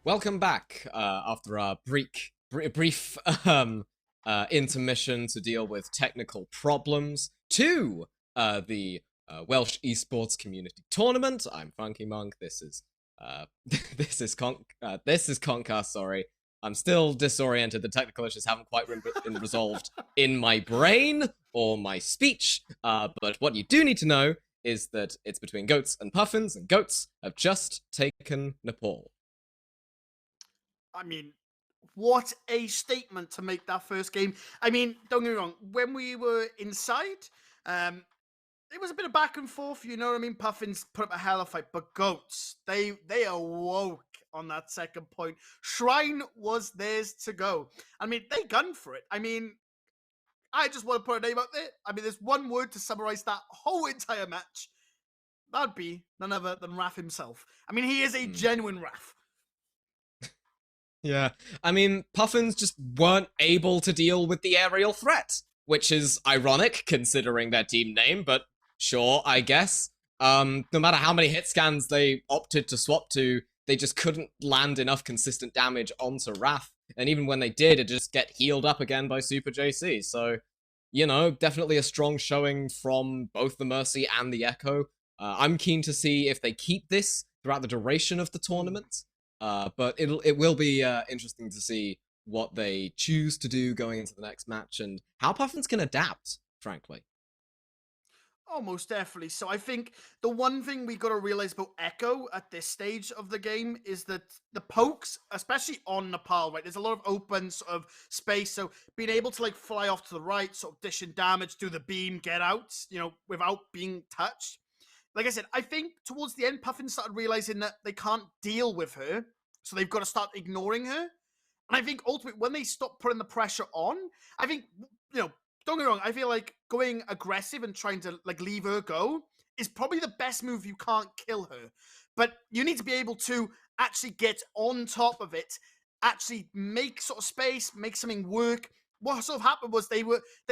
Welcome back after our brief intermission to deal with technical problems to the Welsh esports community tournament. I'm FunkyMonk. This is this is ConchCasts. Sorry, I'm still disoriented. The technical issues haven't quite been resolved in my brain or my speech. But what you do need to know is that it's between goats and puffins, and goats have just taken Nepal. I mean, what a statement to make that first game. I mean, don't get me wrong, when we were inside, it was a bit of back and forth, you know what I mean? Puffins put up a hell of a fight, but goats, they awoke on that second point. Shrine was theirs to go. I mean, they gunned for it. I mean, I just want to put a name out there. I mean, there's one word to summarize that whole entire match. That'd be none other than Raph himself. I mean, he is a genuine Raph. Yeah, I mean, Puffins just weren't able to deal with the aerial threat, which is ironic considering their team name, but sure, I guess. No matter how many hit scans they opted to swap to, they just couldn't land enough consistent damage onto Raph, and even when they did, it just get healed up again by Super JC, so, you know, definitely a strong showing from both the Mercy and the Echo. I'm keen to see if they keep this throughout the duration of the tournament. But it will be interesting to see what they choose to do going into the next match and how Puffins can adapt, frankly. Oh, most definitely. So I think the one thing we got to realize about Echo at this stage of the game is that the pokes, especially on Nepal, right, there's a lot of open sort of space. So being able to like fly off to the right, sort of dish in damage, do the beam, get out, you know, without being touched. Like I said, I think towards the end, Puffin started realizing that they can't deal with her, so they've got to start ignoring her. And I think ultimately, when they stop putting the pressure on, I think, you know, don't get me wrong, I feel like going aggressive and trying to like leave her go is probably the best move. You can't kill her, but you need to be able to actually get on top of it, actually make sort of space, make something work. What sort of happened was they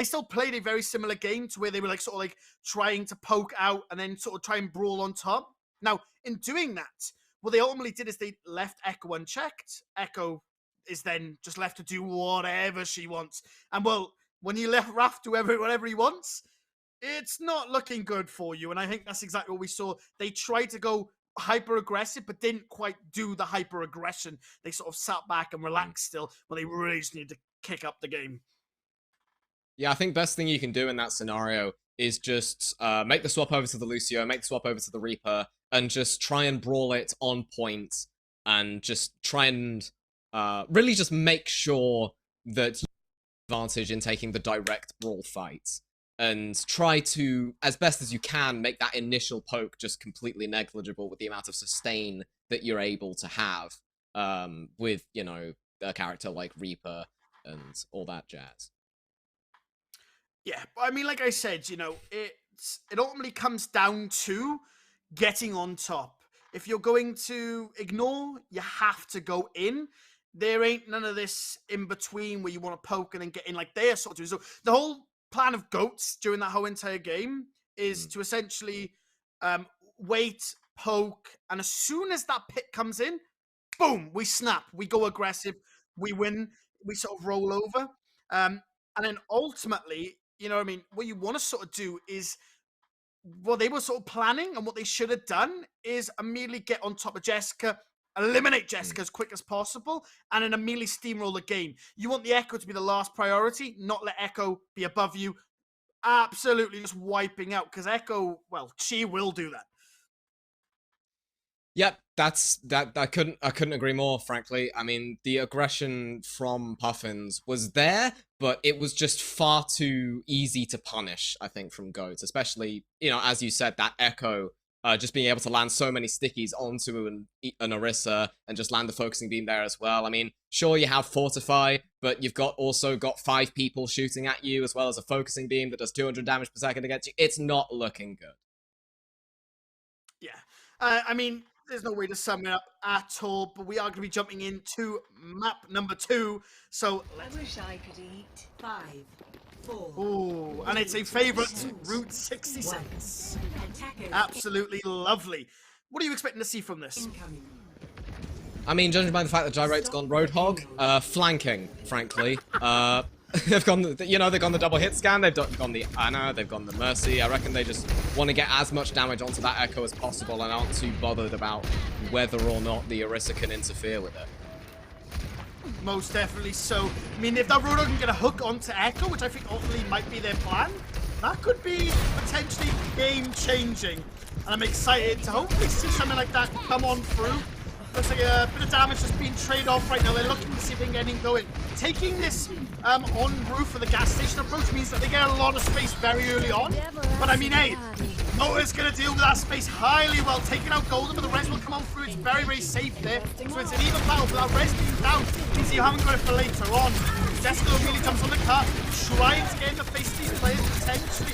still played a very similar game to where they were like sort of like trying to poke out and then sort of try and brawl on top. Now, in doing that, what they ultimately did is they left Echo unchecked. Echo is then just left to do whatever she wants. And well, when you left Raph to whatever he wants, it's not looking good for you. And I think that's exactly what we saw. They tried to go hyper aggressive, but didn't quite do the hyper aggression. They sort of sat back and relaxed still, but they really just needed to kick up the game. Yeah, I think best thing you can do in that scenario is just make the swap over to the Lucio, make the swap over to the Reaper, and just try and brawl it on point, and just try and really just make sure that you have advantage in taking the direct brawl fight. And try to, as best as you can, make that initial poke just completely negligible with the amount of sustain that you're able to have with, you know, a character like Reaper and all that jazz. Yeah, I mean, like I said, you know, it ultimately comes down to getting on top. If you're going to ignore, you have to go in. There ain't none of this in between where you want to poke and then get in like they're sort of doing. So the whole plan of goats during that whole entire game is to essentially wait, poke, and as soon as that pit comes in, boom, we snap, we go aggressive, we win, we sort of roll over. And then ultimately, you know what I mean, what you want to sort of do is what they were sort of planning and what they should have done is immediately get on top of Jessica, eliminate Jessica as quick as possible, and then immediately steamroll the game. You want the Echo to be the last priority, not let Echo be above you. Absolutely just wiping out, because Echo, well, she will do that. Yep, I couldn't agree more, frankly. I mean, the aggression from Puffins was there, but it was just far too easy to punish, I think, from Goats, especially, you know, as you said, that Echo, just being able to land so many stickies onto an Orisa and just land the focusing beam there as well. I mean, sure, you have Fortify, but you've also got 5 people shooting at you, as well as a focusing beam that does 200 damage per second against you. It's not looking good. Yeah. I mean, there's no way to sum it up at all, but we are going to be jumping into map number 2. So I wish I could eat 5, 4. Ooh, and it's a favorite, Route 66. Absolutely lovely. What are you expecting to see from this? I mean, judging by the fact that Gyrate's gone Roadhog, flanking, frankly. They've gone, you know, they've gone the double hit scan, they've gone the Ana, they've gone the Mercy. I reckon they just want to get as much damage onto that Echo as possible and aren't too bothered about whether or not the Orisa can interfere with it. Most definitely so. I mean, if that Roadhog can get a hook onto Echo, which I think ultimately might be their plan, that could be potentially game-changing. And I'm excited to hopefully see something like that come on through. Looks like a bit of damage just being traded off right now. They're looking to see if they can get anything going. Taking this on roof for the gas station approach means that they get a lot of space very early on. But I mean, hey, Motor's going to deal with that space highly well. Taking out Golden, but the res will come on through. It's very, very safe there. So it's an even battle, but that res being down means you haven't got it for later on. Jessica immediately jumps on the car, trying to get in the face of these players, potentially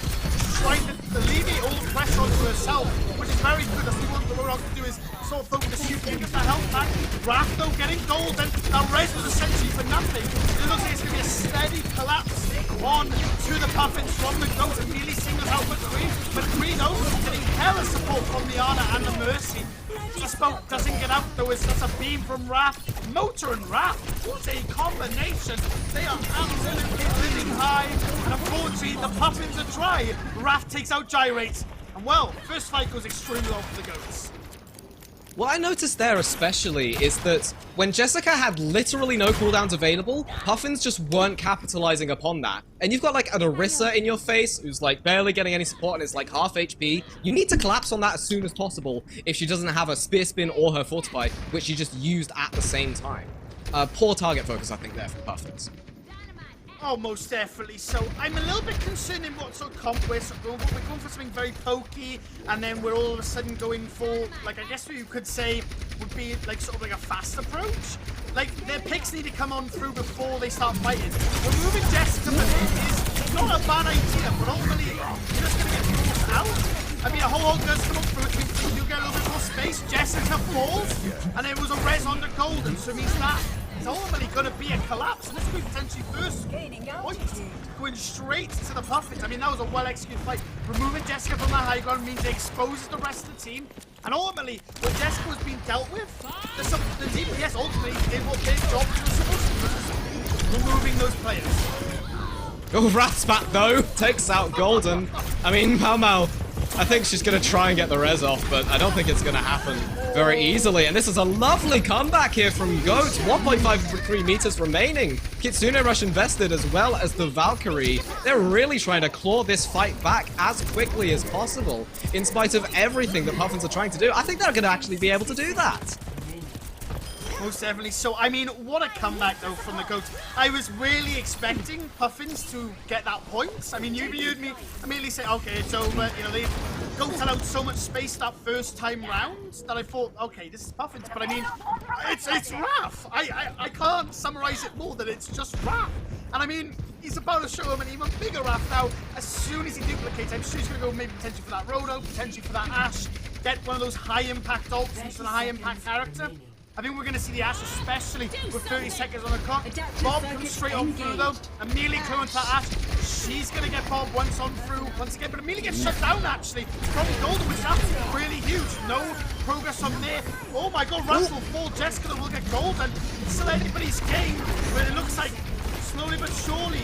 trying to alleviate all the pressure onto herself, which is very good. That's what the Roadhog can do is sort of focus the shoot, get that health back. Raph, though, getting gold, and that res was essentially for nothing. It looks like it's going to be a steady collapse on to the Puffins from the Goat, and really singles out for Green. But Green, though, getting hella support from the Ana and the Mercy. The smoke doesn't get out, though, as that's a beam from Raph. Motor and Raph, what a combination. They are absolutely living high, and unfortunately, the Puffins are dry. Raph takes out Gyrate, and well, first fight goes extremely well for the Goats. What I noticed there especially is that when Jessica had literally no cooldowns available, Puffins just weren't capitalizing upon that. And you've got like an Orisa in your face who's like barely getting any support and is like half HP. You need to collapse on that as soon as possible if she doesn't have a spear spin or her fortify, which she just used at the same time. Poor target focus, I think, there for Puffins. Oh, most definitely. So I'm a little bit concerned in what sort of comp we're going for. We're going for something very pokey, and then we're all of a sudden going for, like, I guess what you could say would be like sort of like a fast approach. Like, their picks need to come on through before they start fighting. Removing Jessica is not a bad idea, but ultimately you're just going to get forced out. I mean, a whole lot does come up through, which means you get a little bit more space. Jessica falls, and it was a res on the Golden, so it means that it's ultimately going to be a collapse, and this could be potentially first point going straight to the Puffins. I mean, that was a well-executed fight. Removing Jessica from that high ground means it exposes the rest of the team, and ultimately, when Jessica was being dealt with, the DPS ultimately did what their job was supposed to do, removing those players. Oh, Rathspat, though, takes out Golden. I mean, Mau, I think she's going to try and get the res off, but I don't think it's going to happen very easily. And this is a lovely comeback here from Goat. 1.53 meters remaining. Kitsune Rush invested as well as the Valkyrie. They're really trying to claw this fight back as quickly as possible. In spite of everything that Puffins are trying to do, I think they're going to actually be able to do that. Most definitely. So, I mean, what a comeback, though, from the Goats. I was really expecting Puffins to get that point. I mean, you heard me immediately say, okay, it's over. You know, the Goats had out so much space that first time round that I thought, okay, this is Puffins. But, I mean, it's Raph. I can't summarize it more than it's just Raph. And, I mean, he's about to show him an even bigger Raph now. As soon as he duplicates, I'm sure he's going to go maybe potentially for that Rodo, potentially for that Ashe. Get one of those high-impact ults into a high-impact character. I think we're going to see the Ashe, especially with 30 seconds on the clock. Bob comes straight on through, though. Amelie coming to Ashe. She's going to get Bob once on through once again. But Amelie gets shut down, actually, from Golden, which is absolutely really huge. No progress from there. Oh, my God. Russell fall. Jessica will get Golden. It's still anybody's game, but it looks like slowly but surely,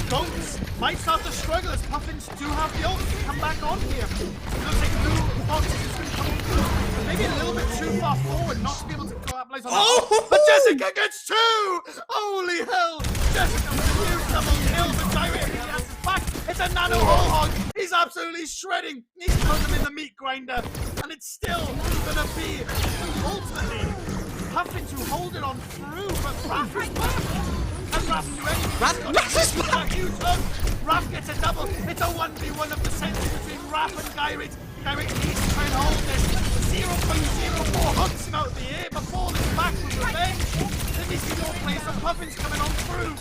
Goats might start to struggle as Puffins do have the ult to come back on here. It looks like Blue Fox is going to come through. Maybe a little bit too far forward, not to be able to capitalize on that. But Jessica gets two! Holy hell! Jessica with a new double kill, but directly has his back. It's a nano whole hog. He's absolutely shredding. He's putting him in the meat grinder. And it's still going to be ultimately Puffins who hold it on through, but Raph is back. And Raph do anything. Raph gets a double. It's a 1v1 of the century between Raph and Gyrate. Gyrate needs to try and hold this. 0.04 hooks him out of the air before this back with revenge. Then we see more players from Puffins coming on through.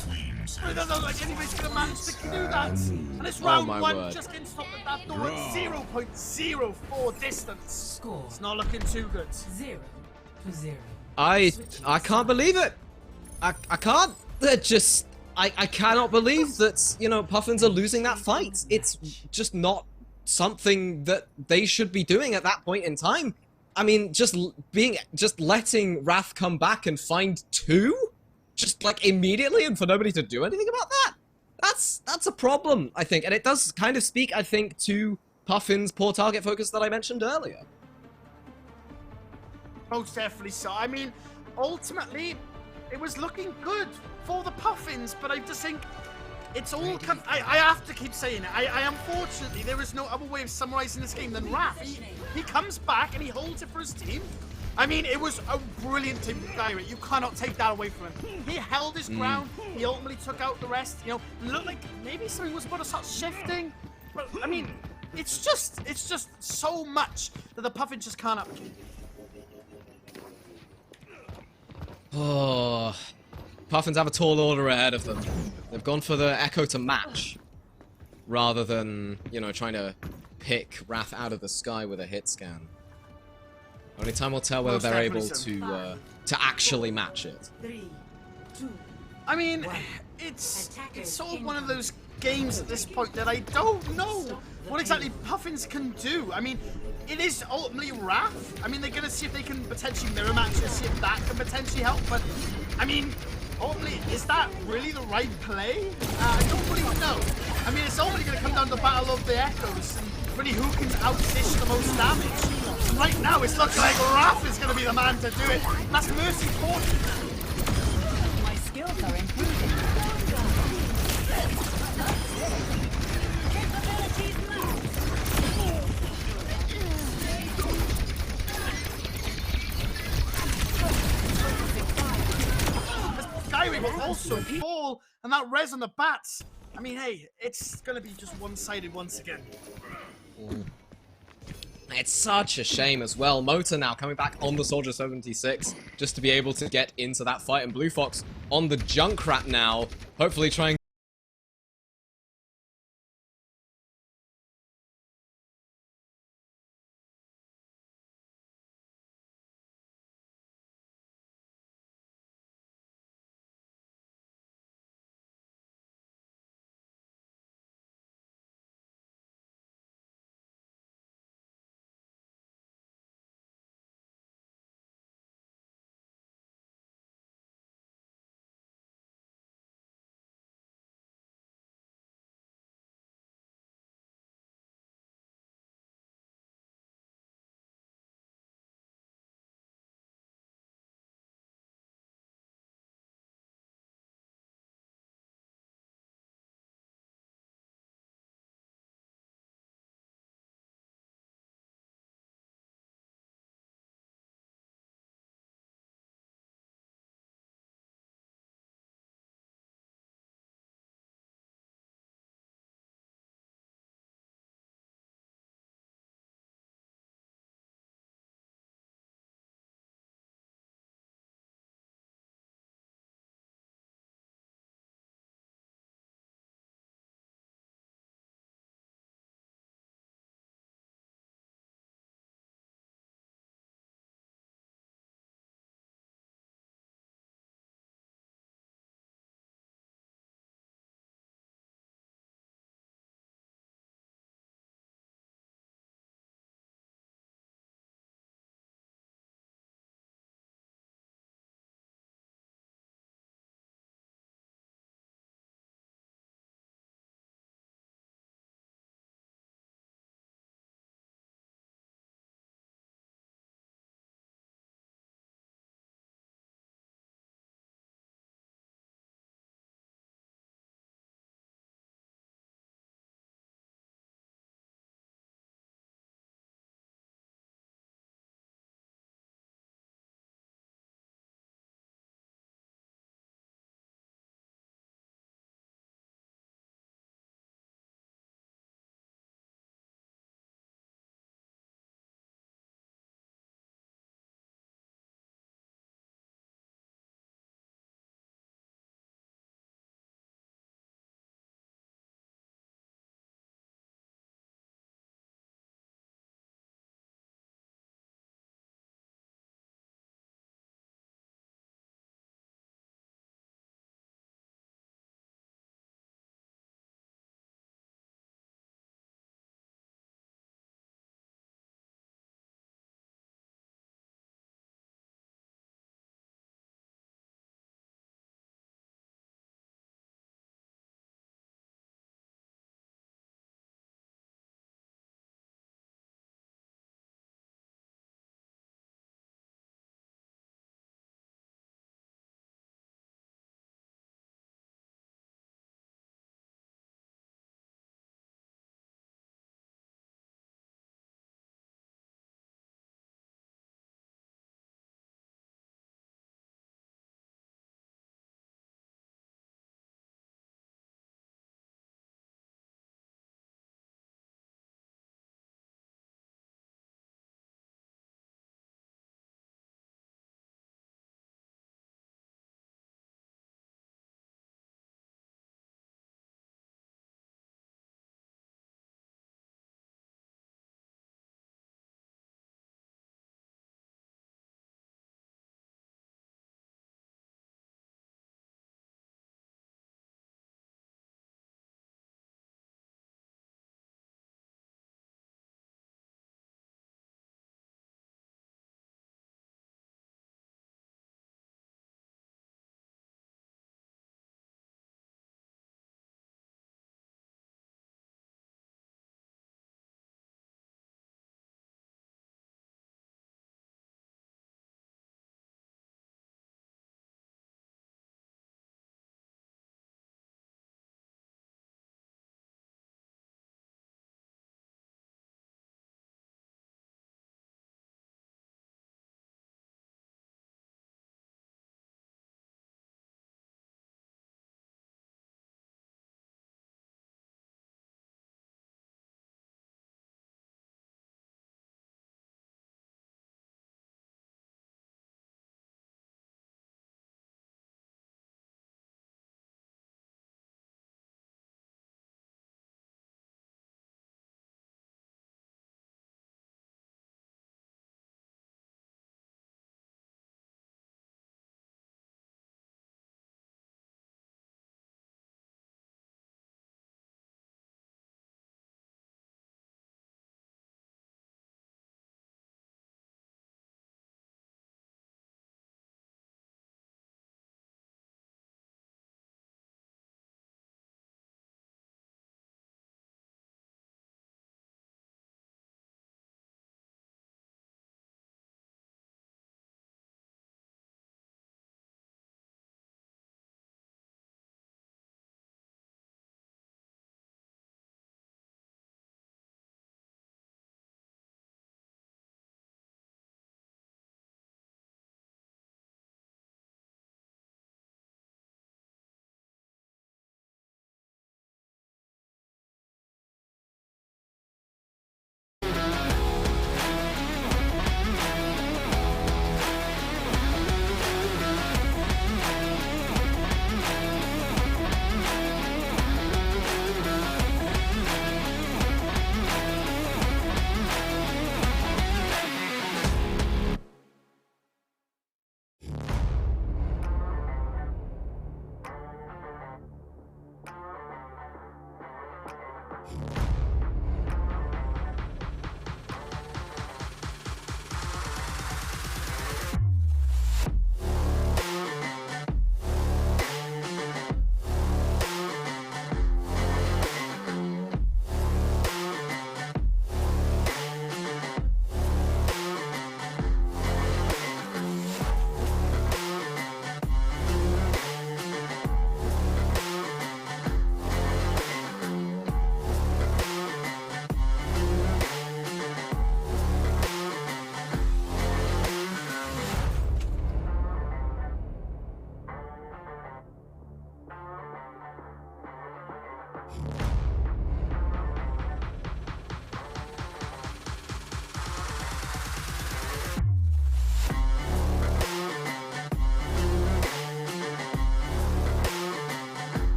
But it doesn't look like anybody's going to manage to do that. And it's round one, just getting stopped at that door at 0.04 distance. Score. It's not looking too good. 0-0. I can't believe it. I can't. They're just... I cannot believe that, you know, Puffins are losing that fight. It's just not something that they should be doing at that point in time. I mean, just letting Wrath come back and find two, just like immediately, and for nobody to do anything about that. That's a problem, I think, and it does kind of speak, I think, to Puffin's poor target focus that I mentioned earlier. Most definitely so. I mean, ultimately, it was looking good for the Puffins, but I just think it's all. I have to keep saying it. I unfortunately, there is no other way of summarizing this game than Raph. He comes back and he holds it for his team. I mean, it was a brilliant team, Gyrate. You cannot take that away from him. He held his ground. He ultimately took out the rest. You know, looked like maybe something was about to start shifting. But I mean, it's just so much that the Puffins just can't. Oh, Puffins have a tall order ahead of them. They've gone for the Echo to match, rather than, you know, trying to pick Wrath out of the sky with a hit scan. Only time will tell whether Most they're able definitely to actually match it. 3, 2, I mean, it's sort of one of those games at this point that I don't know what exactly Puffins can do. I mean, it is ultimately Wrath. I mean, they're going to see if they can potentially mirror match and see if that can potentially help. But, I mean, ultimately, is that really the right play? I don't really know. I mean, it's ultimately going to come down to the battle of the Echoes and really who can outdish the most damage. And right now, it's looking like Wrath is going to be the man to do it. That's Mercy 40. my skills are improving. Capabilities max. Skyrim will also fall, and that res on the bats. I mean, hey, it's going to be just one-sided once again. It's such a shame as well. Motor now coming back on the Soldier 76 just to be able to get into that fight, and Blue Fox on the Junkrat now, hopefully trying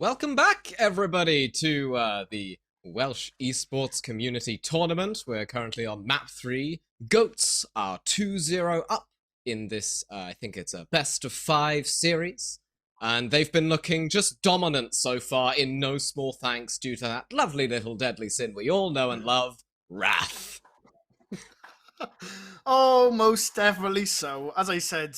Welcome back, everybody, to the Welsh Esports Community Tournament. We're currently on map 3. Goats are 2-0 up in this, I think it's a best of 5 series. And they've been looking just dominant so far, in no small thanks due to that lovely little deadly sin we all know and love, Wrath. Oh, most definitely so. As I said,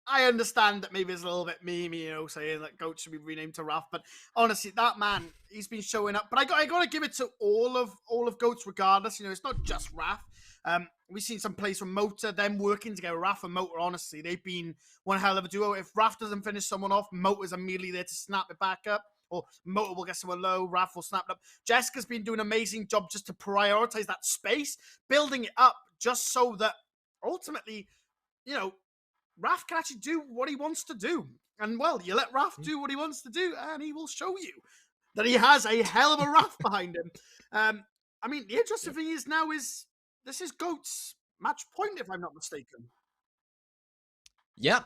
I understand that maybe it's a little bit memey, saying that Goat should be renamed to Raph, but honestly, that man, he's been showing up. But I got to give it to all of Goats, regardless. It's not just Raph. We've seen some plays from Motor, them working together. Raph and Motor, honestly, they've been one hell of a duo. If Raph doesn't finish someone off, Motor's immediately there to snap it back up. Or Motor will get someone low, Raph will snap it up. Jessica's been doing an amazing job just to prioritize that space, building it up just so that ultimately, Raph can actually do what he wants to do. And, well, you let Raph do what he wants to do, and he will show you that he has a hell of a Raph behind him. The interesting thing is now this is Goat's match point, if I'm not mistaken. Yeah,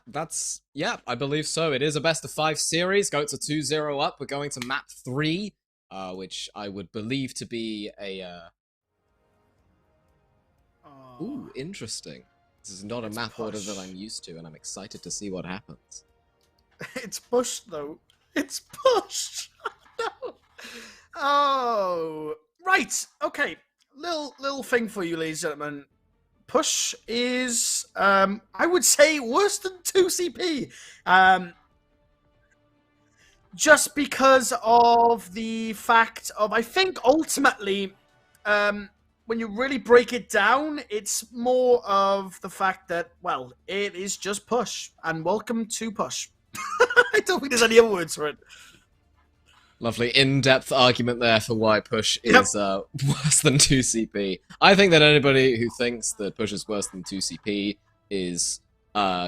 I believe so. It is a best of 5 series. Goats are 2-0 up. We're going to map 3, which I would believe to be a... Ooh, interesting. This is not a map order that I'm used to, and I'm excited to see what happens. It's pushed, though. It's pushed. No. Oh, right. Okay. Little thing for you, ladies and gentlemen. Push is, I would say, worse than 2CP. Just because of the fact of, I think, ultimately, when you really break it down, it's more of the fact that, well, it is just push. And welcome to push. I don't think there's any other words for it. Lovely in-depth argument there for why push is worse than 2CP. I think that anybody who thinks that push is worse than 2CP is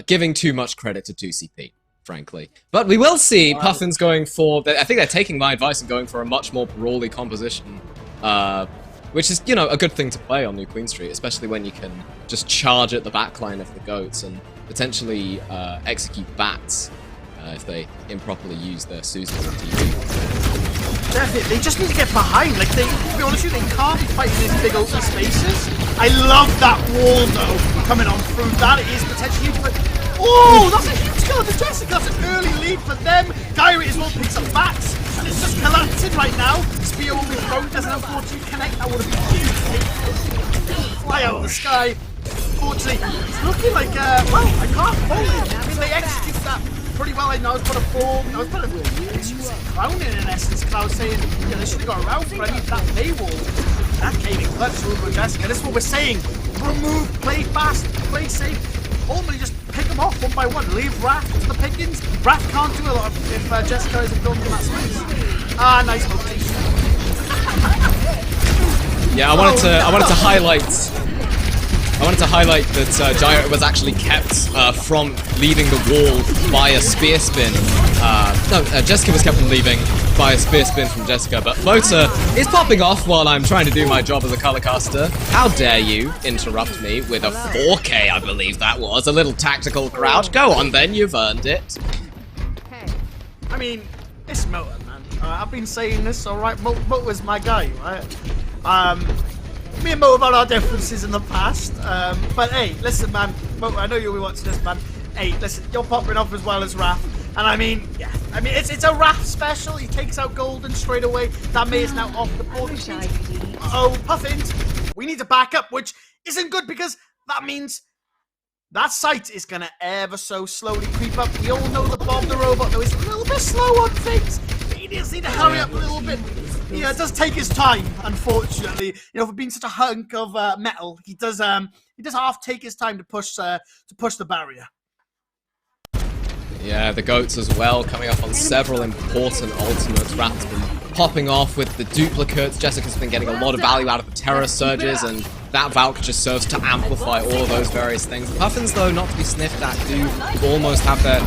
giving too much credit to 2CP, frankly. But we will see Puffins going for... I think they're taking my advice and going for a much more brawly composition, which is, a good thing to play on New Queen Street, especially when you can just charge at the backline of the Goats and potentially execute bats if they improperly use their Susan and TV. Definitely, they just need to get behind. To be honest with you, they can't be fighting these big open spaces. I love that wall, though, coming on through. That is potentially huge, but... Oh, that's a huge kill for Jessica. That's an early lead for them. Gyrie as well picks up bats, and it's just collapsing right now. Spear will be thrown. Doesn't unfortunately connect. That would have been huge. Fly out of the sky. Unfortunately, it's looking like, I can't hold it. They execute that pretty well. I know I was put a form. I was put a crowning in essence, because I was saying, they should have got around, but I need that Maywall. That came in clutch over Jessica. This is what we're saying. Remove, play fast, play safe. Ultimately, just pick them off one by one. Leave Raph to the pickings. Raph can't do a lot if Jessica isn't building that space. Ah, nice rotation. Yeah, I wanted to highlight that Gyro was actually kept from leaving the wall by a spear spin. Jessica was kept from leaving by a spear spin from Jessica, but Motor is popping off while I'm trying to do my job as a color caster. How dare you interrupt me with a 4K, I believe that was. A little tactical crouch. Go on then, you've earned it. I mean, it's Motor, man. I've been saying this, alright? Motor's my guy, right? Me and Mo about our differences in the past, but hey, listen, man, Mo, I know you'll be watching this, man. Hey, listen, you're popping off as well as Raph, and it's a Raph special. He takes out Golden straight away. That May is now off the board. Oh, Puffins, we need to back up, which isn't good because that means that site is gonna ever so slowly creep up. We all know that Bob the Robot, though, is a little bit slow on things. He does need to hurry up a little bit. Yeah, it does take his time, unfortunately. For being such a hunk of metal, he does half take his time to push the barrier. Yeah, the Goats as well, coming up on several important ultimates. Raph's been popping off with the duplicates. Jessica's been getting a lot of value out of the Terror Surges, and that Valk just serves to amplify all of those various things. The Puffins, though, not to be sniffed at, do almost have their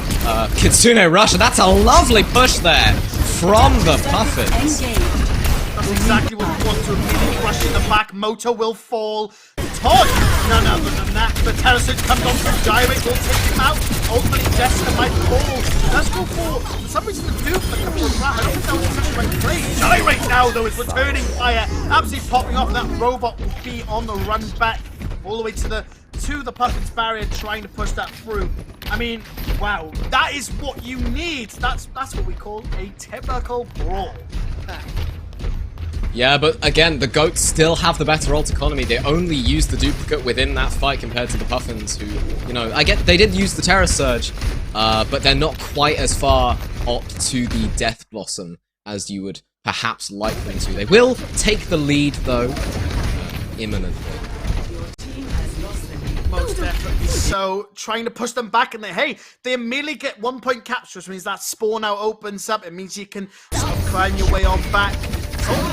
Kitsune Rush, and that's a lovely push there from the Puffins. That's exactly what we want to immediately rush in the back. Moto will fall. taunt. None other than that. The Terrasuit comes on from Gyrate, will take him out. Ultimately, Jessica might fall. Let's go for some reason the Duke, a couple of I don't think that was such a right play. Gyrate now, though, is returning fire. Absolutely popping off. That robot will be on the run back all the way to the Puffins barrier, trying to push that through. I mean, wow, that is what you need. That's what we call a typical brawl. Yeah, but again, the Goats still have the better ult economy. They only used the duplicate within that fight compared to the Puffins, who, you know, I get they did use the Terror Surge, but they're not quite as far up to the Death Blossom as you would perhaps like them to. They will take the lead, though, imminently. Most definitely. So, trying to push them back, and they immediately get 1 point capture, which means that spawn now opens up. It means you can sort of climb your way on back.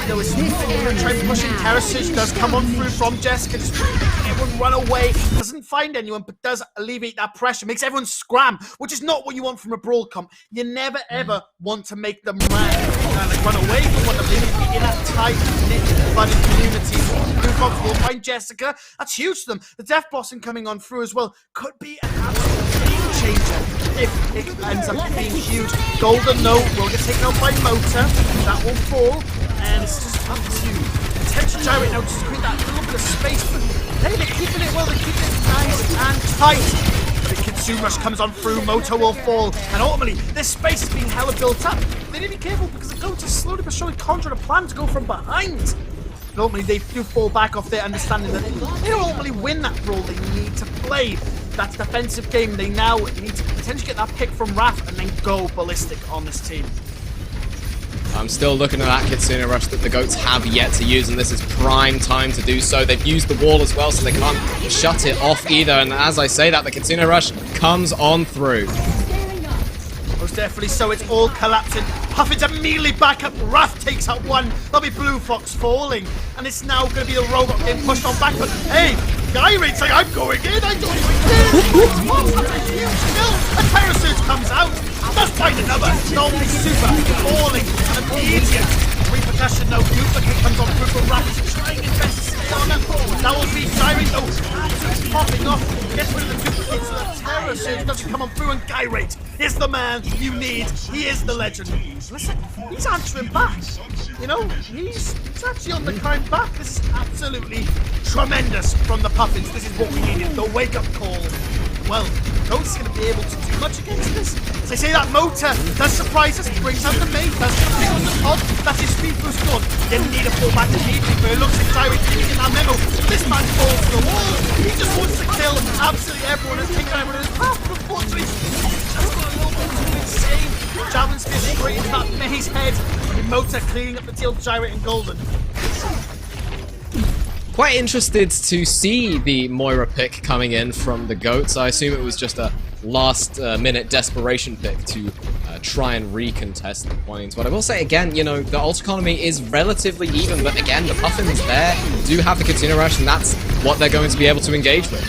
There was trying to push in. Terrasuit does come on through from Jessica, just trying to make everyone run away. Doesn't find anyone, but does alleviate that pressure. Makes everyone scram, which is not what you want from a brawl comp. You never ever want to make them run away. You want them to be in that tight knit budding community. Blue Fox will find Jessica. That's huge to them. The Death Blossom coming on through as well could be an absolute game changer if it ends up being huge. Golden, no, will get taken out by Motor. That will fall. And it's just up to attention Gyrate now, just to create that little bit of space. But they're keeping it well, they're keeping it nice and tight. The Consume Rush comes on through, Moto will fall, and ultimately this space is being hella built up. They need to be careful because the Goats are slowly but surely conjuring a plan to go from behind. But ultimately they do fall back off their understanding that they don't ultimately win that brawl. They need to play that defensive game. They now need to potentially get that pick from Raph and then go ballistic on this team. I'm still looking at that Kitsune Rush that the Goats have yet to use, and this is prime time to do so. They've used the wall as well, so they can't shut it off either. And as I say that, the Kitsune Rush comes on through. Most definitely so, it's all collapsing. Puffins immediately back up. Raph takes out one. That'll be Blue Fox falling. And it's now going to be the robot getting pushed on back. But hey, Gyrate's like, I'm going in. I'm going in. That's a huge kill. A Terrasuit comes out. Let's find another. Normally super falling. And immediate repercussion. No duplicate comes on through for Raph. He's trying his best to stay on them. That will be Gyrate. Oh, absolutely popping off. Gets rid of the duplicate so that Terrasuit doesn't come on through. And Gyrate is the man you need. He is the legend. Listen, he's answering back. You know, he's actually on the climb back. This is absolutely tremendous from the Puffins. This is what we needed. The wake-up call. Well, Goats going to be able to do much against this. As I say, that Motor does surprise us. He brings out the mate, does something on the top. That's his speed boost gone. Didn't need a fallback immediately, but it looks like Gyrate giving in that memo. This man falls to the wall. He just wants to kill absolutely everyone and take everyone in his path. Unfortunately, he's just got a little bit too insane. Javelin spear straight into that maze head. And Motor cleaning up the deal with Gyrate and Golden. Quite interested to see the Moira pick coming in from the Goats. I assume it was just a last-minute desperation pick to try and recontest the points. But I will say again, you know, the ult economy is relatively even, but again, the Puffins there do have the Kitsune Rush, and that's what they're going to be able to engage with.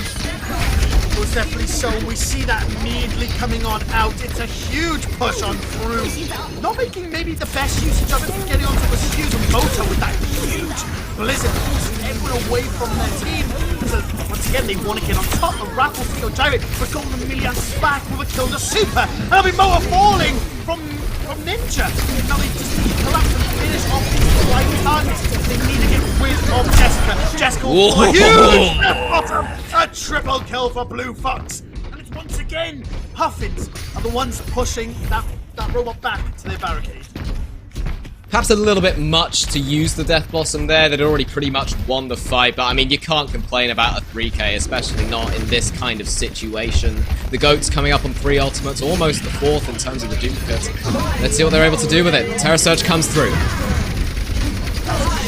Most definitely so. We see that immediately coming on out. It's a huge push on through. Not making maybe the best usage of it, but getting onto was huge. Motor with that huge blizzard forcing everyone away from their team. So once again, they want to get on top. The Raph will kill Gyrate, but Golden Millions back with a kill to Super. And that'll be Moa falling from Ninja. Now they just need to collapse and finish off these right targets. They need to get rid of Jessica. Jessica will fall huge at bottom. A triple kill for Blue Fox. And it's once again, Puffins are the ones pushing that robot back to their barricade. Perhaps a little bit much to use the Death Blossom there. They'd already pretty much won the fight, but I mean, you can't complain about a 3k, especially not in this kind of situation. The Goats coming up on 3 ultimates, almost the 4th in terms of the duplicates. Let's see what they're able to do with it. Terror Surge comes through.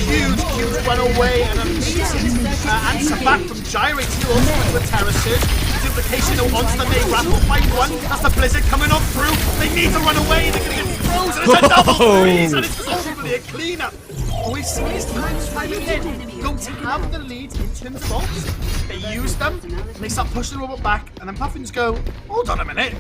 Huge run away and amazing answer back from Gyrate to ultimate with Terrasuit. Duplication onto the main Raph will find one. That's the Blizzard coming on through. They need to run away. They're going to get frozen. It's a double freeze and it's ultimately a cleanup. We see this time again. Goats have the lead in terms of ults. They use them and they start pushing the robot back, and then Puffins go, hold on a minute.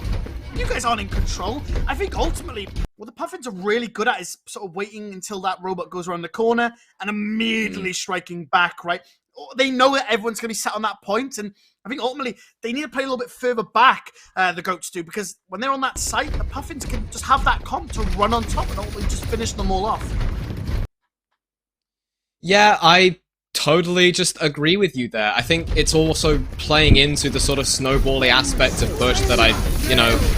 You guys aren't in control. I think ultimately, what the Puffins are really good at is sort of waiting until that robot goes around the corner and immediately striking back, right? they know that everyone's going to be sat on that point, and I think ultimately they need to play a little bit further back, the Goats do, because when they're on that site, the Puffins can just have that comp to run on top and ultimately just finish them all off. Yeah, I totally just agree with you there. I think it's also playing into the sort of snowbally aspect of Push that I,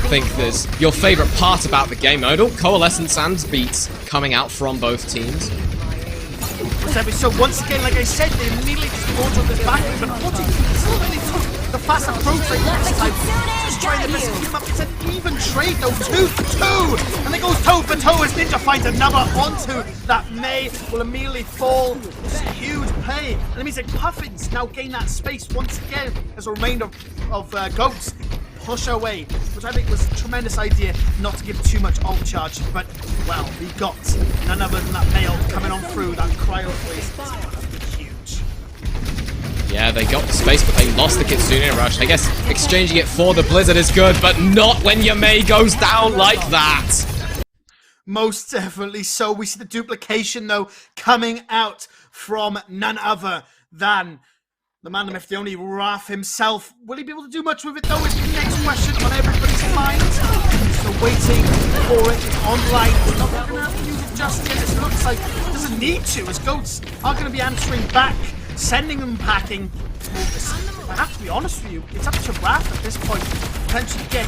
think is your favorite part about the game mode. Coalescence and beats coming out from both teams. So once again, like I said, they immediately just launched on this back, but unfortunately, still really took the fast approach like last time. Just trying their best to keep him up. It's an even trade though, 2-2, and it goes toe for toe as Ninja finds another onto that May will immediately fall. It's a huge play, and it means that Puffins now gain that space once again as a remainder of Goats push away, which I think was a tremendous idea not to give too much ult charge, but well, we got none other than that male coming on through that cryo freeze. Huge. Yeah, they got the space, but they lost the Kitsune Rush. I guess exchanging it for the Blizzard is good, but not when your Mei goes down like that. Most definitely so. We see the duplication, though, coming out from none other than the man, the myth, the only Raph himself. Will he be able to do much with it, though, is the next question on everybody's mind. So waiting for it online. We're not going to have to use it just yet. It looks like it doesn't need to, as Goats are going to be answering back, sending them packing. I have to be honest with you, it's up to Raph at this point to potentially get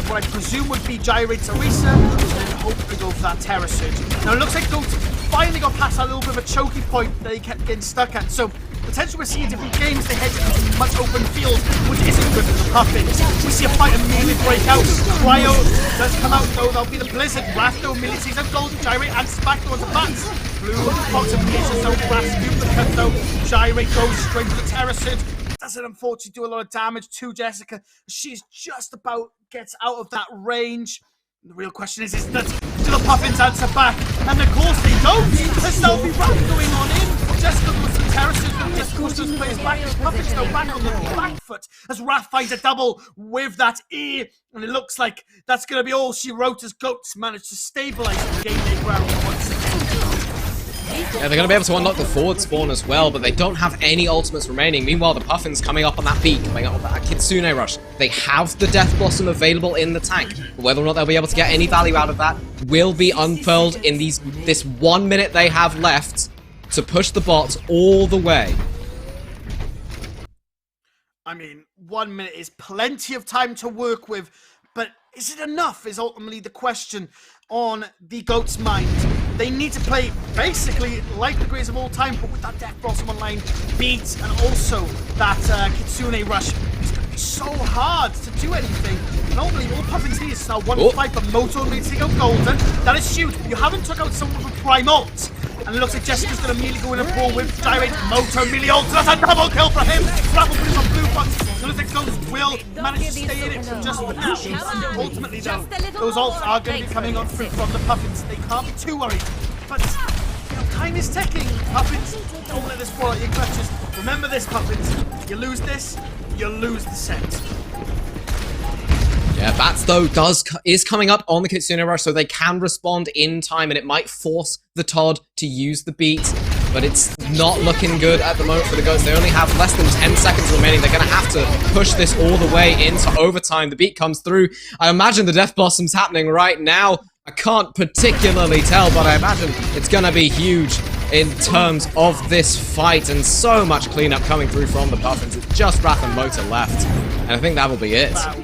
what I presume would be Gyrate Arisa, and then hopefully go for that Terror Surge. Now it looks like Goats finally got past that little bit of a choky point that he kept getting stuck at, so potentially we're seeing different games, they head into much open field, which isn't good for the Puffins. We see a fight immediately break out. Cryo does come out though, that'll be the Blizzard. Raph though immediately sees out gold, Gyrate answers back towards the bats. Blue Foxification though, Raph's duplicate though, Gyrate goes straight to the Terror Surge. Doesn't unfortunately do a lot of damage to Jessica. She's just about gets out of that range. The real question is that do the Puffins answer back? And of course they don't. There's no Raph going on in. Jessica with some terraces that just push those players back. The Puffins go back on the back foot as Raph finds a double with that E. And it looks like that's going to be all she wrote as Goats managed to stabilize the game they ground once again. Yeah, they're going to be able to unlock the forward spawn as well, but they don't have any ultimates remaining. Meanwhile, the Puffins coming up on that beat, coming up on that Kitsune Rush. They have the Death Blossom available in the tank. But whether or not they'll be able to get any value out of that will be unfurled in this 1 minute they have left to push the bot all the way. I mean, 1 minute is plenty of time to work with, but is it enough is ultimately the question on the Goats' mind. They need to play basically like the greatest of all time, but with that Death Blossom online beat and also that Kitsune Rush. It's going to be so hard to do anything. And ultimately, all Puffins need is now one fight, but Moto needs to take out Golden. That is huge. You haven't took out someone with a Prime ult. And it looks like Jessica's going to immediately go in a brawl with Gyrate. Moto immediately ult. That's a double kill for him. Raph will put him on blue box. It looks like Ghost will manage to stay in it for just for now. Ultimately, though, those ults are going to be coming on through from the Puffins. They can't be too worried. But, time is ticking. Puffins, don't let this fall out your clutches. Remember this, Puffins. You lose this, you lose the set. Yeah, Bats, though, is coming up on the Kitsune Rush, so they can respond in time, and it might force the Todd to use the beat, but it's not looking good at the moment for the Goats. They only have less than 10 seconds remaining. They're going to have to push this all the way into overtime. The beat comes through. I imagine the Death Blossom's happening right now. I can't particularly tell, but I imagine it's going to be huge in terms of this fight, and so much cleanup coming through from the Puffins. It's just Raph and Motor left, and I think that will be it. Wow.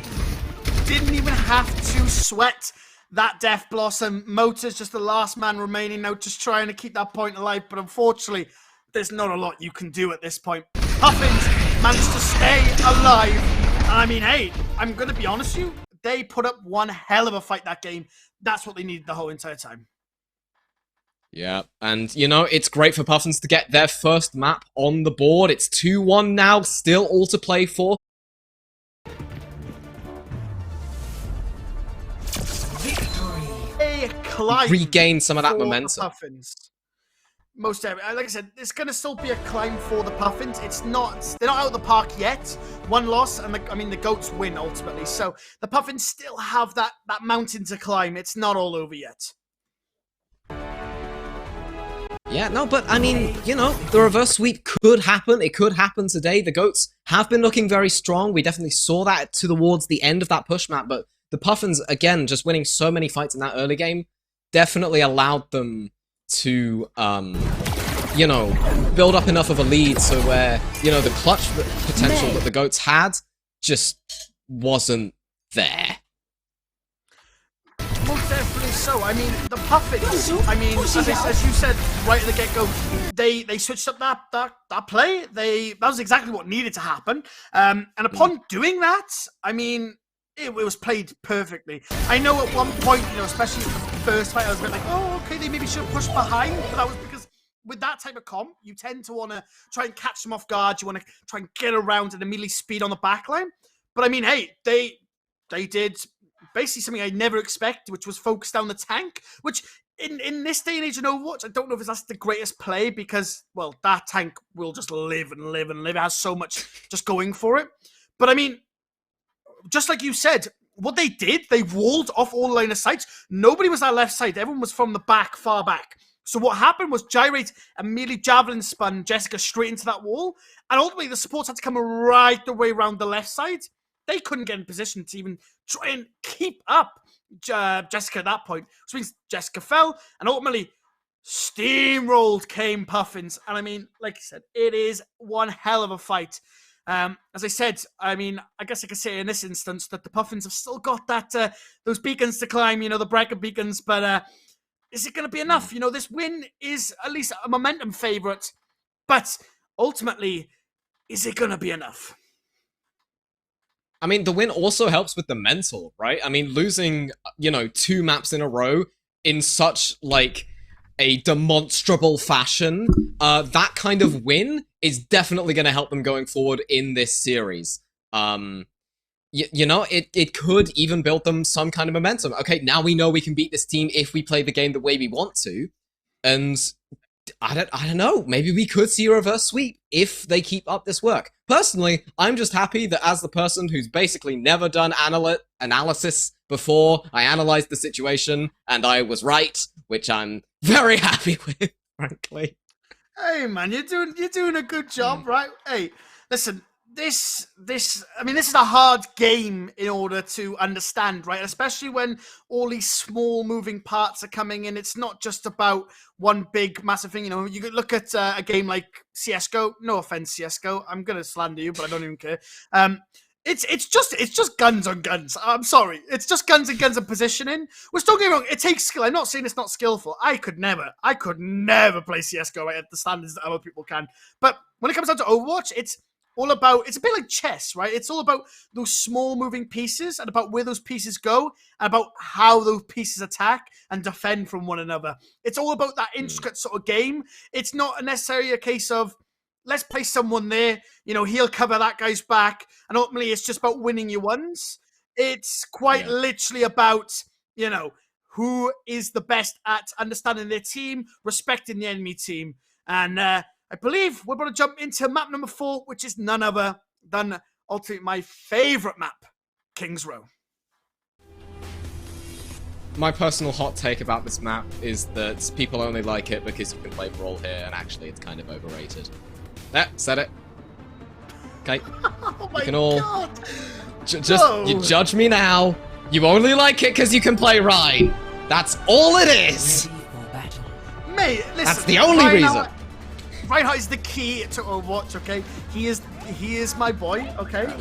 Didn't even have to sweat that Death Blossom. Motor's just the last man remaining now, just trying to keep that point alive, but unfortunately, there's not a lot you can do at this point. Puffins managed to stay alive, and I mean, hey, I'm going to be honest with you, they put up one hell of a fight that game. That's what they needed the whole entire time. Yeah, and, it's great for Puffins to get their first map on the board. It's 2-1 now, still all to play for. Regain some of that momentum. Puffins. Most definitely. Like I said, it's going to still be a climb for the Puffins. They're not out of the park yet. One loss, and the Goats win ultimately. So the Puffins still have that mountain to climb. It's not all over yet. Yeah, no, but I mean, you know, the reverse sweep could happen. It could happen today. The Goats have been looking very strong. We definitely saw that towards the end of that push map, but the Puffins, again, just winning so many fights in that early game, definitely allowed them to, you know, build up enough of a lead so where, you know, the clutch potential that the Goats had just wasn't there. Most definitely so. I mean, the Puffins, I mean, as you said right at the get-go, they switched up that play. That was exactly what needed to happen. And upon doing that, I mean, it was played perfectly. I know at one point, you know, especially in the first fight, I was a bit like, oh, okay, they maybe should have pushed behind. But that was because with that type of comp, you tend to want to try and catch them off guard. You want to try and get around and immediately speed on the backline. But I mean, hey, they did basically something I never expected, which was focus down the tank, which in this day and age in Overwatch, I don't know if that's the greatest play because, well, that tank will just live and live and live. It has so much just going for it. But I mean, just like you said, what they did, they walled off all line of sight. Nobody was that left side. Everyone was from the back, far back. So what happened was Gyrate immediately javelin spun Jessica straight into that wall. And ultimately, the supports had to come right the way around the left side. They couldn't get in position to even try and keep up Jessica at that point. Which means Jessica fell, and ultimately steamrolled came Puffins. And I mean, like I said, it is one hell of a fight. As I said, I mean, I guess I could say in this instance that the Puffins have still got that those beacons to climb, you know, the bracket beacons, but is it going to be enough? You know, this win is at least a momentum favorite, but ultimately, is it going to be enough? I mean, the win also helps with the mental, right? I mean, losing, you know, 2 maps in a row in such, like, a demonstrable fashion, that kind of win is definitely going to help them going forward in this series. You know, it could even build them some kind of momentum. Okay, now we know we can beat this team if we play the game the way we want to, and I don't know, maybe we could see a reverse sweep if they keep up this work. Personally, I'm just happy that as the person who's basically never done analysis before, I analyzed the situation, and I was right, which I'm very happy with, frankly. Hey man, you're doing a good job, right? Hey, listen, this I mean, this is a hard game in order to understand, right? Especially when all these small moving parts are coming in. It's not just about one big massive thing. You know, you could look at a game like CS:GO. No offense, CS:GO. I'm gonna slander you, but I don't even care. It's just guns on guns. I'm sorry. It's just guns and guns and positioning. Which, don't get me wrong, it takes skill. I'm not saying it's not skillful. I could never play CS:GO at the standards that other people can. But when it comes down to Overwatch, it's all about, it's a bit like chess, right? It's all about those small moving pieces and about where those pieces go and about how those pieces attack and defend from one another. It's all about that intricate sort of game. It's not necessarily a case of, let's play someone there, you know, he'll cover that guy's back, and ultimately it's just about winning your ones. It's quite literally about, you know, who is the best at understanding their team, respecting the enemy team. And I believe we're going to jump into map number 4, which is none other than ultimately my favorite map, King's Row. My personal hot take about this map is that people only like it because you can play Brawl here, and actually it's kind of overrated. There, said it. Okay. Oh my you can all God. you judge me now. You only like it because you can play Ryan. That's all it is. Mate, listen. That's the only reason. Reinhardt is the key to Overwatch, okay? He is my boy, okay?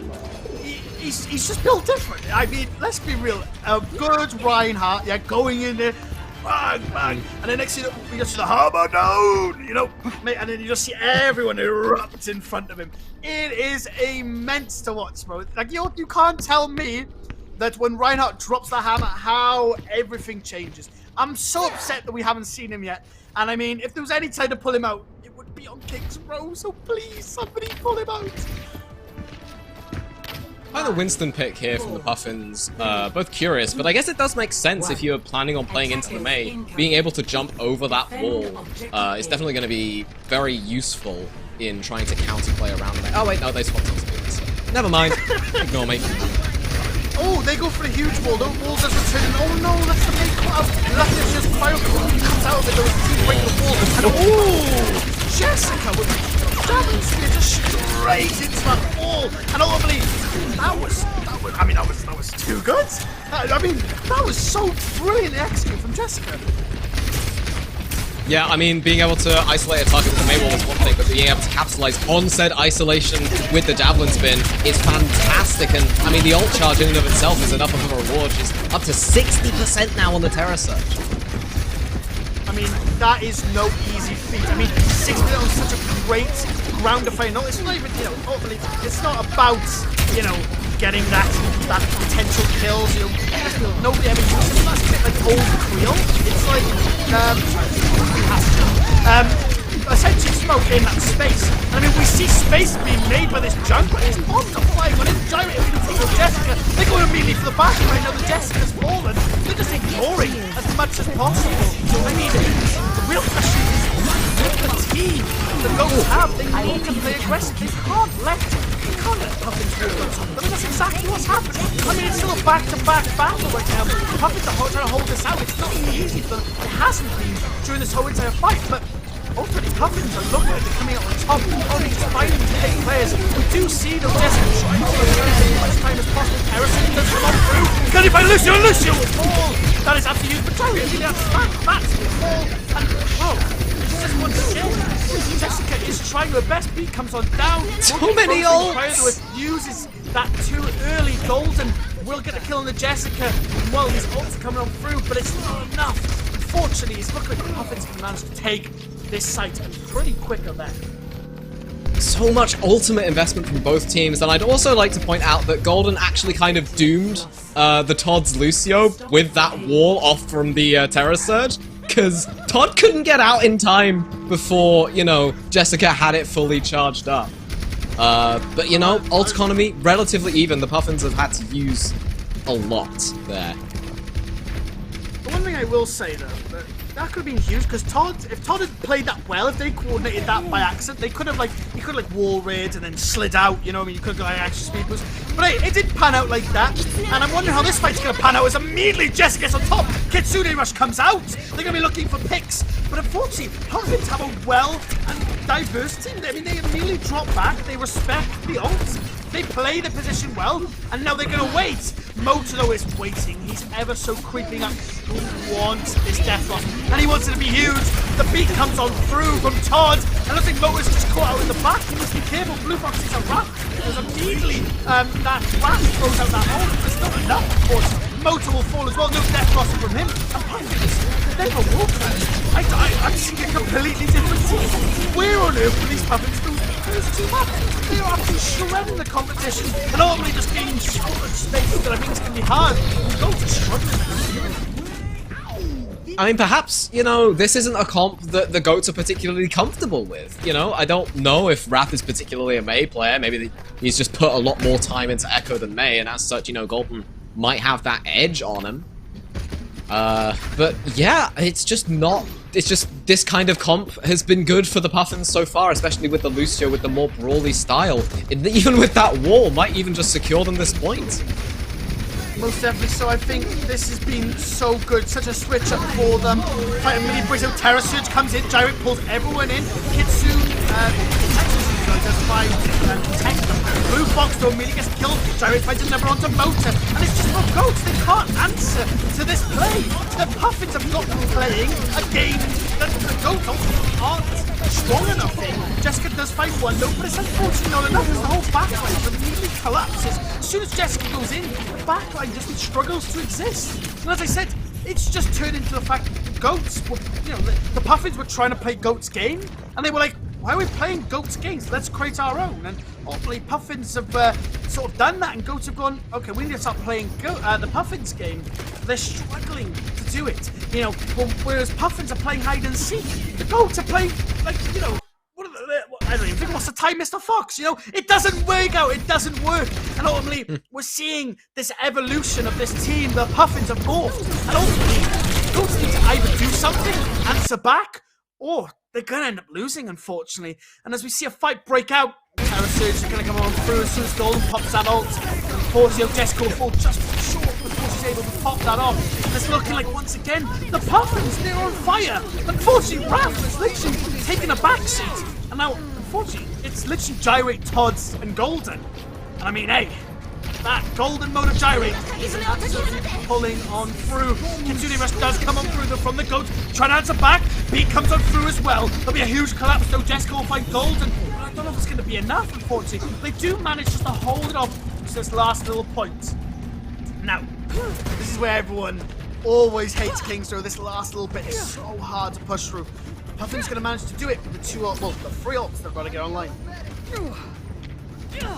He's just built different. I mean, let's be real. A good Reinhardt, yeah, going in there, bang, bang, and then next thing you just see the hammer down, you know, mate, and then you just see everyone erupt in front of him. It is immense to watch, bro. Like, you can't tell me that when Reinhardt drops the hammer, how everything changes. I'm so upset that we haven't seen him yet. And I mean, if there was any time to pull him out, it would be on King's Row, so please, somebody pull him out. By the Winston pick here from the Puffins, both curious, but I guess it does make sense if you're planning on playing into the May. Being able to jump over that wall is definitely going to be very useful in trying to counterplay around the May. Oh wait, no, they swapped something. Never mind. Ignore me. Oh, they go for a huge wall. The wall does return. Oh no, that's the main call out. Luckily, it's just Cryo comes out of it. Those two break the wall. And oh, Jessica with the javelin spear just straight into that wall. And ultimately, that was too good. I mean, that was so brilliant execute from Jessica. Yeah, I mean, being able to isolate a target with the main wall is one thing, but being able to capitalize on said isolation with the javelin spin is fantastic. And I mean, the ult charge in and of itself is enough of a reward. She's up to 60% now on the Terror Surge. I mean, that is no easy feat. I mean, 6 minutes on such a great ground of fire. No, it's not even, ultimately, it's not about, getting that potential kills. Nobody ever uses it. That's a bit like old Creel. It's like, essentially smoke in that space. And I mean, we see space being made by this junk, but it's bombs are flying. When it's gyrating, with Jessica, they're going immediately for the back. Right now, the Jessica's fallen. They're just ignoring as much as possible. I mean, the real question is, with the team the Ghosts have, they need to play aggressive. They can't let Puffins walk on top of them. That's exactly what's happening. I mean, it's still a back-to-back battle right now. Puffins are trying to hold this out. It's not easy for them. It hasn't been during this whole entire fight, but ultimately, Puffins are looking like they're coming out on top. Only fighting to take players. We do see the Jessica trying to take as much time as possible. Harrison does come through. Got it by Lucio. Lucio will fall. That is absolutely used, but Jerry really has to that's the fall. And, whoa, just once again, Jessica is trying her best. Beat comes on down. Too many ults. Uses that too early golden. Will get a kill on the Jessica. Well, his ults are coming on through, but it's not enough. Unfortunately, it's looking like Puffins can manage to take this site and pretty quick of that. So much ultimate investment from both teams, and I'd also like to point out that Golden actually kind of doomed the Todd's Lucio with that wall off from the Terror Surge, because Todd couldn't get out in time before, Jessica had it fully charged up. But, ult economy, relatively even. The Puffins have had to use a lot there. The one thing I will say, though, that could have been huge, because if Todd had played that well, if they coordinated that by accident, he could have wall raid and then slid out, you could have got extra speed boost. But hey, it didn't pan out like that, and I'm wondering how this fight's going to pan out as immediately Jess gets on top, Kitsune Rush comes out, they're going to be looking for picks, but unfortunately, Puffins have a well and diverse team. I mean, they immediately drop back, they respect the ults, they play the position well, and now they're going to wait. Moto, though, is waiting. He's ever so creeping up. He wants this death loss, and he wants it to be huge. The beat comes on through from Todd, and I think Moto's just caught out in the back. He must be careful. Blue Box is a wrap. Because immediately that wrap throws out that hole. It's not enough, of course. Moto will fall as well. No death loss from him. And my goodness, never walk. I'm seeing a completely different team. Where on earth were these Puffins do first team up? They are absolutely shredding the competition and ultimately just gaining so much space that I think it's going to be hard. Go to struggling. I mean, perhaps, this isn't a comp that the GOATs are particularly comfortable with. I don't know if Wrath is particularly a Mei player. Maybe he's just put a lot more time into Echo than Mei, and as such, Golden might have that edge on him. But yeah, it's just this kind of comp has been good for the Puffins so far, especially with the Lucio with the more brawly style. Even with that wall, might even just secure them this point. Most definitely so. I think this has been so good. Such a switch up for them. Fight immediately brings out Terror Surge, comes in, Gyrate pulls everyone in. Kitsune, does fine protect them. Blue Fox though immediately gets killed. Gyrate finds another onto Motor. And it's just no GOATs. They can't answer to this play. The Puffins have not been playing a game that the GOATs aren't strong enough in. Jessica does fight one though, but it's unfortunately not enough because the whole backline immediately collapses. As soon as Jessica goes in, the backline just struggles to exist. And as I said, it's just turned into the fact that the GOATs were, the Puffins were trying to play GOATs game, and they were like, why are we playing GOATs games? Let's create our own. And hopefully Puffins have sort of done that, and GOATs have gone, okay, we need to start playing the Puffins game. They're struggling to do it, whereas Puffins are playing hide and seek. The GOATs are playing, I don't even think what's the time, Mr. Fox, it doesn't work out, it doesn't work, and ultimately, we're seeing this evolution of this team, the Puffins have morphed, and ultimately, GOATs need to either do something, answer back, or they're gonna end up losing, unfortunately, and as we see a fight break out, Terror Surge is gonna come on through as soon as Golden pops that ult. Unfortunately, Jessica will fall just short before she's able to pop that off. And it's looking like, once again, the Puffins, they're on fire. Unfortunately, Raph is literally taking a backseat. And now, unfortunately, it's literally Gyrate, Todd's, and Golden. And I mean, hey, that Golden motor Gyrate is absolutely pulling on through. Kitsune Rush does come on through from the goat. Trying to answer back. Beat comes on through as well. There'll be a huge collapse, though. Jessica will find Golden. But I don't know if it's going to be enough, unfortunately. They do manage just to hold it off to this last little point. Now, this is where everyone always hates Kingstar. This last little bit is so hard to push through. Puffin's going to manage to do it with the the 3 ults they've got to get online.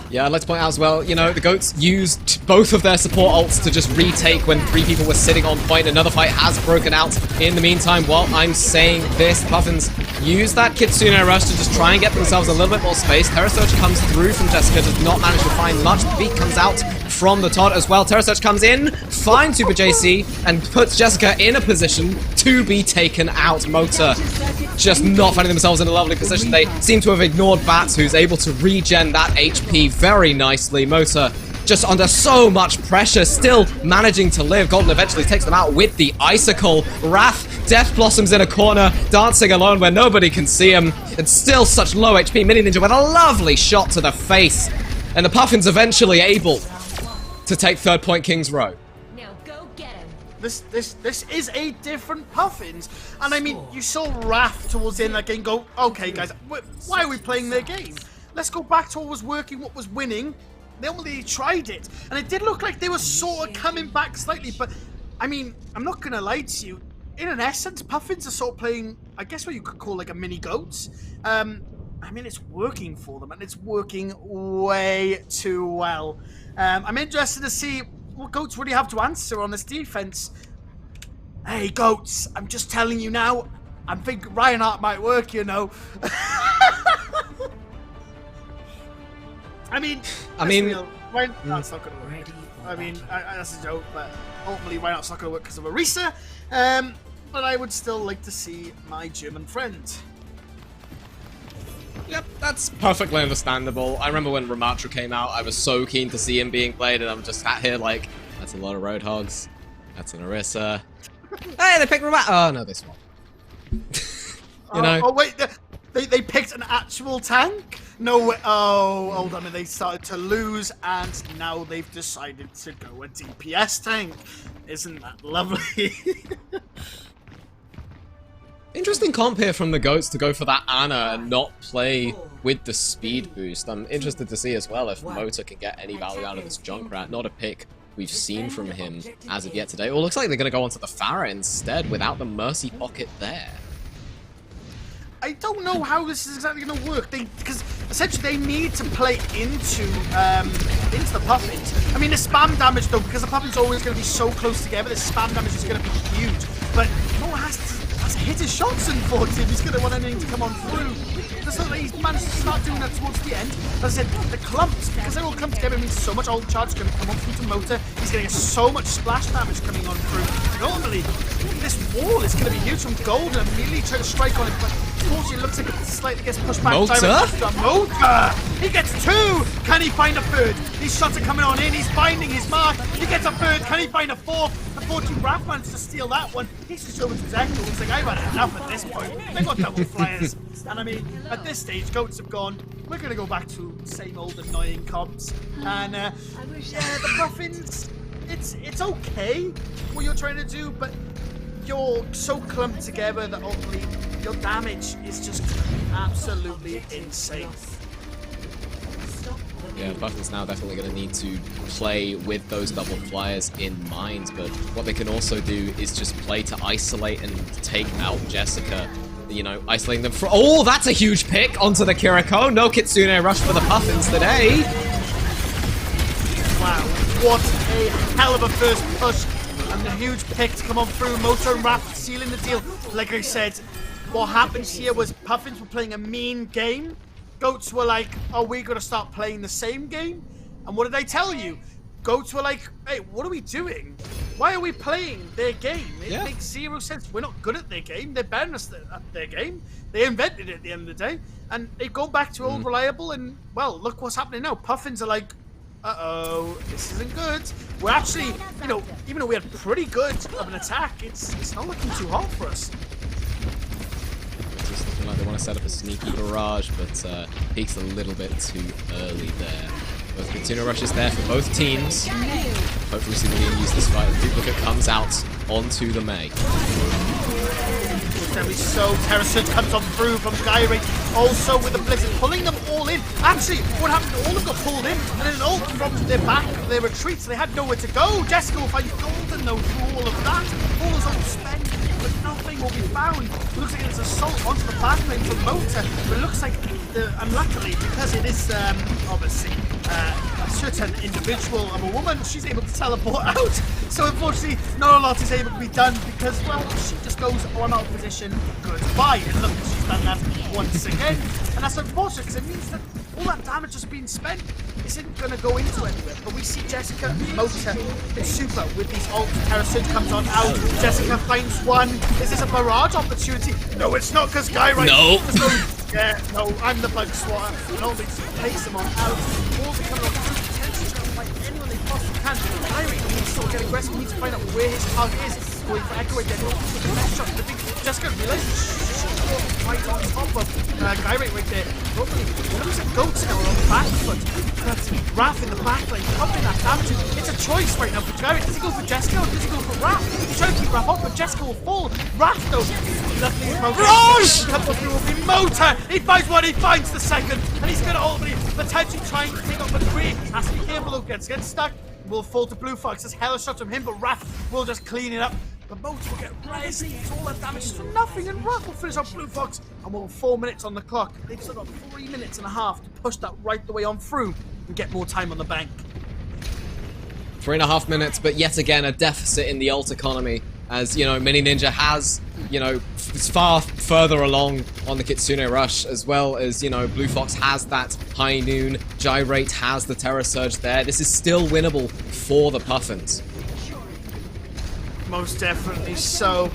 Yeah, I'd like to point out as well, you know, the Goats used both of their support ults to just retake when 3 people were sitting on point. Another fight has broken out in the meantime. While I'm saying this, Puffins use that Kitsune Rush to just try and get themselves a little bit more space. Terra Search comes through from Jessica, does not manage to find much. The beat comes out from the Todd as well. Terra Search comes in, finds Super JC, and puts Jessica in a position to be taken out. Motor just not finding themselves in a lovely position. They seem to have ignored Bats, who's able to regen that HP very nicely. Motor just under so much pressure, still managing to live. Golden eventually takes them out with the Icicle. Wrath, Death Blossoms in a corner, dancing alone where nobody can see him. It's still such low HP. Mini Ninja with a lovely shot to the face. And the Puffins eventually able to take 3rd point King's Row. Now go get him. This is a different Puffins. And I mean, you saw Wrath towards the end of that game go, okay guys, why are we playing their game? Let's go back to what was working, what was winning. They only tried it. And it did look like they were sort of coming back slightly, but I mean, I'm not gonna lie to you. In an essence, Puffins are sort of playing, I guess what you could call like a mini Goats. I mean, it's working for them, and it's working way too well. I'm interested to see what Goats really have to answer on this defense. Hey, Goats, I'm just telling you now, I think Reinhardt might work, you know. I mean, Reinhardt's not going to work. I mean, that's a joke, but ultimately Reinhardt's not going to work because of Orisa. But I would still like to see my German friend. Yep, that's perfectly understandable. I remember when Ramatra came out, I was so keen to see him being played, and I'm just sat here like, that's a lot of Roadhogs. That's an Orisa. Hey, they picked Ramatra! Oh, no, they swapped. You know? Oh, wait, they picked an actual tank? No way. Oh, hold on, they started to lose, and now they've decided to go a DPS tank. Isn't that lovely? Interesting comp here from the Goats to go for that Ana and not play with the speed boost. I'm interested to see as well if Motor can get any value out of this Junkrat. Not a pick we've seen from him as of yet today. Well, looks like they're going to go onto the Pharah instead without the Mercy Pocket there. I don't know how this is exactly going to work. Because essentially they need to play into the Puffins. I mean, the spam damage though, because the Puffins are always going to be so close together, the spam damage is going to be huge. But Noah has to hit his shots, unfortunately, if he's going to want anything to come on through. Just like he's managed to start doing that towards the end. As I said, the clumps, because they all come together, means so much ult charge is going to come on through to Motor. He's getting so much splash damage coming on through. Normally, this wall is going to be huge from Golden. Immediately try to strike on it, but unfortunately, it looks like it slightly gets pushed back. Motor! He gets 2! Can he find a 3rd? These shots are coming on in. He's finding his mark. He gets a 3rd. Can he find a 4th? Unfortunately, Raph managed to steal that one. He's just over to his Echo. He's like, I've had enough at this point. They got double flyers. And I mean, at this stage, Goats have gone. We're going to go back to same old annoying comps. And yeah, the Puffins, it's okay what you're trying to do, but you're so clumped together that ultimately your damage is just absolutely insane. Yeah, Puffins now definitely going to need to play with those double flyers in mind, but what they can also do is just play to isolate and take out Jessica. You know, isolating them for— oh, that's a huge pick onto the Kiriko. No Kitsune Rush for the Puffins today. Wow, what a hell of a first push. And the huge pick to come on through. Motor and Raph sealing the deal. Like I said, what happened here was Puffins were playing a mean game. Goats were like, are we going to start playing the same game? And what did I tell you? Goats were like, hey, what are we doing? Why are we playing their game? It makes 0 sense. We're not good at their game. They're better than us at their game. They invented it at the end of the day. And they've gone back to old reliable, and, well, look what's happening now. Puffins are like, Uh-oh, this isn't good. We're actually, you know, even though we had pretty good of an attack, it's not looking too hot for us. Just looking like they want to set up a sneaky barrage, but peaks a little bit too early there. Both Kitsuna rushes there for both teams. Hopefully see the use this fight. The duplicate comes out onto the Mei. Very so. Terror Surge comes on through from Gyrate. Also with the Blizzard pulling them all in. Actually, what happened? All of them got pulled in, and then an ult from their back, their retreat, so they had nowhere to go. Jessica will find Golden though through all of that. All is all spent, but nothing will be found. It looks like it's assault onto the backline from Motor, but it looks like, unluckily, because it is obviously a certain individual of a woman, she's able to teleport out. So unfortunately, not a lot is able to be done because, well, she just goes, oh, I'm out of position, goodbye. And look, she's done that once again. And that's unfortunate because it means that all that damage has been spent isn't going to go into anywhere. But we see Jessica, Motor, and Super with these ults. Terror Surge comes on out. Jessica finds one. Is this a barrage opportunity? No, it's not because Gyrate. No. Yeah, no, I'm the bug swatter. And all these takes them on out. Walls are coming on through. Potentially trying to fight anyone they possibly can. Gyrate needs to get aggressive. We need to find out where his target is. Going for Echo right there. The left shot. Jessica realizes right on top of Gyrate right there. Probably looks like Goat Scout on the back foot. But Raph in the back line, covering that damage. It's a choice right now for Gyrate. Does he go for Jessica or does he go for Raph? He's trying to keep Raph up, but Jessica will fall. Raph though, luckily his Motor comes up through will be Motor. He finds one, he finds the second, and he's going to ultimately potentially try and take up McCree. Has to be careful though, gets stuck. Will fall to Blue Fox. There's hella shots from him, but Raph will just clean it up. The Motor will get raised. It's all that damage for nothing, and Raph will finish off Blue Fox. And we're 4 minutes on the clock. They've still got 3 minutes and a half to push that right the way on through and get more time on the bank. 3.5 minutes, but yet again a deficit in the ult economy. As, you know, Mini Ninja has, you know, it's far further along on the Kitsune Rush, as well as, you know, Blue Fox has that High Noon, Gyrate has the Terror Surge there. This is still winnable for the Puffins. Most definitely so.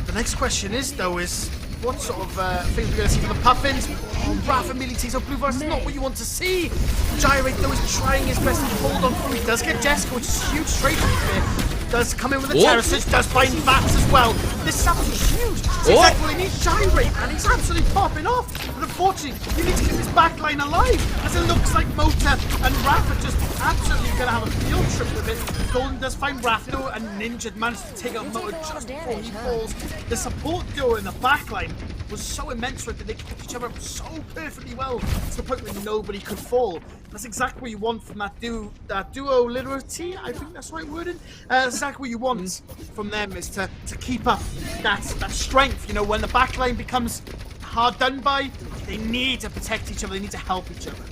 The next question is, though, is what sort of things we're going to see from the Puffins? Oh, Raph immediately takes up Blue Fox. It's not what you want to see. Gyrate, though, is trying his best to hold on through. He does get Jessica, which is a huge trade here. Does come in with a Terror Surge, does find Bats as well. This is absolutely huge. It's exactly what he needs. Gyrate, and he's absolutely popping off. But unfortunately, you need to keep his backline alive, as it looks like Motor and Raph are just absolutely going to have a field trip with it. Golden does find Raph though, and Ninja managed to take out Motor just before he falls. The support duo in the backline was so immense that they kept each other up so perfectly well to the point where nobody could fall. That's exactly what you want from that duo literally, I think that's the right wording. That's exactly what you want from them, is to keep up that strength. You know, when the backline becomes hard done by, they need to protect each other, they need to help each other.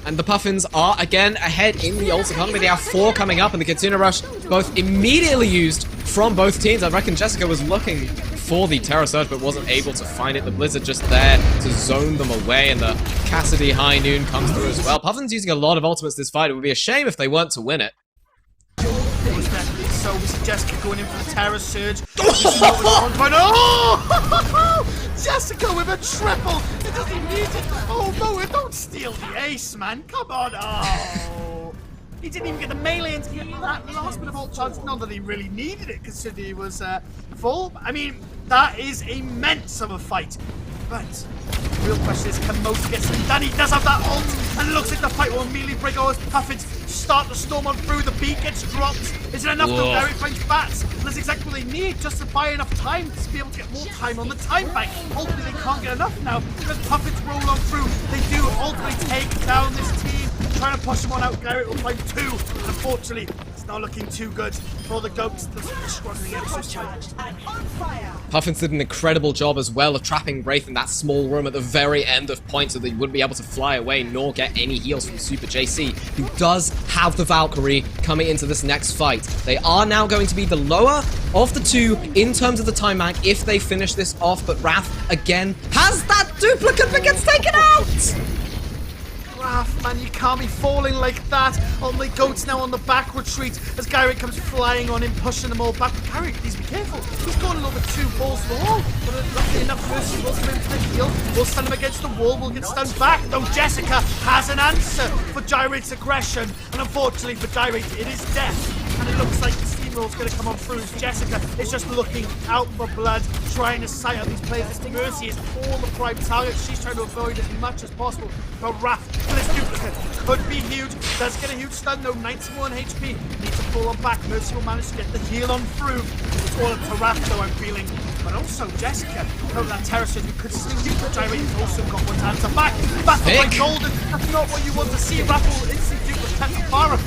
And the Puffins are again ahead in the ult economy. They have 4 coming up, and the Kitsune Rush both immediately used from both teams. I reckon Jessica was looking for the Terror Surge, but wasn't able to find it. The Blizzard just there to zone them away, and the Cassidy High Noon comes through as well. Puffins using a lot of ultimates this fight. It would be a shame if they weren't to win it. So we see Jessica going in for the Terror Surge. Oh! Jessica with a triple! It doesn't need it! Oh, Moa, don't steal the ace, man! Come on! Oh! He didn't even get the melee into get that last bit of ult chance. Not that he really needed it, considering he was full. I mean, that is immense of a fight. But the real question is, can Motor get something done? He does have that ult, and it looks like the fight will immediately break out as Puffins start to storm on through. The beat gets dropped. Is it enough to Barry finds Bats? And that's exactly what they need, just to buy enough time to be able to get more time on the time bank. Hopefully they can't get enough now, because Puffins roll on through. They do ultimately take down this team, trying to push them on out. Garrett will find 2. Unfortunately, it's not looking too good for the Goats. They're struggling ever so slightly. Puffins did an incredible job as well of trapping Wraith in that small room at the very end of point, so that he wouldn't be able to fly away nor get any heals from Super JC, who does have the Valkyrie coming into this next fight. They are now going to be the lower of the 2 in terms of the time bank if they finish this off, but Raph again has that duplicate that gets taken out! Raph, man, you can't be falling like that. Only Goat's now on the back retreat as Gyrick comes flying on him, pushing them all back. But Gyrick needs to be careful. He's gone a little bit too balls to the wall. But luckily enough, Mercy will come in for the heal. We'll stun him against the wall. We'll get stunned back. Though Jessica has an answer for Gyrick's aggression. And unfortunately for Gyrick, it is death. And it looks like the steamroll's going to come on through as Jessica is just looking out for blood, trying to sight out these players. This Mercy is all the prime target. She's trying to avoid as much as possible. But Raph, for this duplicate, could be huge. Does get a huge stun though, 91 HP. Needs to pull on back. Mercy will manage to get the heal on through. It's all up to Raph though, I'm feeling. But also Jessica, over that terrace, we could still do the Gyrate. He's also got one to answer back. Battle by Golden. That's not what you want to see. Raph will instantly do with Tetafara.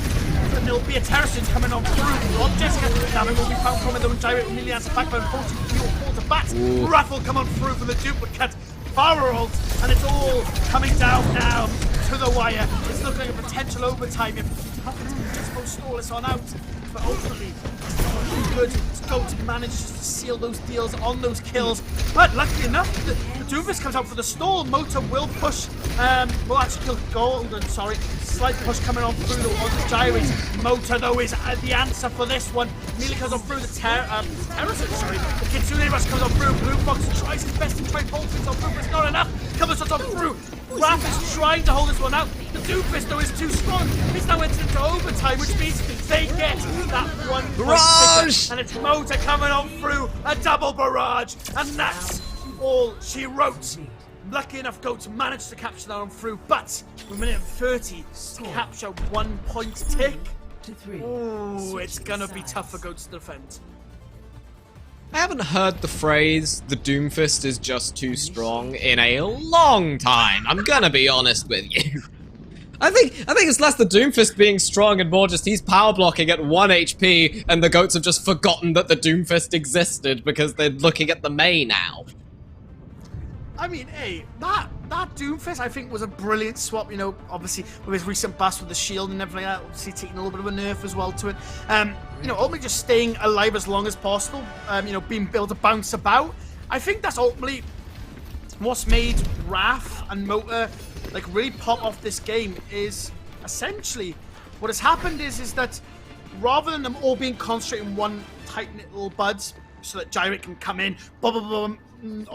And there'll be a terrace coming on through on Jessica. Damage will be found from it though, and Gyrate will nearly answer back, but unfortunately he'll fall to bat. Raph will come on through for the duplicate. Power ult, and it's all coming down now to the wire. It's looking like a potential overtime if Puffins can just go stall this on out. But ultimately, it's not looking good. Goat manages to seal those deals on those kills. But luckily enough, the Doomfist comes out for the stall. Mota will push, will actually kill Golden, sorry. Slight push coming on through the on the Gyrate. Mota, though, is the answer for this one. Nearly comes on through the Terrace, sorry. The Kitsune Rush comes on through. Blue Fox tries his best to try and hold things on through, but it's not enough. Comes on through. Raph is trying to hold this one out. The Doomfist, though, is too strong. He's now entered into overtime, which means they get that one barrage! And it's Mota coming on through. A double barrage. And that's all she wrote. Lucky enough, Goats managed to capture that on through, but with a minute and 30 to capture 1 point tick. Ooh, it's gonna be tough for Goats to defend. I haven't heard the phrase, the Doomfist is just too strong, in a long time. I'm gonna be honest with you. I think it's less the Doomfist being strong and more just he's power blocking at 1 HP and the Goats have just forgotten that the Doomfist existed because they're looking at the Mei now. I mean, hey, that Doomfist I think was a brilliant swap, you know, obviously with his recent bust with the shield and everything like that, obviously taking a little bit of a nerf as well to it. You know, ultimately just staying alive as long as possible, you know, being able to bounce about. I think that's ultimately what's made Raph and Mota like really pop off this game is essentially what has happened is that rather than them all being concentrated in one tight-knit little buds so that Gyrate can come in,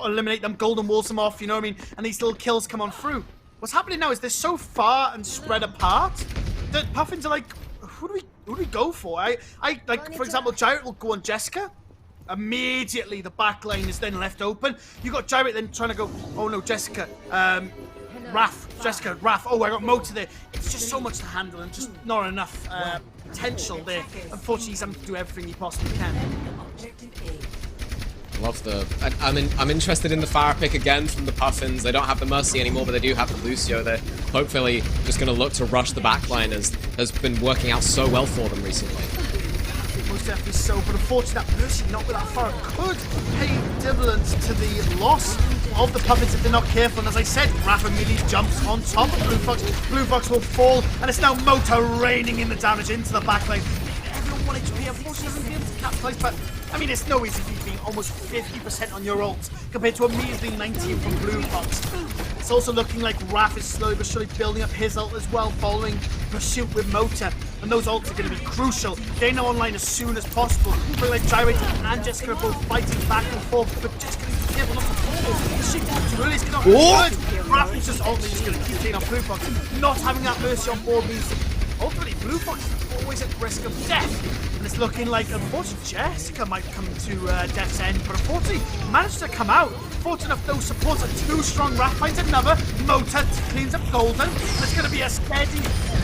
eliminate them, golden walls them off, you know what I mean, and these little kills come on through. What's happening now is they're so far and spread apart that Puffins are like, who do we go for? I like, for example, Gyrate will go on Jessica. Immediately the back line is then left open. You got Gyrate then trying to go, oh no, Jessica, Raph, Jessica, Raph, oh I got Mota there. It's just so much to handle and just not enough potential there. Unfortunately, he's having to do everything he possibly can. Love the... I'm interested in the fire pick again from the Puffins. They don't have the Mercy anymore, but they do have the Lucio. They're hopefully just going to look to rush the backline as has been working out so well for them recently. Most definitely so, but unfortunately that Mercy not with that fire could pay dividends to the loss of the Puffins if they're not careful. And as I said, Raph immediately jumps on top of Blue Fox. Blue Fox will fall, and it's now Mota raining in the damage into the backline. Everyone 1 HP, unfortunately, be able to capitalize, but I mean, it's no easy feat being almost 50% on your ult compared to a measly 19 from Blue Fox. It's also looking like Raph is slowly but surely building up his ult as well, following pursuit with Mota. And those ults are going to be crucial. They're now online as soon as possible. But like Gyrate and Jessica are both fighting back and forth, but Jessica needs to be careful not to fall. The shit falls too early, it's going to hurt. Raph is just ultimately just going to keep taking on Blue Fox. Not having that Mercy on board means ultimately Blue Fox is always at risk of death. And it's looking like, unfortunately, Jessica might come to death's end, but unfortunately managed to come out. Fortunate enough, those supports are too strong. Raph finds another. Mota cleans up Golden. And it's going to be a steady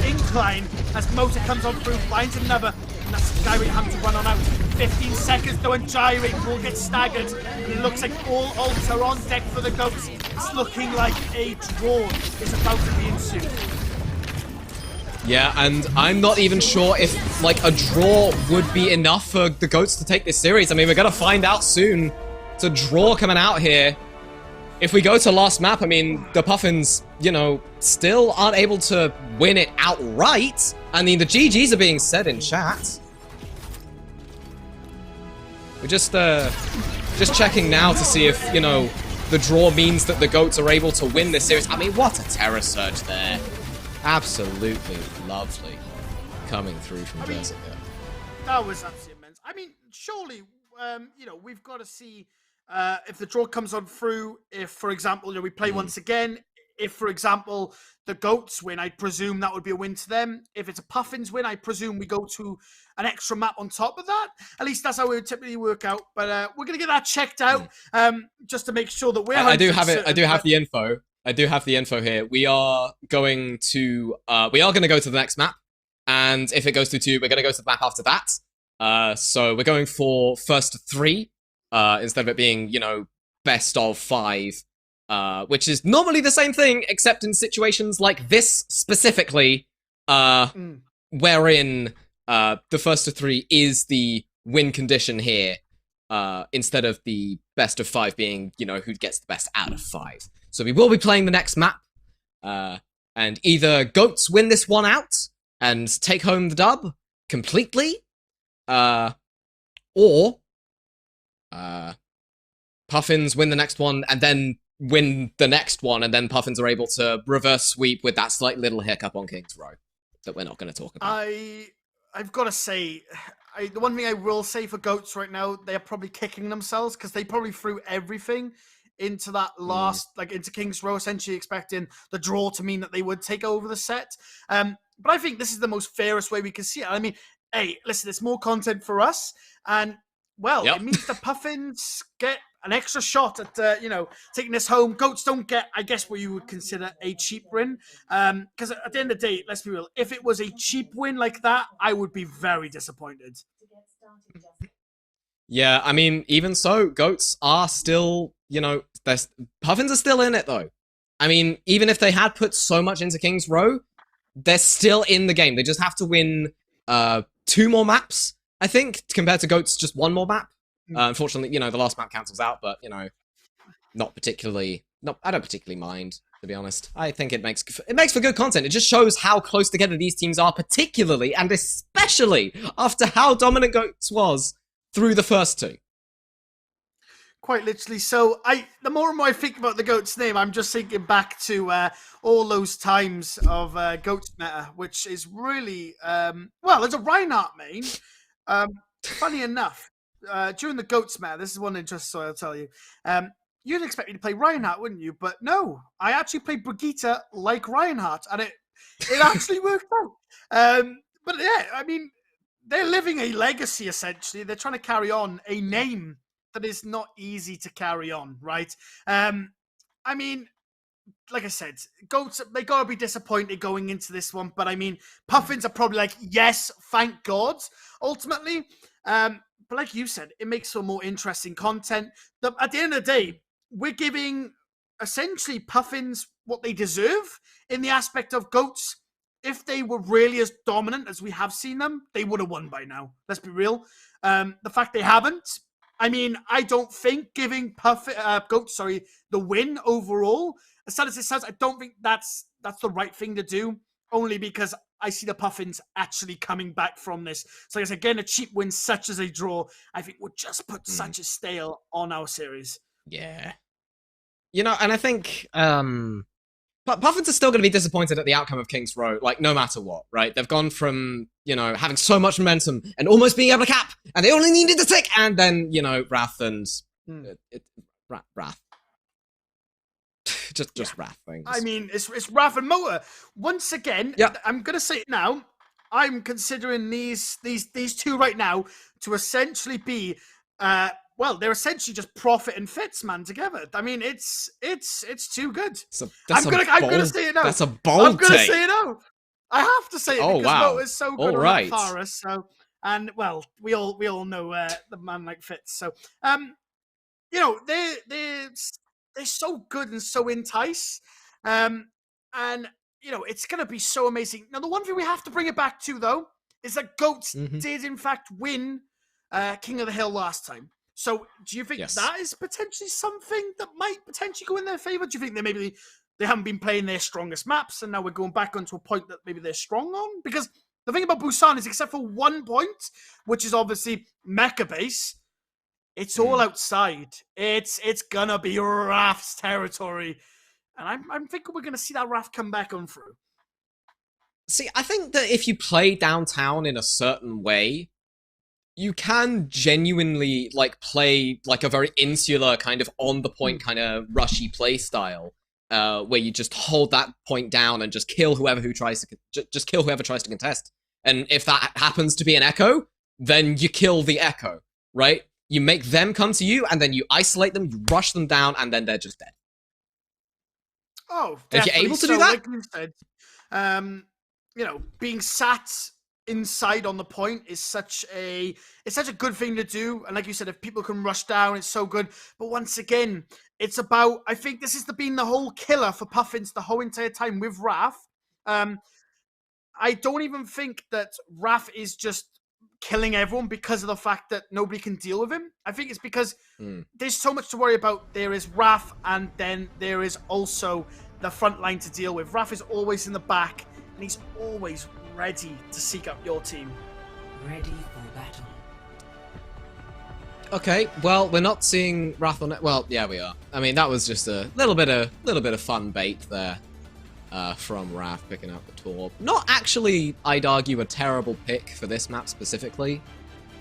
incline as Mota comes on through, finds another. And that's Gyrate having to run on out. 15 seconds though, and Gyrate will get staggered. And it looks like all ults are on deck for the Goats. It's looking like a draw is about to be ensued. Yeah, and I'm not even sure if, like, a draw would be enough for the Goats to take this series. I mean, we're gonna find out soon. It's a draw coming out here. If we go to last map, I mean, the Puffins, you know, still aren't able to win it outright. I mean, the GGs are being said in chat. We're just checking now to see if, you know, the draw means that the Goats are able to win this series. I mean, what a terror surge there. Absolutely lovely coming through from Jessica. That was absolutely immense. I mean, surely, we've got to see if the draw comes on through. If, for example, we play once again. If, for example, the Goats win, I presume that would be a win to them. If it's a Puffins win, I presume we go to an extra map on top of that. At least that's how it would typically work out. But we're going to get that checked out just to make sure that we're I do have it. certain, I do have the info. I do have the info here. We are going to go to the next map. And if it goes to 2, we're going to go to the map after that. So we're going for first 3 instead of it being, best of 5, which is normally the same thing, except in situations like this specifically, wherein the first of 3 is the win condition here, instead of the best of 5 being, who gets the best out of 5. So we will be playing the next map, and either Goats win this one out and take home the dub completely, or Puffins win the next one and then win the next one, and then Puffins are able to reverse sweep with that slight little hiccup on King's Row that we're not going to talk about. I've got to say, the one thing I will say for Goats right now, they're probably kicking themselves because they probably threw everything into that last, into King's Row, essentially expecting the draw to mean that they would take over the set. But I think this is the most fairest way we can see it. I mean, hey, listen, it's more content for us. And, it means the Puffins get an extra shot at, taking this home. Goats don't get, I guess, what you would consider a cheap win. Because at the end of the day, let's be real, if it was a cheap win like that, I would be very disappointed. Yeah, I mean, even so, Goats are still, Puffins are still in it, though. I mean, even if they had put so much into King's Row, they're still in the game. They just have to win 2 more maps, I think, compared to Goats just 1 more map. Unfortunately, the last map cancels out, but, not particularly... No, I don't particularly mind, to be honest. I think it makes for good content. It just shows how close together these teams are, particularly and especially after how dominant Goats was through the first 2. Quite literally. So the more and more I think about the Goats name, I'm just thinking back to all those times of Goats meta, which is really, there's a Reinhardt main. Funny enough, during the Goats meta, this is one interest, so I'll tell you. You'd expect me to play Reinhardt, wouldn't you? But no, I actually played Brigitte like Reinhardt, and it actually worked out. But yeah, I mean, they're living a legacy, essentially. They're trying to carry on a name that is not easy to carry on, right? I mean, like I said, Goats, they got to be disappointed going into this one, but I mean, Puffins are probably like, yes, thank God, ultimately. But like you said, it makes for more interesting content. At the end of the day, we're giving essentially Puffins what they deserve in the aspect of Goats. If they were really as dominant as we have seen them, they would have won by now. Let's be real. The fact they haven't, I mean, I don't think giving Goats, the win overall, as sad as it sounds, I don't think that's the right thing to do, only because I see the Puffins actually coming back from this. So I guess, again, a cheap win such as a draw, I think would just put such a stale on our series. Yeah. And I think Puffins are still going to be disappointed at the outcome of King's Row, no matter what, right? They've gone from, having so much momentum and almost being able to cap, and they only needed to tick, and then, Wrath and... Wrath. just Wrath things. I mean, it's Wrath and Motor. Once again, I'm going to say it now, I'm considering these 2 right now to essentially be... they're essentially just Profit and Fitz, man, together. I mean, it's too good. I'm gonna say it now. That's a bold I'm gonna take. say it now. I have to say it because Mo is so good on Faris. So, and we all know the man like Fitz. So, they're so good and so entice. And it's gonna be so amazing. Now, the one thing we have to bring it back to though is that Goats did in fact win King of the Hill last time. So do you think that is potentially something that might potentially go in their favor? Do you think they haven't been playing their strongest maps and now we're going back onto a point that maybe they're strong on? Because the thing about Busan is, except for 1 point, which is obviously Mecha base, it's all outside. It's gonna be Wrath's territory. And I'm thinking we're gonna see that Wrath come back on through. See, I think that if you play downtown in a certain way, you can genuinely like play like a very insular kind of on the point kind of rushy play style, where you just hold that point down and just kill whoever who tries to just kill whoever tries to contest. And if that happens to be an echo, then you kill the echo, right? You make them come to you, and then you isolate them, you rush them down, and then they're just dead. Oh, If definitely. you're able to So, do that, like you said, you know, being sat inside on the point is such a good thing to do. And like you said, if people can rush down, it's so good. But once again, it's about, I think this has been the whole killer for Puffins the whole entire time with Raph. I don't even think that Raph is just killing everyone because of the fact that nobody can deal with him. I think it's because there's so much to worry about. There is Raph, and then there is also the front line to deal with. Raph is always in the back, and he's always ready to seek up your team. Ready for battle. okay. Well, we're not seeing Wrath on it. Well, yeah, we are. I mean, that was just a little bit of fun bait there from Raph picking up the Torb. Not actually, I'd argue, a terrible pick for this map specifically.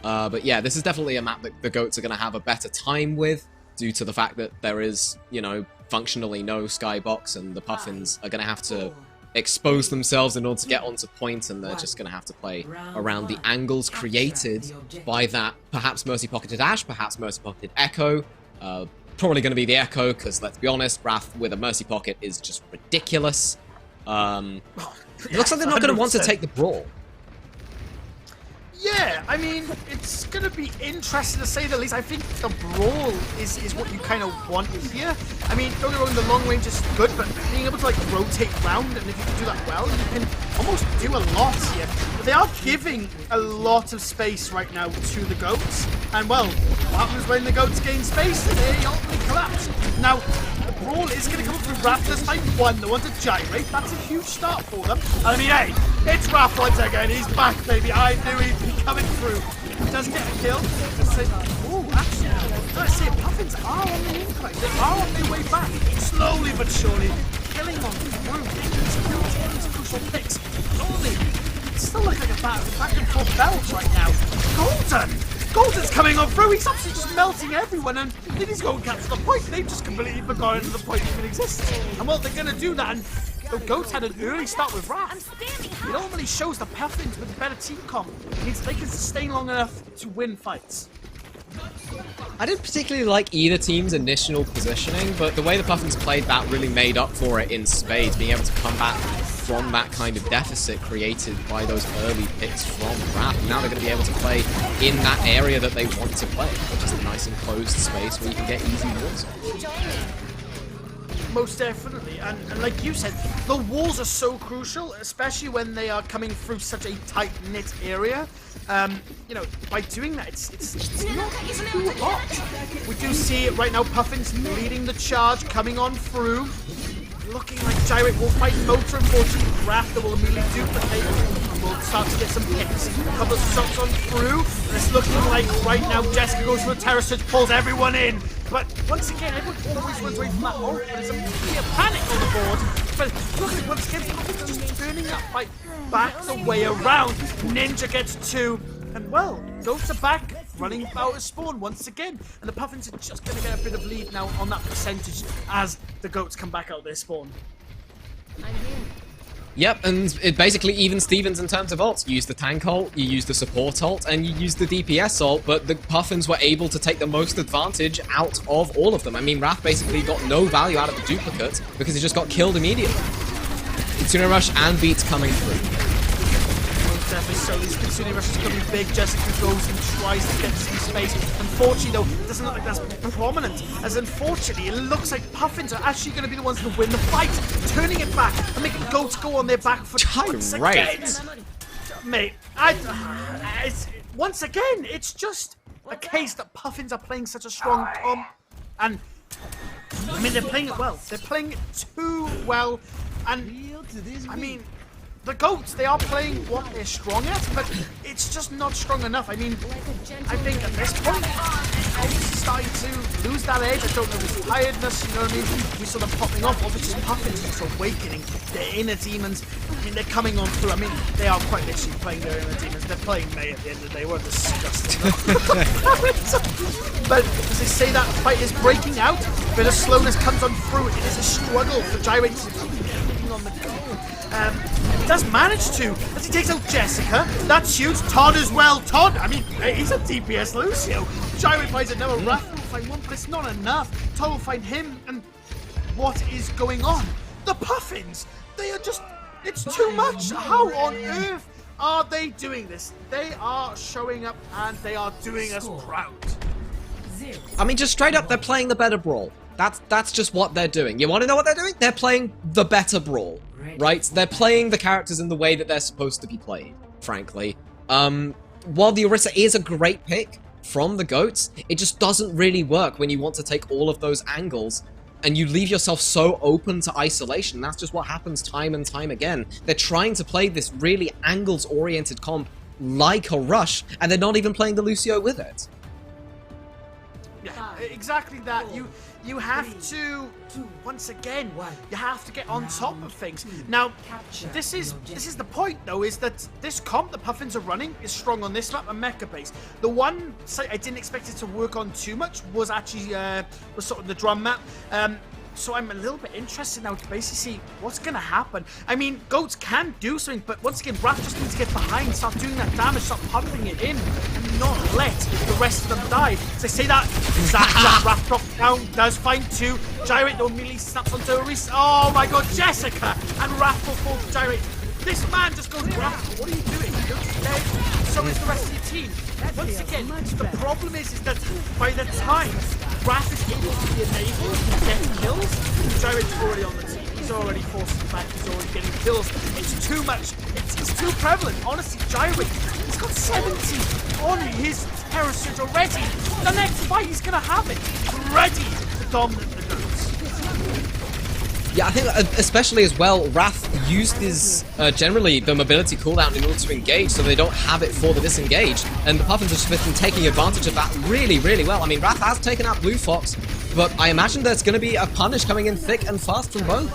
But yeah, this is definitely a map that the Goats are going to have a better time with due to the fact that there is, you know, functionally no skybox, and the Puffins are going to have to expose themselves in order to get onto point, and they're just going to have to play around the angles created by that perhaps Mercy Pocketed Ash, perhaps Mercy Pocketed Echo. Probably going to be the Echo, because let's be honest, Wrath with a Mercy Pocket is just ridiculous. It looks like they're not going to want to take the Brawl. Yeah, I mean, it's going to be interesting to say the least. I think the Brawl is what you kind of want here. I mean, don't get me wrong, the long range is good, but being able to, like, rotate round, and if you can do that well, you can almost do a lot here. But they are giving a lot of space right now to the Goats. And, well, what happens when the Goats gain space? They ultimately collapse. Now, the Brawl is going to come through Raph this time. One, they want to gyrate. That's a huge start for them. I mean, hey, it's Raph once again. He's back, baby. I knew he'd be coming through. Does get a kill. Oh, actually, let's see, Puffins are on the incline. They are on their way back. Slowly but surely, killing on through. These crucial picks. Only, it still looks like a back and forth belt right now. Golden's coming on through. He's absolutely just melting everyone, and if he's going to capture the point, they've just completely forgotten the point even exists. And well, they're going to do that, and the Goats had an early start with Wrath. It normally shows the Puffins with better team comp. It means they can sustain long enough to win fights. I didn't particularly like either team's initial positioning, but the way the Puffins played that really made up for it in spades, being able to come back from that kind of deficit created by those early picks from Wrath. Now they're going to be able to play in that area that they want to play, which is a nice enclosed space where you can get easy walls. Most definitely, and like you said, the walls are so crucial, especially when they are coming through such a tight-knit area. You know, by doing that, it's not too hot. We do see it right now, Puffins leading the charge, coming on through. Looking like Gyrate will fight Motor, unfortunately. Raptor will immediately duplicate, and we'll start to get some hits. A couple of shots on through, and it's looking like right now Jessica goes for a terror switch, pulls everyone in. But once again, everyone always runs away from that ult, but there's a clear panic on the board. But look at once again, Puffins just turning that fight back the way around. Ninja gets 2, and well, Goats are back, running out of spawn once again. And the Puffins are just going to get a bit of lead now on that percentage as the Goats come back out their spawn. Yep, and it basically even Stevens in terms of ults. You use the tank ult, you use the support ult, and you use the DPS ult, but the Puffins were able to take the most advantage out of all of them. I mean, Wrath basically got no value out of the duplicate because he just got killed immediately. Kitsune Rush and Beats coming through. Definitely so. These Kitsune Rushes coming big. Jessica goes and tries to get some space. Unfortunately, though, it doesn't look like that's prominent. As unfortunately, it looks like Puffins are actually going to be the ones to win the fight, turning it back and making Goats go on their back foot once again. Mate, once again, it's just a case that Puffins are playing such a strong comp, and I mean they're playing it well. They're playing it too well, and I mean, the Goats, they are playing what they're strong at, but it's just not strong enough. I mean, I think at this point, Goats starting to lose that edge. I don't know if it's tiredness, you know what I mean? We saw them popping off. Obviously, Puffins just awakening their inner demons. I mean, they're coming on through. I mean, they are quite literally playing their inner demons. They're playing May at the end of the day. What disgusting. But as they say, that fight is breaking out. A bit of slowness comes on through. It is a struggle for Gyrate to keep getting on the go. He does manage to, as he takes out Jessica. That's huge. Todd as well. Todd, I mean, he's a DPS Lucio. Gyrate finds another Wrath will find one, but it's not enough. Todd will find him, and what is going on? The Puffins, they are just, it's too much. How on earth are they doing this? They are showing up, and they are doing us proud. I mean, just straight up, they're playing the better brawl. That's just what they're doing. You want to know what they're doing? They're playing the better brawl, right? They're playing the characters in the way that they're supposed to be played, frankly. While the Orisa is a great pick from the Goats, it just doesn't really work when you want to take all of those angles and you leave yourself so open to isolation. That's just what happens time and time again. They're trying to play this really angles-oriented comp like a Rush, and they're not even playing the Lucio with it. Yeah, exactly that. You have to, once again, you have to get on top of things. Now, this is the point, though, is that this comp the Puffins are running is strong on this map, a mecha base. The one site I didn't expect it to work on too much was actually was sort of the drum map. So I'm a little bit interested now to basically see what's going to happen. I mean, Goats can do something, but once again, Wrath just needs to get behind, start doing that damage, start pumping it in, and not let the rest of them die. So I say that, Wrath drops down, does find two. Gyrate though immediately snaps onto a Reese. Oh my god, Jessica! And Wrath will fall to Gyrate. This man just goes, Wrath, what are you doing? You're dead. So is the rest of your team. Once again, the problem is that by the time Wrath is able to be enabled to get kills, Gyrate's already on the team. He's already forcing back, he's already getting kills. It's too much. It's too prevalent. Honestly, Gyrate, he's got 70 on his Terror Surge already. The next fight, he's going to have it. He's ready to dominate the Goats. Yeah, I think especially as well, Wrath used his, generally, the mobility cooldown in order to engage, so they don't have it for the disengage. And the Puffins have just been taking advantage of that really, really well. I mean, Wrath has taken out Blue Fox, but I imagine there's going to be a punish coming in thick and fast from both.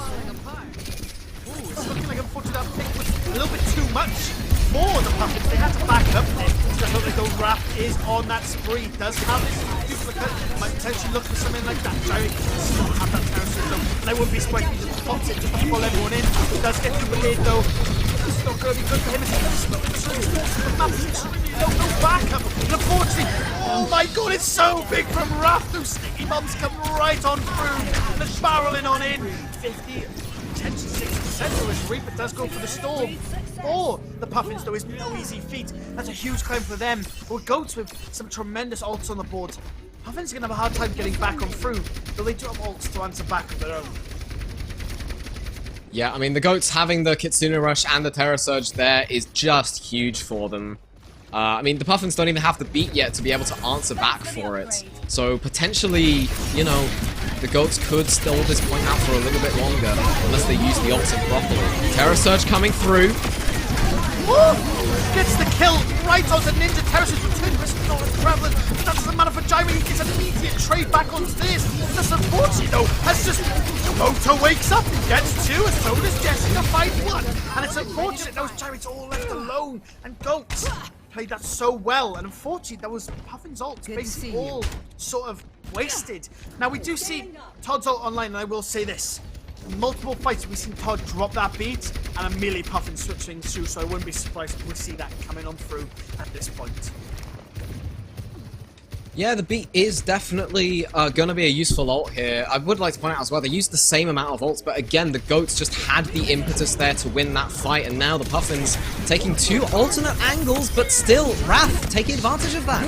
Ooh, it's looking like unfortunately that pick was a little bit too much for the Puffins. They had to back up there. So I think the Wrath is on that spree. Does have this duplicate. Might potentially look for something like that. Gyrate can still have that Terror Surge though. And I wouldn't be surprised if he just pops it to pull everyone in. He does get duplicated though. It's not going to be good for him. It's not the map is extremely low. No backup. And unfortunately, oh my god, it's so big from Wrath. Those sticky bombs come right on through. The barreling on in. 50, potentially 60%. So his Reaper does go for the storm. For the Puffins, though, is no easy feat. That's a huge climb for them. But Goats with some tremendous ults on the board. Puffins are going to have a hard time getting back on through, though they do have ults to answer back of their own. Yeah, I mean, the Goats having the Kitsune Rush and the Terror Surge there is just huge for them. I mean, the Puffins don't even have the beat yet to be able to answer back for it. So potentially, you know, the Goats could stall this point out for a little bit longer, unless they use the ultimate properly. Terror Surge coming through. Woo! Gets the kill right onto Ninja. Terror Surge return risk not as prevalent. But that doesn't matter for Gyrate. He gets an immediate trade back on this. That's unfortunate though. Has just Moto wakes up and gets two, and so does Jessica. 5-1. And it's unfortunate those Gyrate's all left alone. And Goats played that so well, and unfortunately that was Puffin's ult basically all sort of wasted. Now we do see Todd's ult online, and I will say this. In multiple fights we've seen Todd drop that beat and immediately Puffin switching through, so I wouldn't be surprised if we see that coming on through at this point. Yeah, the beat is definitely going to be a useful ult here. I would like to point out as well, they used the same amount of ults, but again, the Goats just had the impetus there to win that fight, and now the Puffins taking two alternate angles, but still, Wrath taking advantage of that.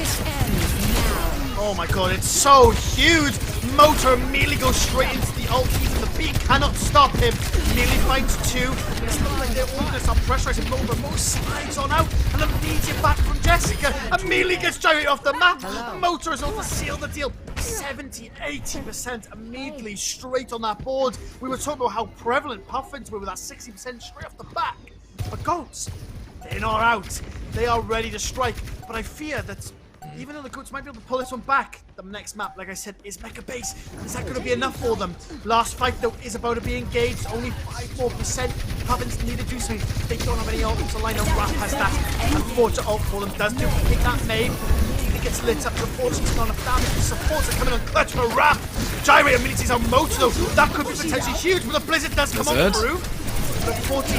Oh my god, it's so huge! Motor immediately goes straight into the ult. Even the beat cannot stop him. Immediately finds two. It's not like they're all this are pressurizing Motor. Motor slides on out and immediate back from Jessica. Immediately gets Gyrate off the map. Motor is able to seal the deal. 70-80% immediately straight on that board. We were talking about how prevalent Puffins were with that 60% straight off the back. But Goats, they're not out. They are ready to strike, but I fear that even though the Goats might be able to pull this one back, the next map, like I said, is Mecha Base. Is that going to be enough for them? Last fight, though, is about to be engaged. Only 5-4%. Puffins need to do something. They don't have any ults to line up. Raph has that. Unfortunate ult for them. Does do pick that main. He gets lit up. Unfortunately, it's not enough damage. The supports are coming on clutch for Raph. Gyrate immunities on Motor, though. That could be potentially huge, but the Blizzard does come on through. But 40.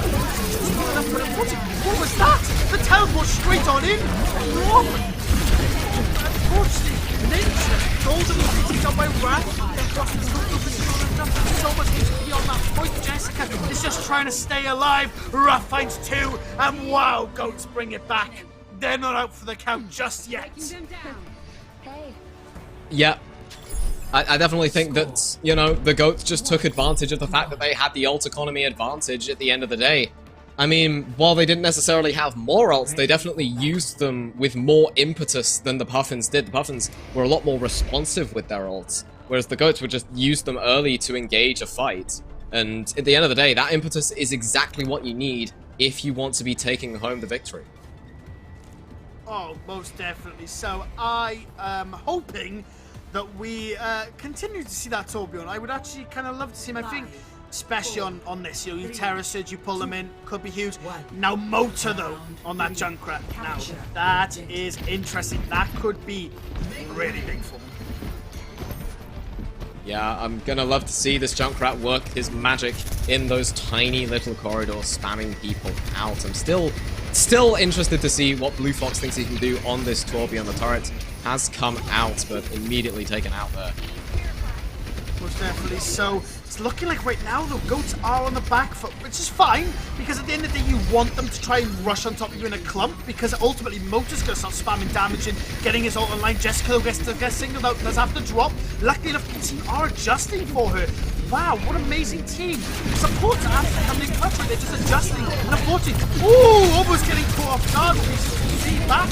What was that? The teleport straight on in. Unfortunately, Ninja, golden immunities on by Raph. So much HP on that point. Jessica is just trying to stay alive. Raph finds 2, and wow, Goats bring it back. They're not out for the count just yet. Yeah. I definitely think that, you know, the Goats just took advantage of the fact that they had the ult economy advantage at the end of the day. I mean, while they didn't necessarily have more ults, they definitely used them with more impetus than the Puffins did. The Puffins were a lot more responsive with their ults, whereas the Goats would just use them early to engage a fight. And at the end of the day, that impetus is exactly what you need if you want to be taking home the victory. Oh, most definitely. So I am hoping that we continue to see that Torbjorn. I would actually kind of love to see him. I think, especially on this, you Terror Surge, you pull them in, could be huge. Now Motor, though, on that Junkrat. Now, that is interesting. That could be really big for me. Yeah, I'm gonna love to see this Junkrat work his magic in those tiny little corridors, spamming people out. I'm still interested to see what Blue Fox thinks he can do on this Torbjorn. The turret has come out, but immediately taken out there. Most definitely. So it's looking like right now the Goats are on the back foot, which is fine, because at the end of the day you want them to try and rush on top of you in a clump, because ultimately Motor's going to start spamming damage and getting his ult online. Jessica gets singled out, does have to drop. Luckily enough, the team are adjusting for her. Wow, what an amazing team. Supports are actually coming in clutch, they're just adjusting. And unfortunately, ooh, almost getting caught off guard. We see that.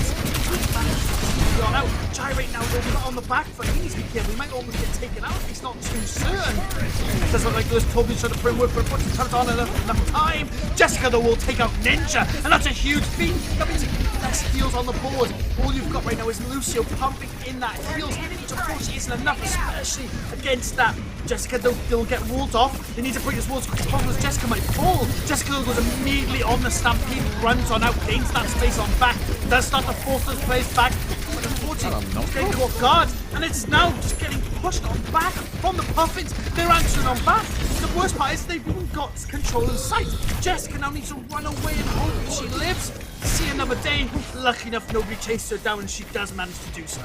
Out. Gyrate now on the back foot. He needs to be careful. He might almost get taken out if he's not too certain. It doesn't look like there's Toby trying to bring work, but unfortunately turns on enough time. Jessica though will take out Ninja, and that's a huge feat. That means less heals on the board. All you've got right now is Lucio pumping in that heals, which unfortunately isn't enough, especially against that. Jessica they'll get walled off. They need to bring this wall as quick as possible. Jessica might fall. Jessica goes immediately on the Stampede, runs on out, gains that space on back, does start to force those players back. Getting caught guard, and it's now just getting pushed on back from the Puffins. They're answering on back. The worst part is they've even got control of sight. Jessica now needs to run away and hope that she lives. See another day. Lucky enough, nobody chased her down, and she does manage to do so.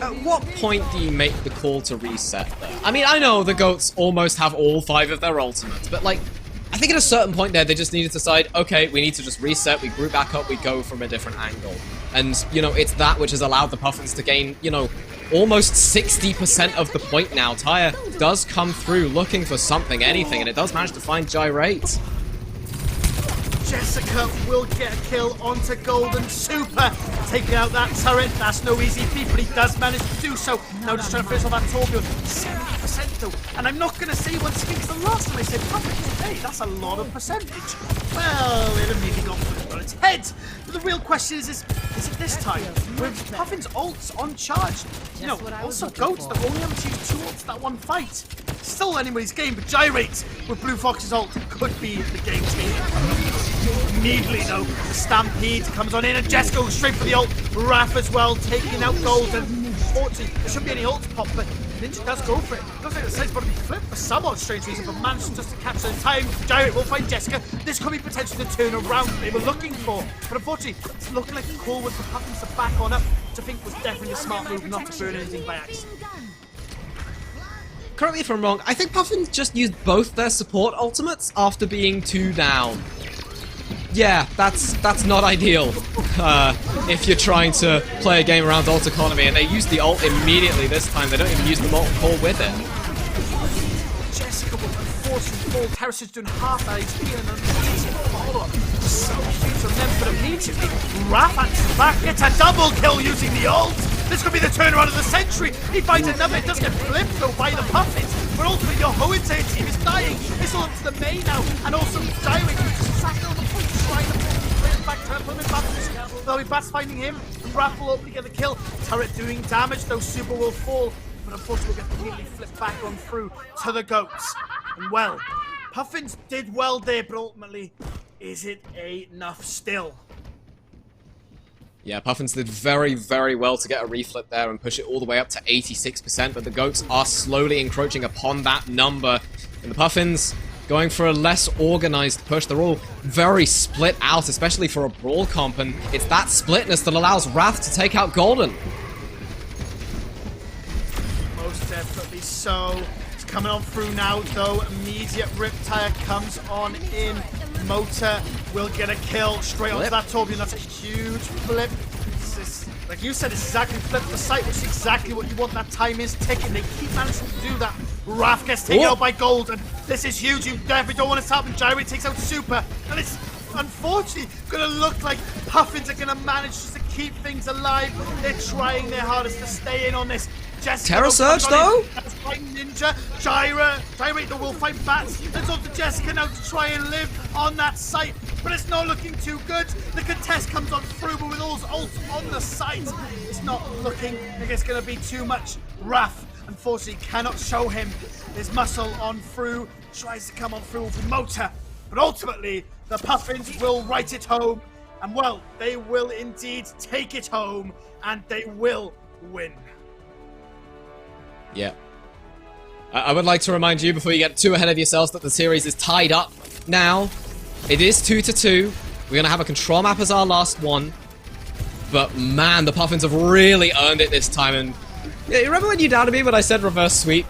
At what point do you make the call to reset there? I mean, I know the Goats almost have all 5 of their ultimates, but like, I think at a certain point there, they just needed to decide, okay, we need to just reset, we group back up, we go from a different angle. And, you know, it's that which has allowed the Puffins to gain, you know, almost 60% of the point now. Tyre does come through looking for something, anything, and it does manage to find Gyrate. Jessica will get a kill onto Golden Super, taking out that turret. That's no easy feat, but he does manage to do so. Now just trying to finish off that Torbjorn. 70% though, and I'm not going to say once again, because the last time I said perfect, hey, that's a lot of percentage. Well, it immediately got flipped on its head. But the real question is it this time? With Puffin's ults on charge? You know, also Goats, they're only able to use 2 ults that one fight. Still anybody's game, but Gyrate with Blue Fox's ult could be the game changer. Immediately though, the Stampede comes on in, and Jess goes straight for the ult. Raph as well, taking out Golden. Unfortunately, there shouldn't be any ult pop, but Ninja does go for it. Looks like the side's about to be flipped for some odd strange reason, but manages just to catch the time. Gyrate will find Jessica. This could be potentially the turnaround they were looking for. But unfortunately, it's looking like the call was for Puffins to back on up, which I think was definitely a smart move not to burn anything by accident. Correct me if I'm wrong, I think Puffins just used both their support ultimates after being 2 down. Yeah, that's not ideal if you're trying to play a game around ult economy, and they use the ult immediately this time. They don't even use the ult call with it. Jessica will unfortunately fall. Terrace is doing half that HP and an amazing follow-up. So huge from them, but immediately Raph answers back, gets a double kill using the ult. This could be the turnaround of the century. He finds another, it does get flipped though by the Puffins. but ultimately your whole entire team is dying. It's all up to the May now, and also Direct, who's just sat on the point, trying to bring it back to him in Bats. They'll be Bats finding him, and Raph will hopefully get the kill. Turret doing damage, though Super will fall, but unfortunately will get immediately flipped back on through to the Goats. And well, Puffins did well there, but ultimately, is it enough still? Yeah, Puffins did very, very well to get a reflip there and push it all the way up to 86%, but the Goats are slowly encroaching upon that number. And the Puffins going for a less organized push. They're all very split out, especially for a brawl comp, and it's that splitness that allows Wrath to take out Golden. Most definitely so. It's coming on through now, though. Immediate Riptire comes on in. Motor will get a kill straight onto that Torbjorn. That's a huge flip. Like you said, it's exactly flip the site, which is exactly what you want. That time is ticking. They keep managing to do that. Raph gets taken out by Golden. This is huge. You definitely don't want it to happen. Gyrate takes out Super. And it's unfortunately going to look like Puffins are going to manage just to keep things alive. They're trying their hardest to stay in on this. Jessica Terror Surge, though? That's fighting Ninja. Gyrate will fight Bats. It's up to Jessica now to try and live on that site. But it's not looking too good. The contest comes on through, but with all his ults on the site, it's not looking like it's going to be too much. Raph, unfortunately, cannot show him his muscle on through. Tries to come on through with Motor. But ultimately, the Puffins will write it home. And well, they will indeed take it home. And they will win. Yeah. I would like to remind you, before you get too ahead of yourselves, that the series is tied up now. It is 2-2. We're going to have a control map as our last one. But man, the Puffins have really earned it this time. And yeah, you remember when you doubted me when I said reverse sweep?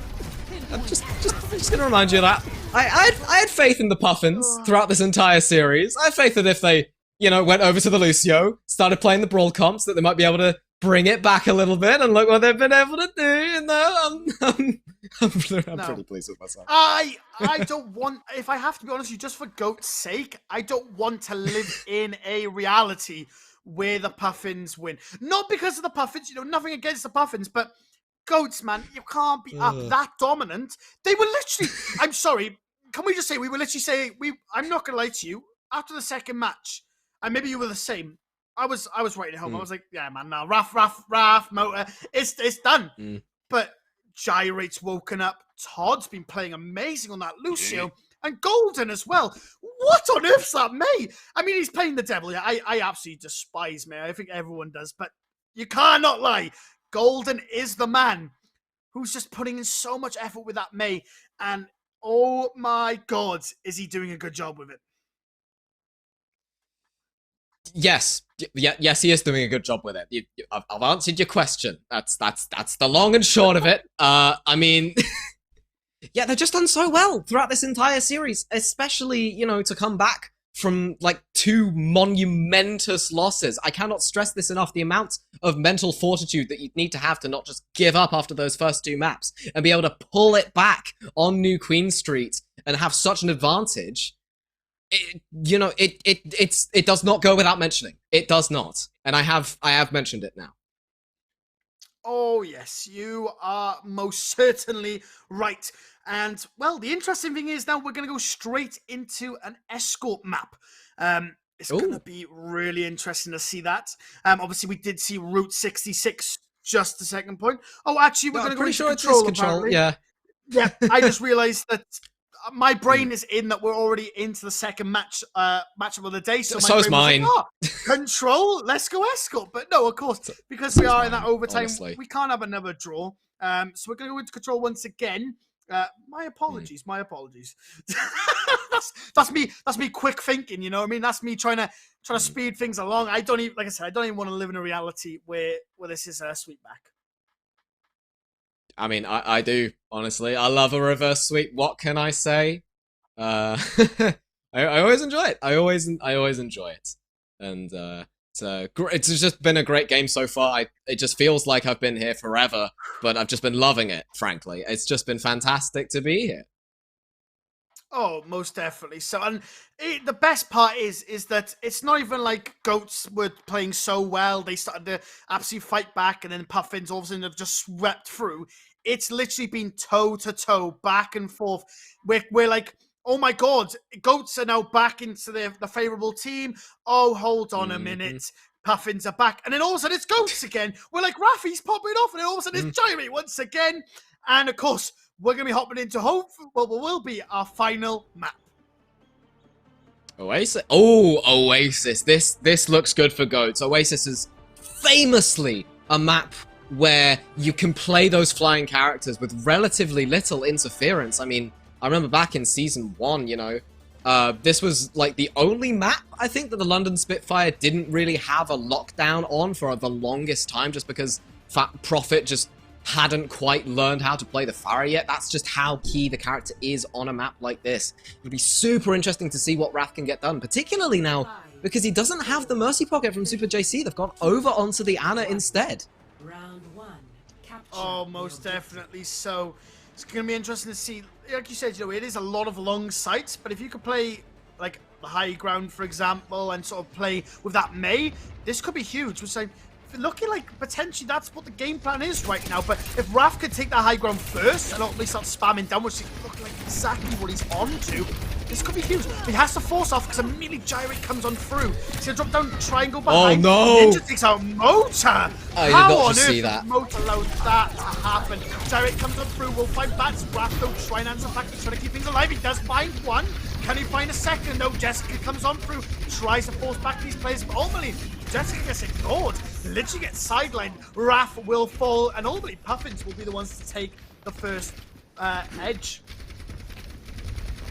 I'm just going to remind you of that. I had faith in the Puffins throughout this entire series. I had faith that if they, you know, went over to the Lucio, started playing the brawl comps, that they might be able to bring it back a little bit, and look what they've been able to do. You know, I'm pretty pleased with myself. I don't want, if I have to be honest with you, just for GOAT's sake, I don't want to live in a reality where the Puffins win. Not because of the Puffins, you know, nothing against the Puffins, but Goats, man, you can't be up that dominant. They were literally, I'm sorry, can we just say, we were literally saying, I'm not going to lie to you, after the second match, and maybe you were the same, I was writing home. I was like, yeah, man, now Raph, Motor, it's done. But Gyrate's woken up. Todd's been playing amazing on that Lucio. And Golden as well. What on earth's that May? I mean, he's playing the devil. I absolutely despise May. I think everyone does. But you cannot lie. Golden is the man who's just putting in so much effort with that May. And oh my God, is he doing a good job with it? Yes, he is doing a good job with it. I've answered your question. That's the long and short of it. I mean, yeah, they've just done so well throughout this entire series, especially, you know, to come back from like 2 monumentous losses. I cannot stress this enough. The amount of mental fortitude that you need to have to not just give up after those first 2 maps and be able to pull it back on New Queen Street and have such an advantage. It does not go without mentioning. It does not, and I have mentioned it now. Oh yes, you are most certainly right. And well, the interesting thing is now we're going to go straight into an escort map. It's going to be really interesting to see that. Obviously, we did see Route 66 just a second point. Oh, actually, we're going to go into control. Apparently. Yeah. Yeah, I just realised that. My brain is in that we're already into the second matchup of the day. So is mine. Like, control, let's go escort. But no, of course, because we are in that overtime, we can't have another draw. So we're going to go into control once again. My apologies. That's me quick thinking, you know what I mean? That's me trying to speed things along. I don't even want to live in a reality where this is a sweep back. I mean, I do, honestly. I love a reverse sweep. What can I say? I always enjoy it. I always enjoy it. And it's just been a great game so far. It just feels like I've been here forever, but I've just been loving it, frankly. It's just been fantastic to be here. Oh, most definitely. So, and the best part is that it's not even like Goats were playing so well. They started to absolutely fight back, and then Puffins all of a sudden have just swept through. It's literally been toe to toe, back and forth. We're like, oh my god, Goats are now back into the favorable team. Oh, hold on a minute. Puffins are back, and then all of a sudden it's Goats again. We're like, Rafi's popping off, and then all of a sudden it's Gyrate once again. And of course, we're going to be hopping into what will be our final map. Oasis. Oh, Oasis. This looks good for Goats. Oasis is famously a map where you can play those flying characters with relatively little interference. I mean, I remember back in Season 1, you know, this was like the only map, I think, that the London Spitfire didn't really have a lockdown on for the longest time, just because Prophet just hadn't quite learned how to play the Pharah yet. That's just how key the character is on a map like this. It would be super interesting to see what Raph can get done, particularly now because he doesn't have the Mercy Pocket from Super JC. They've gone over onto the Ana instead. Round 1. Capture Oh, most definitely. So it's going to be interesting to see. Like you said, you know, it is a lot of long sights, but if you could play like the high ground, for example, and sort of play with that Mei, this could be huge. Which looking like potentially that's what the game plan is right now. But if Raph could take that high ground first and not at least start spamming down, which is looking like exactly what he's on to, this could be huge. He has to force off because immediately Gyrate comes on through. He's going to drop down triangle behind. Oh, no. Ninja takes out Mota. I did How not on just earth see that. did Mota allowed that to happen? Gyrate comes on through. We'll find bats. Raph don't try and answer back. He's trying to keep things alive. He does find one. Can he find a second? No, Jessica comes on through. Tries to force back these players, but ultimately Jessica gets ignored. Literally gets sidelined. Raph will fall, and ultimately Puffins will be the ones to take the first edge.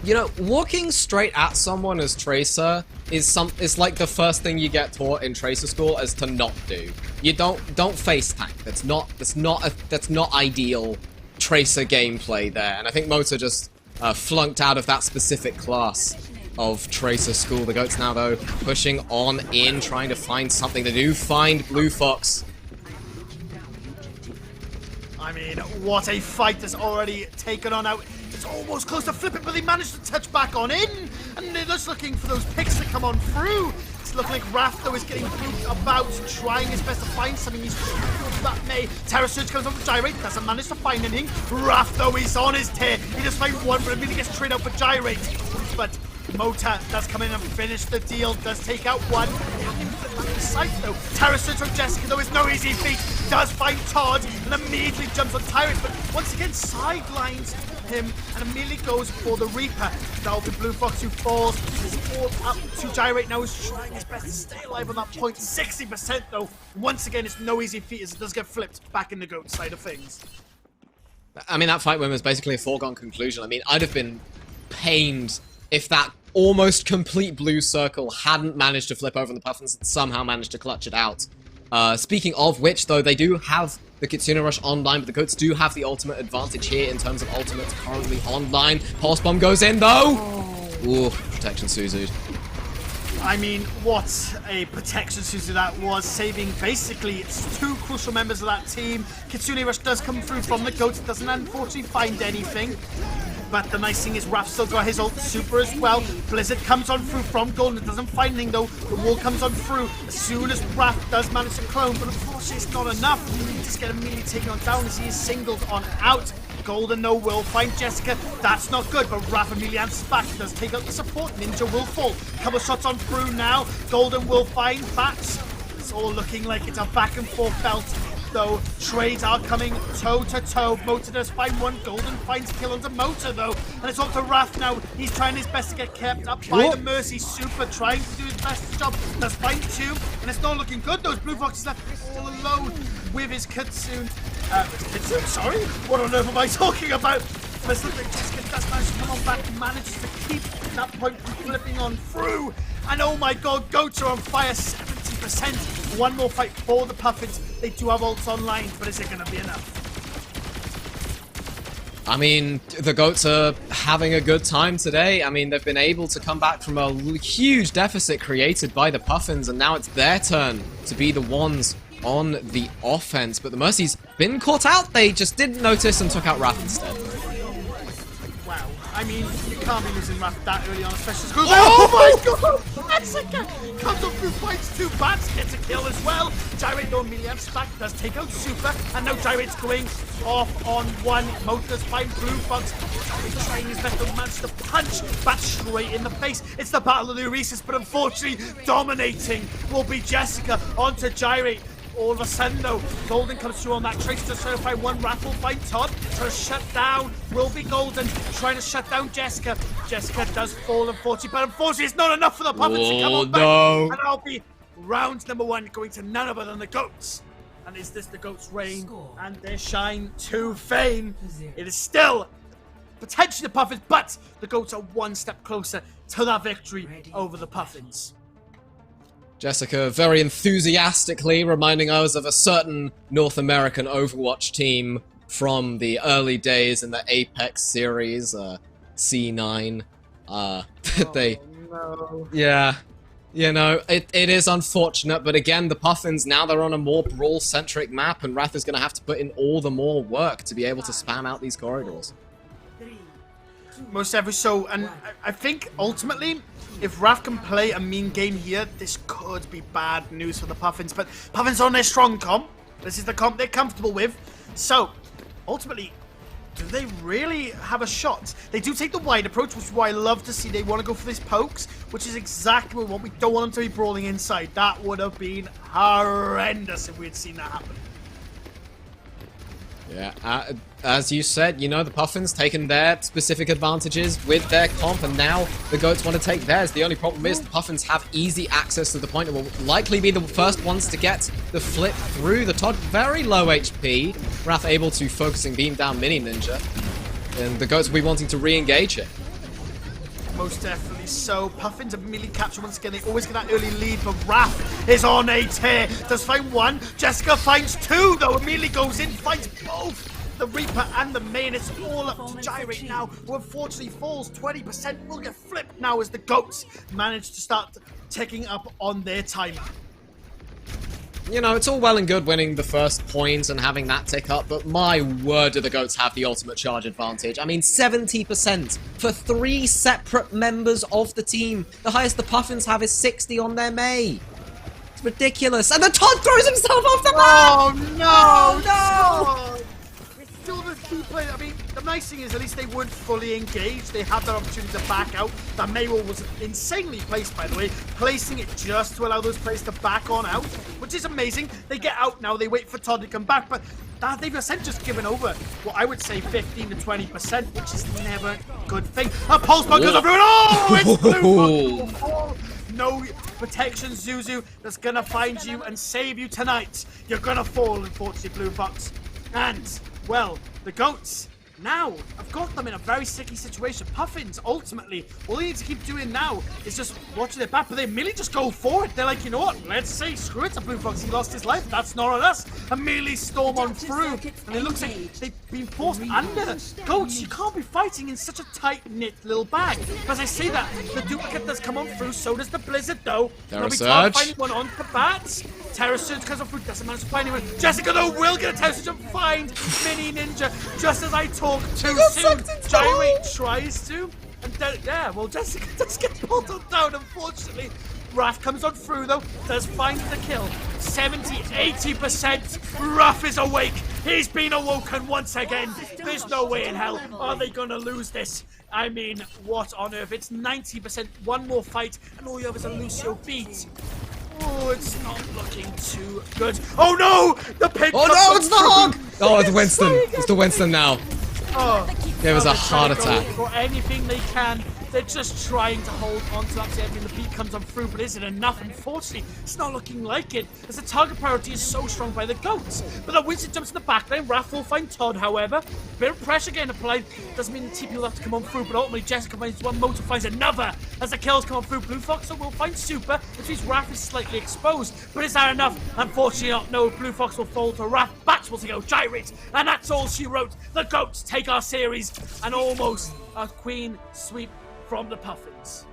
You know, walking straight at someone as Tracer is like the first thing you get taught in Tracer school as to not do. You don't face tank. That's not ideal Tracer gameplay there. And I think Mota just flunked out of that specific class of Tracer school. The Goats now though pushing on in, trying to find something. They do find Blue Fox. I mean, what a fight has already taken on out. It's almost close to flipping, but they managed to touch back on in. And they're just looking for those picks to come on through. It's looking like Raph, though, is getting moved about, trying his best to find something. He's trying to that Mei. Terror Surge comes over Gyrate, doesn't manage to find anything. Raph, though, he's on his tear. He just finds one, but immediately gets traded out for Gyrate. But Mota does come in and finish the deal, does take out one. Sight though. Terror Surge from Jessica, though, is no easy feat. Does find Todd and immediately jumps on Tyrant, but once again sidelines him and immediately goes for the Reaper. Dalton Blue Fox who falls. He's all up to Gyrate now. He's trying his best to stay alive on that point. 60% though. Once again, it's no easy feat as it does get flipped back in the Goat side of things. I mean, that fight win was basically a foregone conclusion. I mean, I'd have been pained if that almost complete blue circle hadn't managed to flip over the Puffins and somehow managed to clutch it out. Speaking of which, though, they do have the Kitsune Rush online, but the Goats do have the ultimate advantage here in terms of ultimates currently online. Pulse Bomb goes in, though! Ooh, protection Suzu. I mean, what a protection Suzu that was, saving basically two crucial members of that team. Kitsune Rush does come through from the Goats, doesn't unfortunately find anything. But the nice thing is Raph still got his ult super as well. Blizzard comes on through from Golden, doesn't find anything though. The wall comes on through as soon as Raph does manage to clone, but unfortunately it's not enough. He just get immediately taken on down as he is singled on out. Golden though will find Jessica. That's not good, but Raph immediately answers back. Does take out the support. Ninja will fall. Couple shots on through now. Golden will find Bats. It's all looking like it's a back and forth belt. Though trades are coming toe to toe. Mota does find one. Golden finds kill onto Mota though, and it's up to Raph now. He's trying his best to get kept up by the Mercy Super, trying to do his best job. Does find two, and it's not looking good. Those Blue Foxes left all alone with his Kitsune. Kitsune, sorry, what on earth am I talking about? But it's looking like Jessica does manage to come on back and manages to keep that point from flipping on through. And oh my god, Goats are on fire, 70%. One more fight for the Puffins. They do have ults online, but is it going to be enough? I mean, the Goats are having a good time today. I mean, they've been able to come back from a huge deficit created by the Puffins, and now it's their turn to be the ones on the offense. But the Mercy's been caught out. They just didn't notice and took out Raph instead. Wow. I mean, you can't be losing Raph that early on, especially as oh my god! Jessica comes up through, fights 2 bats, gets a kill as well. Gyrate no melee back, does take out Super, and now Gyrate's going off on 1. Moat does find Blue Fox. Gyrate trying his best to manage to punch Bat straight in the face. It's the Battle of the Reese's, but unfortunately, dominating will be Jessica onto Gyrate. All of a sudden, though, Golden comes through on that trace to try to find 1 raffle find Todd. Trying to shut down will be Golden. Trying to shut down Jessica. Jessica does fall, unfortunately, but unfortunately, it's not enough for the Puppets to come on back. And I'll be round number 1 going to none other than the Goats. And is this the Goats' reign and their shine to fame? It is still potentially the Puffins, but the Goats are 1 step closer to that victory over the Puffins. Jessica very enthusiastically reminding us of a certain North American Overwatch team from the early days in the Apex series, C9. No. Yeah. You know, it is unfortunate, but again, the Puffins, now they're on a more brawl-centric map, and Wrath is going to have to put in all the more work to be able to spam out these corridors. Most ever so, and I think ultimately, if Raph can play a mean game here, this could be bad news for the Puffins. But Puffins are on their strong comp. This is the comp they're comfortable with. So, ultimately, do they really have a shot? They do take the wide approach, which is why I love to see they want to go for this pokes, which is exactly what we don't want them to be brawling inside. That would have been horrendous if we had seen that happen. Yeah, as you said, you know, the Puffins taking their specific advantages with their comp, and now the Goats want to take theirs. The only problem is the Puffins have easy access to the point and will likely be the first ones to get the flip through. The Todd very low HP. Wrath able to focusing beam down Mini Ninja. And the Goats will be wanting to re-engage it. Most definitely so. Puffins immediately capture once again. They always get that early lead, but Raph is on a tear. Does find 1. Jessica finds 2, though. Immediately goes in, finds both. The Reaper and the main. It's all up to Gyrate now, who unfortunately falls 20%. Will get flipped now as the Goats manage to start ticking up on their timer. You know, it's all well and good winning the first point and having that tick up, but my word do the Goats have the ultimate charge advantage. I mean, 70% for 3 separate members of the team. The highest the Puffins have is 60 on their Mei. It's ridiculous. And the Todd throws himself off the map! Oh, no! No! Still the key play. I mean, the nice thing is at least they weren't fully engaged. They had that opportunity to back out. That Maywell was insanely placed, by the way, placing it just to allow those players to back on out, which is amazing. They get out now. They wait for Todd to come back, but they've essentially just given over what I would say 15 to 20%, which is never a good thing. A pulse bug goes over it. Oh, it's Blue Fox. Oh, no protection, Zuzu. That's gonna find you and save you tonight. You're gonna fall, unfortunately, Blue Fox. And well, the Goats now have got them in a very sticky situation. Puffins, ultimately, all they need to keep doing now is just watching their back, but they immediately just go for it. They're like, you know what, let's say, screw it to Blue Fox, he lost his life, that's not on us. Immediately storm on through, and it looks like they've been forced under. Goats, you can't be fighting in such a tight-knit little bag. But as I say that, the duplicate does come on through, so does the Blizzard, though. Terror Surge. Surge. Finding one on the bats. Terror Surge comes on through, doesn't manage to find anyone. Jessica, though, will get a Terror Surge and find Mini Ninja, just as I talk too soon. Gyrate tries to, and yeah, well, Jessica does get pulled down, unfortunately. Raph comes on through, though, does find the kill. 70-80%. Raph is awake. He's been awoken once again. There's no way in hell are they gonna lose this. I mean, what on earth? It's 90%. One more fight, and all the others are Lucio beat. Oh, it's not looking too good. Oh no! The pin. Oh no, it's the Hog! Oh, it's Winston. It's the Winston now. Oh, There was a heart attack. For anything they can, they're just trying to hold on to that everything. The beat comes on through, but is it enough? Unfortunately, it's not looking like it, as the target priority is so strong by the Goats. But the Winston jumps in the back lane. Raph will find Todd, however. Bit of pressure getting applied. Doesn't mean the TP will have to come on through, but ultimately Jessica finds one, Motor finds another. As the kills come on through, Blue Fox will find Super, which means Raph is slightly exposed. But is that enough? Unfortunately not. No, Blue Fox will fall to Raph. Bats will go Gyrate, and that's all she wrote. The Goats take our series, and almost a queen sweep from the Puffins.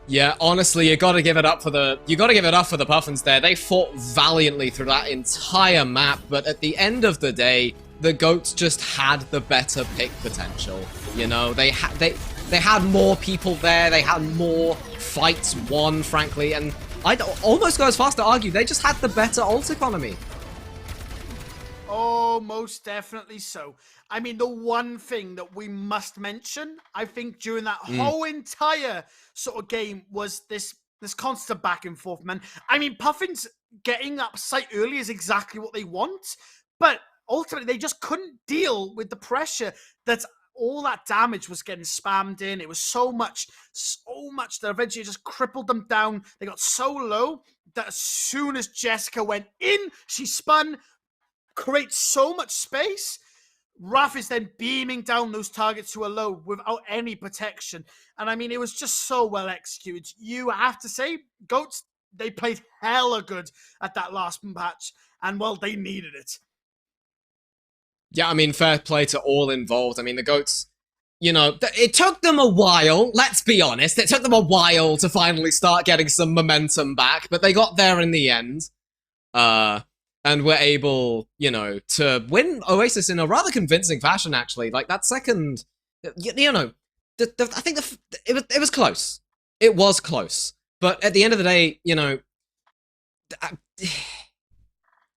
Yeah, honestly, you gotta give it up for the Puffins there. They fought valiantly through that entire map, but at the end of the day, the Goats just had the better pick potential. You know, they had more people there, they had more fights won, frankly, and I'd almost go as far as to argue they just had the better ult economy. Oh, most definitely so. I mean, the one thing that we must mention, I think, during that whole entire sort of game was this constant back and forth, man. I mean, Puffins getting up site early is exactly what they want, but ultimately they just couldn't deal with the pressure that all that damage was getting spammed in. It was so much that eventually it just crippled them down. They got so low that as soon as Jessica went in, she spun, creates so much space. Raph is then beaming down those targets to a low without any protection. And I mean, it was just so well executed. You have to say, Goats, they played hella good at that last match. And well, they needed it. Yeah, I mean, fair play to all involved. I mean, the Goats, you know, it took them a while, let's be honest. It took them a while to finally start getting some momentum back, but they got there in the end. And were able, you know, to win Oasis in a rather convincing fashion, actually. Like, that second, you know, I think it was close. It was close. But at the end of the day, you know,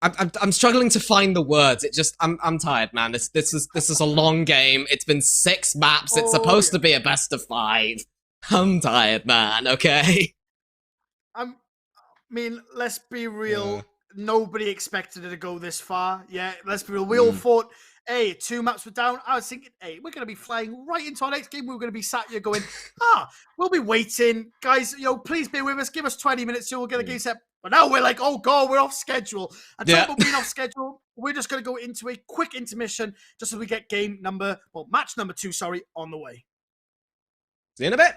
I'm struggling to find the words. It just, I'm tired, man. This is a long game. It's been 6 maps. It's supposed to be a best of 5. I'm tired, man, okay? I mean, let's be real. Nobody expected it to go this far. Yeah, let's be real. We all thought, hey, 2 maps were down. I was thinking, hey, we're going to be flying right into our next game. We're going to be sat here going, we'll be waiting. Guys, you know, please bear with us. Give us 20 minutes so we'll get a game set. But now we're like, oh, God, we're off schedule. And talking about being off schedule, we're just going to go into a quick intermission just so we get match number 2, on the way. See you in a bit.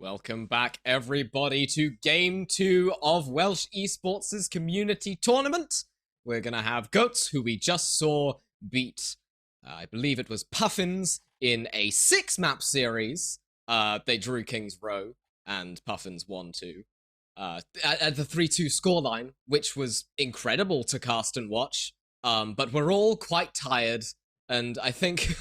Welcome back, everybody, to Game 2 of Welsh Esports' community tournament. We're gonna have Goats, who we just saw beat, I believe it was Puffins, in a 6-map series. They drew King's Row, and Puffins won too. At the 3-2 scoreline, which was incredible to cast and watch. But we're all quite tired, and I think,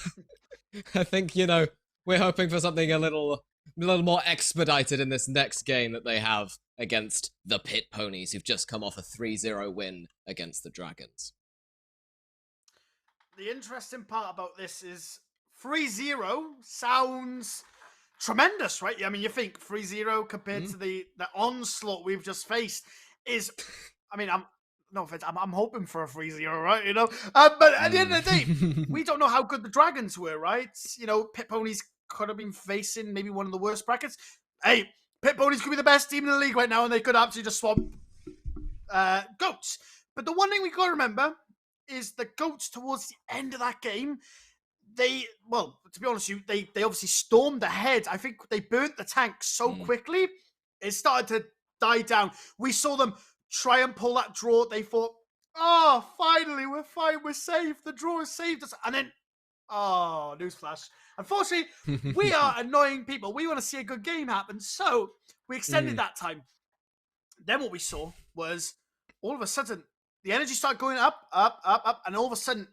we're hoping for something a little more expedited in this next game that they have against the Pit Ponies, who've just come off a 3-0 win against the Dragons. The interesting part about this is 3-0 sounds tremendous, right? I mean, you think 3-0 compared to the onslaught we've just faced is, I mean, no offense, I'm hoping for a 3-0, right? But at the end of the day, we don't know how good the Dragons were, right? Pit Ponies could have been facing maybe one of the worst brackets. Hey, Pit Ponies could be the best team in the league right now, and they could absolutely just swamp Goats. But the one thing we got to remember is the Goats towards the end of that game, to be honest with you, they obviously stormed ahead. I think they burnt the tank so quickly, it started to die down. We saw them try and pull that draw. They thought, oh, finally, we're fine, we're safe. The draw has saved us. And then, oh, newsflash. Unfortunately, we are annoying people. We want to see a good game happen. So we extended that time. Then what we saw was all of a sudden, the energy started going up, and all of a sudden,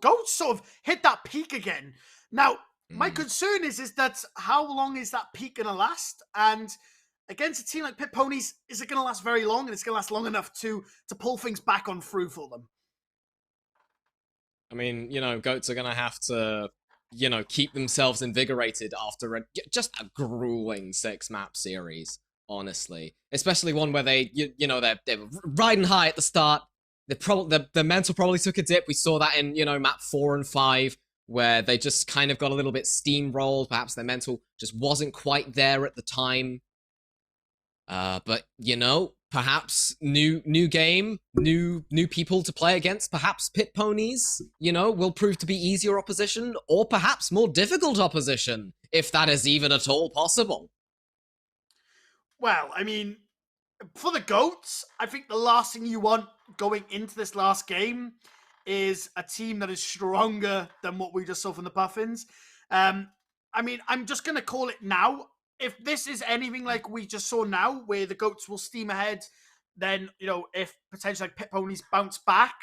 Goats sort of hit that peak again. Now, my concern is that how long is that peak going to last? And against a team like Pit Ponies, is it going to last very long? And it's going to last long enough to pull things back on through for them? I mean, Goats are going to have to, keep themselves invigorated after just a grueling 6-map series, honestly. Especially one where they, they're riding high at the start. The mental probably took a dip. We saw that in, map 4 and 5, where they just kind of got a little bit steamrolled. Perhaps their mental just wasn't quite there at the time. But, perhaps new game, new people to play against. Perhaps Pit Ponies, will prove to be easier opposition, or perhaps more difficult opposition, if that is even at all possible. Well, I mean, for the Goats, I think the last thing you want going into this last game is a team that is stronger than what we just saw from the Puffins. I mean, I'm just going to call it now. If this is anything like we just saw now, where the Goats will steam ahead, then, if potentially like Pit Ponies bounce back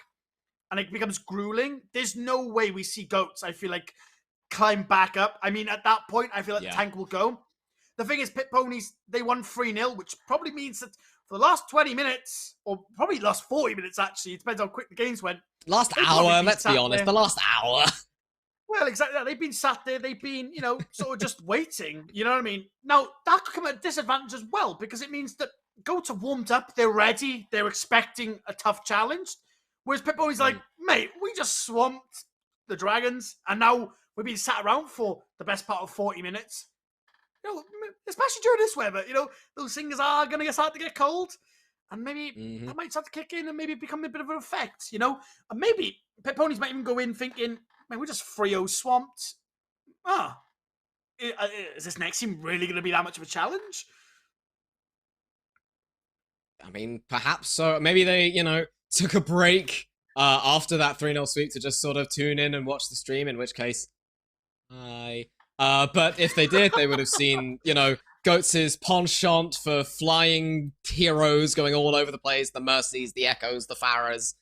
and it becomes grueling, there's no way we see Goats, I feel like, climb back up. I mean, at that point, I feel like the tank will go. The thing is, Pit Ponies, they won 3-0, which probably means that for the last 20 minutes, or probably last 40 minutes, actually, it depends how quick the games went. Last hour, let's be honest, the last hour. Well, exactly that. They've been sat there, they've been, sort of just waiting, you know what I mean? Now, that could come at a disadvantage as well, because it means that Goats are warmed up, they're ready, they're expecting a tough challenge, whereas Pit Ponies like, mate, we just swamped the Dragons, and now we've been sat around for the best part of 40 minutes. Especially during this weather, those things are going to start to get cold, and maybe that might start to kick in and maybe become a bit of an effect, and maybe Pit Ponies might even go in thinking, man, we're just 3-0 swamped. Is this next team really going to be that much of a challenge? I mean, perhaps so. Maybe they, took a break after that 3-0 sweep to just sort of tune in and watch the stream, in which case, but if they did, they would have seen, Goats' penchant for flying heroes going all over the place, the Mercies, the Echoes, the Farahs,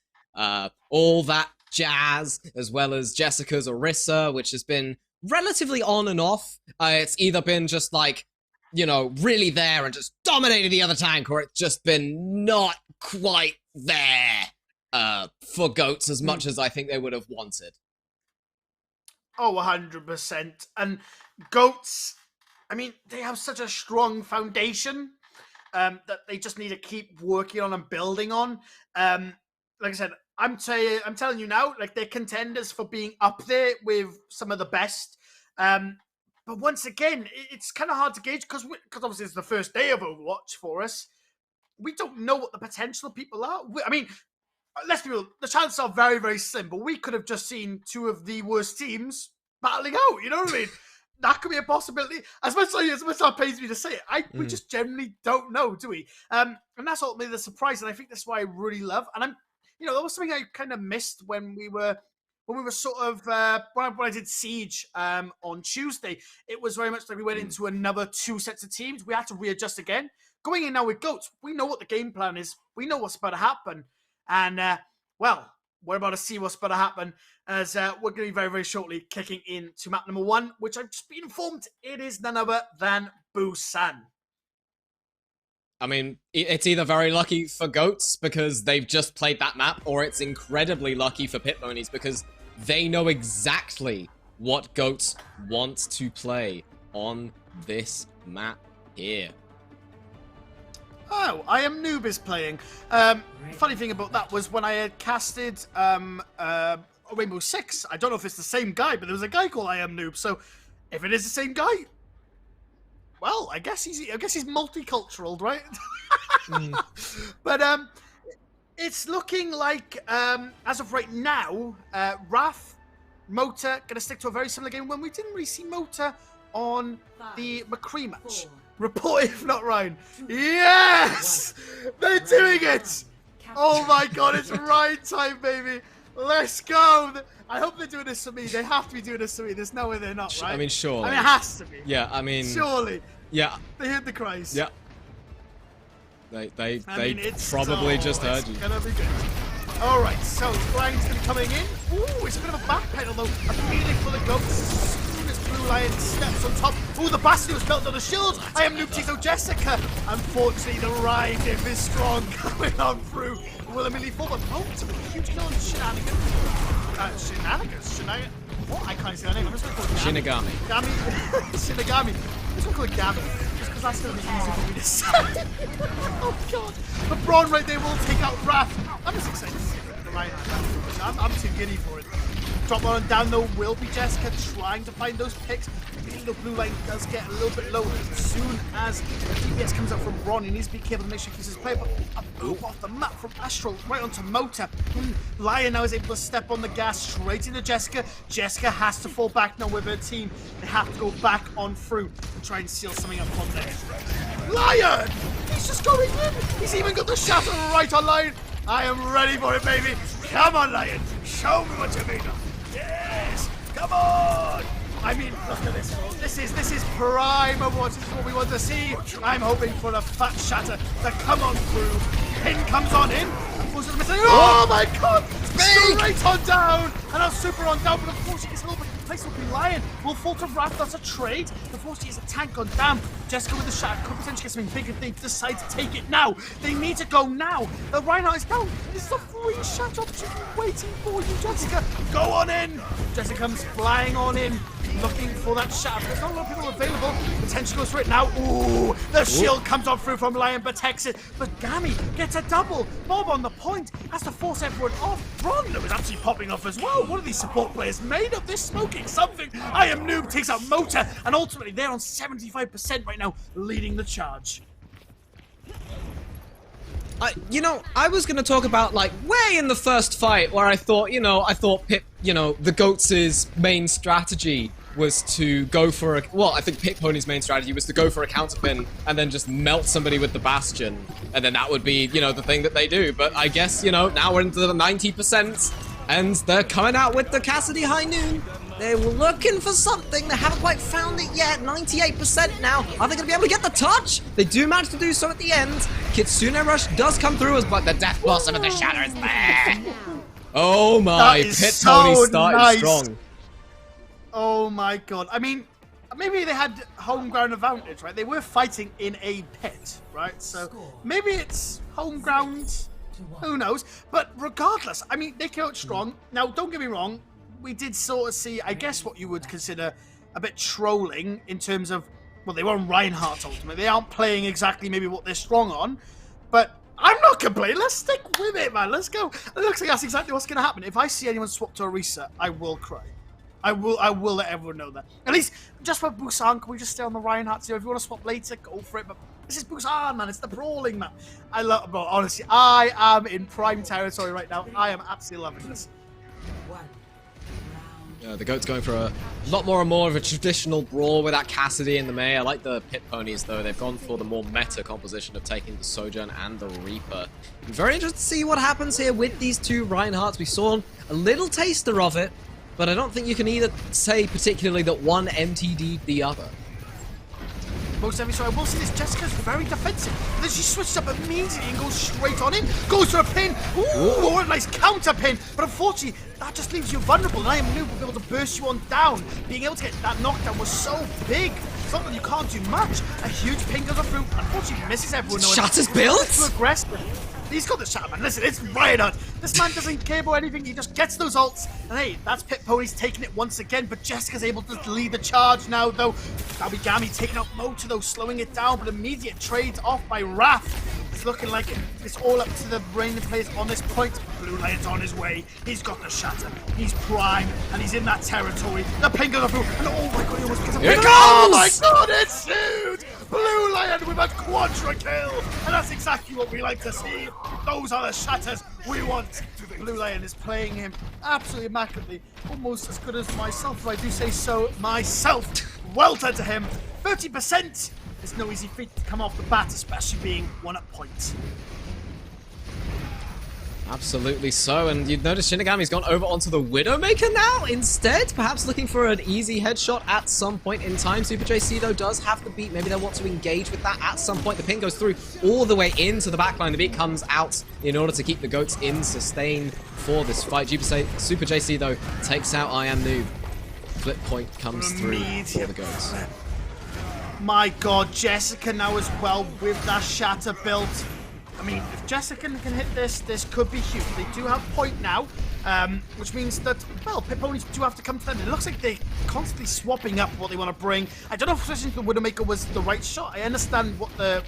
all that jazz, as well as Jessica's Orisa, which has been relatively on and off. It's either been just like, really there and just dominated the other tank, or it's just been not quite there for Goats as much as I think they would have wanted. Oh, 100%. And Goats, I mean, they have such a strong foundation that they just need to keep working on and building on. Like I said, I'm telling you now, like, they're contenders for being up there with some of the best. But once again, it's kind of hard to gauge because obviously it's the first day of Overwatch for us. We don't know what the potential people are. I mean, let's be real, the chances are very, very slim, but we could have just seen two of the worst teams battling out, you know what I mean? that could be a possibility. As much as it pains me to say it, we just generally don't know, do we? And that's ultimately the surprise, and I think that's why I really love. And that was something I kind of missed when we were sort of when I did Siege on Tuesday. It was very much like we went into another 2 sets of teams. We had to readjust again. Going in now with Goats, we know what the game plan is. We know what's about to happen, and we're about to see what's about to happen as we're going to be very, very shortly kicking into map number 1, which I've just been informed it is none other than Busan. I mean, it's either very lucky for Goats because they've just played that map, or it's incredibly lucky for Pit Ponies because they know exactly what Goats want to play on this map here. Oh, I Am Noob is playing. Funny thing about that was when I had casted Rainbow Six. I don't know if it's the same guy, but there was a guy called I Am Noob. So if it is the same guy, well, I guess he's multicultural, right? But it's looking like as of right now, Raph, Mota gonna stick to a very similar game when we didn't really see Mota on the McCree match. Report if not Ryan. Yes! They're doing it! Oh my god, it's Ryan time, baby! Let's go! I hope they're doing this for me. They have to be doing this for me. There's no way they're not, right? I mean, surely. I mean, it has to be. Yeah, I mean... Surely. Yeah. They heard the cries. Yeah. They probably just heard you. It's gonna be good. Alright, so Ryan's gonna be coming in. Ooh, it's a bit of a backpedal though. A feeling for the Goats. Blue Lion steps on top. Ooh, the Bastion was built on the shield. I Am Noob takes out Jessica. Unfortunately, the Ryan diff is strong coming on through. Will immediately fall, but huge kill on Shenanigans. Shenanigans? What? I can't say her name. I'm just going to call it Shinigami. Shinigami. I'm just going to call it Gabby. Just because that's going to be easier for me to say. Oh, God. The Brawn right there will take out Raph. I'm just excited to see the Ryan. I'm too giddy for it. Drop on down though will be Jessica trying to find those picks. The blue line does get a little bit low as soon as the DPS comes up from Ron. He needs to be careful to make sure he keeps his play. But a move off the map from Astral right onto Mota. Lion now is able to step on the gas straight into Jessica. Jessica has to fall back now with her team. They have to go back on through and try and seal something up from there. Lion! He's just going in! He's even got the shatter right on Lion. I am ready for it, baby. Come on, Lion. Show me what you're made of. Yes! Come on! I mean, look at this, bro. This is prime Overwatch. This is what we want to see. I'm hoping for a fat shatter to come on through. Pin comes on in. Oh my god! Straight on down! And now super on down, but unfortunately it's a little bit place will be Lion. Will fall to Raph. That's a trade. Unfortunately, it's a tank on down. Jessica with the shot could potentially get something big if they decide to take it now. They need to go now. The Reinhardt is down. This is a free shot opportunity waiting for you, Jessica. Go on in. Jessica comes flying on in, looking for that shot. There's not a lot of people available. Potentially goes for it now. Ooh, the shield comes on through from Lion, protects it. But Gami gets a double. Bob on the point has to force everyone off. Ronlo is actually popping off as well. What are these support players made of? They're smoking something. I Am Noob takes out Mota, and ultimately they're on 75% right now, leading the charge. I was gonna talk about, like, way in the first fight where I thought Pip, the Goats' main strategy was to go for I think Pit Pony's main strategy was to go for a counterpin and then just melt somebody with the Bastion, and then that would be, the thing that they do. But I guess, now we're into the 90%, and they're coming out with the Cassidy High Noon. They were looking for something. They haven't quite found it yet. 98% now. Are they going to be able to get the touch? They do manage to do so at the end. Kitsune Rush does come through, but the Death Blossom and the Shatter is there. Oh my, Pit Pony started strong. Oh my god. I mean, maybe they had home ground advantage, right? They were fighting in a pit, right? So maybe it's home ground. Who knows? But regardless, I mean, they came out strong. Now, don't get me wrong. We did sort of see, I guess, what you would consider a bit trolling in terms of, well, they were on Reinhardt ultimately. They aren't playing exactly maybe what they're strong on, but I'm not complaining. Let's stick with it, man. Let's go. It looks like that's exactly what's going to happen. If I see anyone swap to a reset, I will cry. I will let everyone know that. At least, just for Busan, can we just stay on the Reinhardt here? If you want to swap later, go for it. But this is Busan, man. It's the brawling, man. I love, bro, honestly, I am in prime territory right now. I am absolutely loving this. The Goat's going for a lot more of a traditional brawl with that Cassidy and the May. I like the Pit Ponies, though. They've gone for the more meta composition of taking the Sojourn and the Reaper. I'm very interested to see what happens here with these two Reinhardts. We saw a little taster of it, but I don't think you can either say particularly that one MTD'd the other. Most every so I will say this, Jessica's very defensive. And then she switches up immediately and goes straight on him. Goes for a pin. Ooh, a nice counter pin. But unfortunately, that just leaves you vulnerable. And I am new to be able to burst you on down. Being able to get that knockdown was so big. Something you can't do much. A huge pin goes through. Unfortunately, misses everyone. Shatter's built? Too aggressive. He's got the shatter, man. Listen, it's Reinhardt. This man doesn't care about anything. He just gets those ults. And hey, that's Pit Ponies taking it once again. But Jessica's able to lead the charge now, though. Gami taking out Moto, though, slowing it down. But immediate trades off by Wrath. It's looking like it's all up to the reigning players on this point. Blue Lion's on his way. He's got the shatter. He's prime. And he's in that territory. The ping goes through. And oh my god, he almost gets a Here it ping. comes! Oh my god, it's huge! Blue Lion with a quadra kill. And that's exactly what we like to see. Those are the shatters we want. Blue Lion is playing him absolutely immaculately. Almost as good as myself, if I do say so myself. Well done to him. 30%. It's no easy feat to come off the bat, especially being one at points. Absolutely so, and you'd notice Shinigami's gone over onto the Widowmaker now instead, perhaps looking for an easy headshot at some point in time. Super JC, though, does have the beat. Maybe they'll want to engage with that at some point. The pin goes through all the way into the backline. The beat comes out in order to keep the Goats in sustain for this fight. Super JC, though, takes out I Am Noob. Flip point comes through for the Goats. My god, Jessica now as well with that shatter built. I mean, if Jessica can hit this, this could be huge. They do have point now, which means that, well, Pit Ponies do have to come to them. It looks like they're constantly swapping up what they want to bring. I don't know if switching to the Widowmaker was the right shot. I understand what the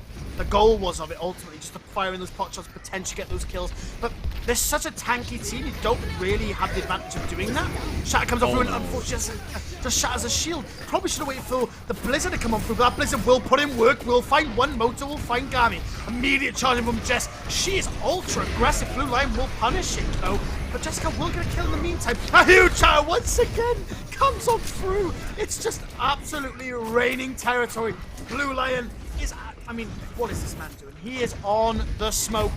goal was of it ultimately, just to fire in those pot shots, potentially get those kills. But they're such a tanky team, you don't really have the advantage of doing that. Shatter comes off through and unfortunately just shatters a shield. Probably should have waited for the Blizzard to come on through, but that Blizzard will put in work. We'll find one Moto, we'll find Gami. Immediate charging from Jess. She is ultra aggressive. Blue Lion will punish it though. But Jessica will get a kill in the meantime. A huge shatter once again comes on through. It's just absolutely raining territory. Blue Lion is, I mean, what is this man doing? He is on the smoke.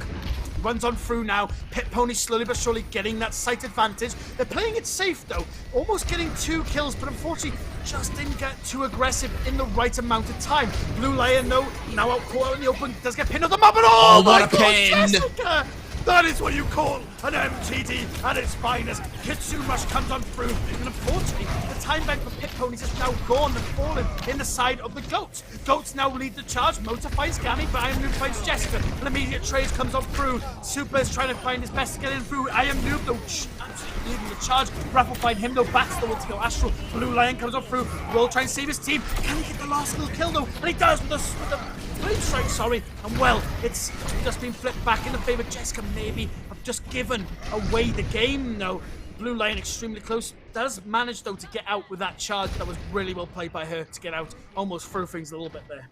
Runs on through now. Pit Pony slowly but surely getting that sight advantage. They're playing it safe though. Almost getting 2 kills, but unfortunately just didn't get too aggressive in the right amount of time. Blue Lion though, now out in the open, does get pinned on the map, and oh my god, pin! Jessica! That is what you call an MTD at its finest. Kitsune Rush comes on through, and unfortunately, the time bank for Pit Ponies is now gone and fallen in the side of the Goats. Goats now lead the charge. Motor finds Gami, but I Am Noob finds Jessica. An immediate trade comes on through. Super is trying to find his best to get in through. I Am Noob, though, absolutely leading the charge. Raph will find him, though. Bats the will to go Astral. Blue Lion comes on through. Will try and save his team. Can he get the last little kill, though? And he does with the Flame Strike, sorry. And well, it's just been flipped back in the favor of Jessica. Maybe have just given away the game. No, Blue Lion extremely close. Does manage though to get out with that charge. That was really well played by her to get out. Almost threw things a little bit there.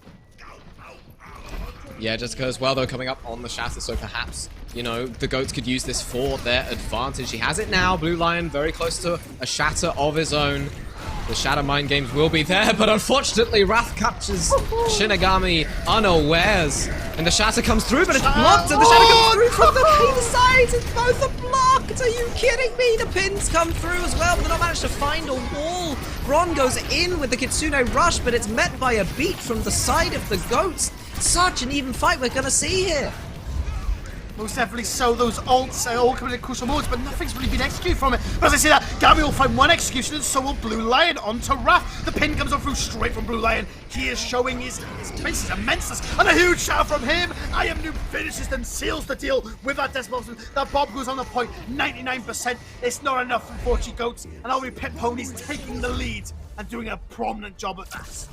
Yeah, Jessica as well, though, coming up on the shatter, so perhaps, you know, the Goats could use this for their advantage. He has it now. Blue Lion very close to a shatter of his own. The Shatter Mind Games will be there, but unfortunately Wrath captures Shinigami unawares. And the Shatter comes through, but it's blocked, and the Shatter comes through from the pin sides, and both are blocked! Are you kidding me? The pins come through as well, but they're not managed to find a wall. Bron goes in with the Kitsune Rush, but it's met by a beat from the side of the Goats. Such an even fight we're gonna see here. Most definitely so. Those ults are all coming in crucial moments, but nothing's really been executed from it. But as I say that, Gami will find one execution, and so will Blue Lion onto Wrath. The pin comes on through straight from Blue Lion. He is showing his immenseness, and a huge shout from him. I Am Noob finishes and seals the deal with that decimal. That Bob goes on the point, 99%. It's not enough for 40 Goats, and I'll be Pit Ponies taking the lead and doing a prominent job at that.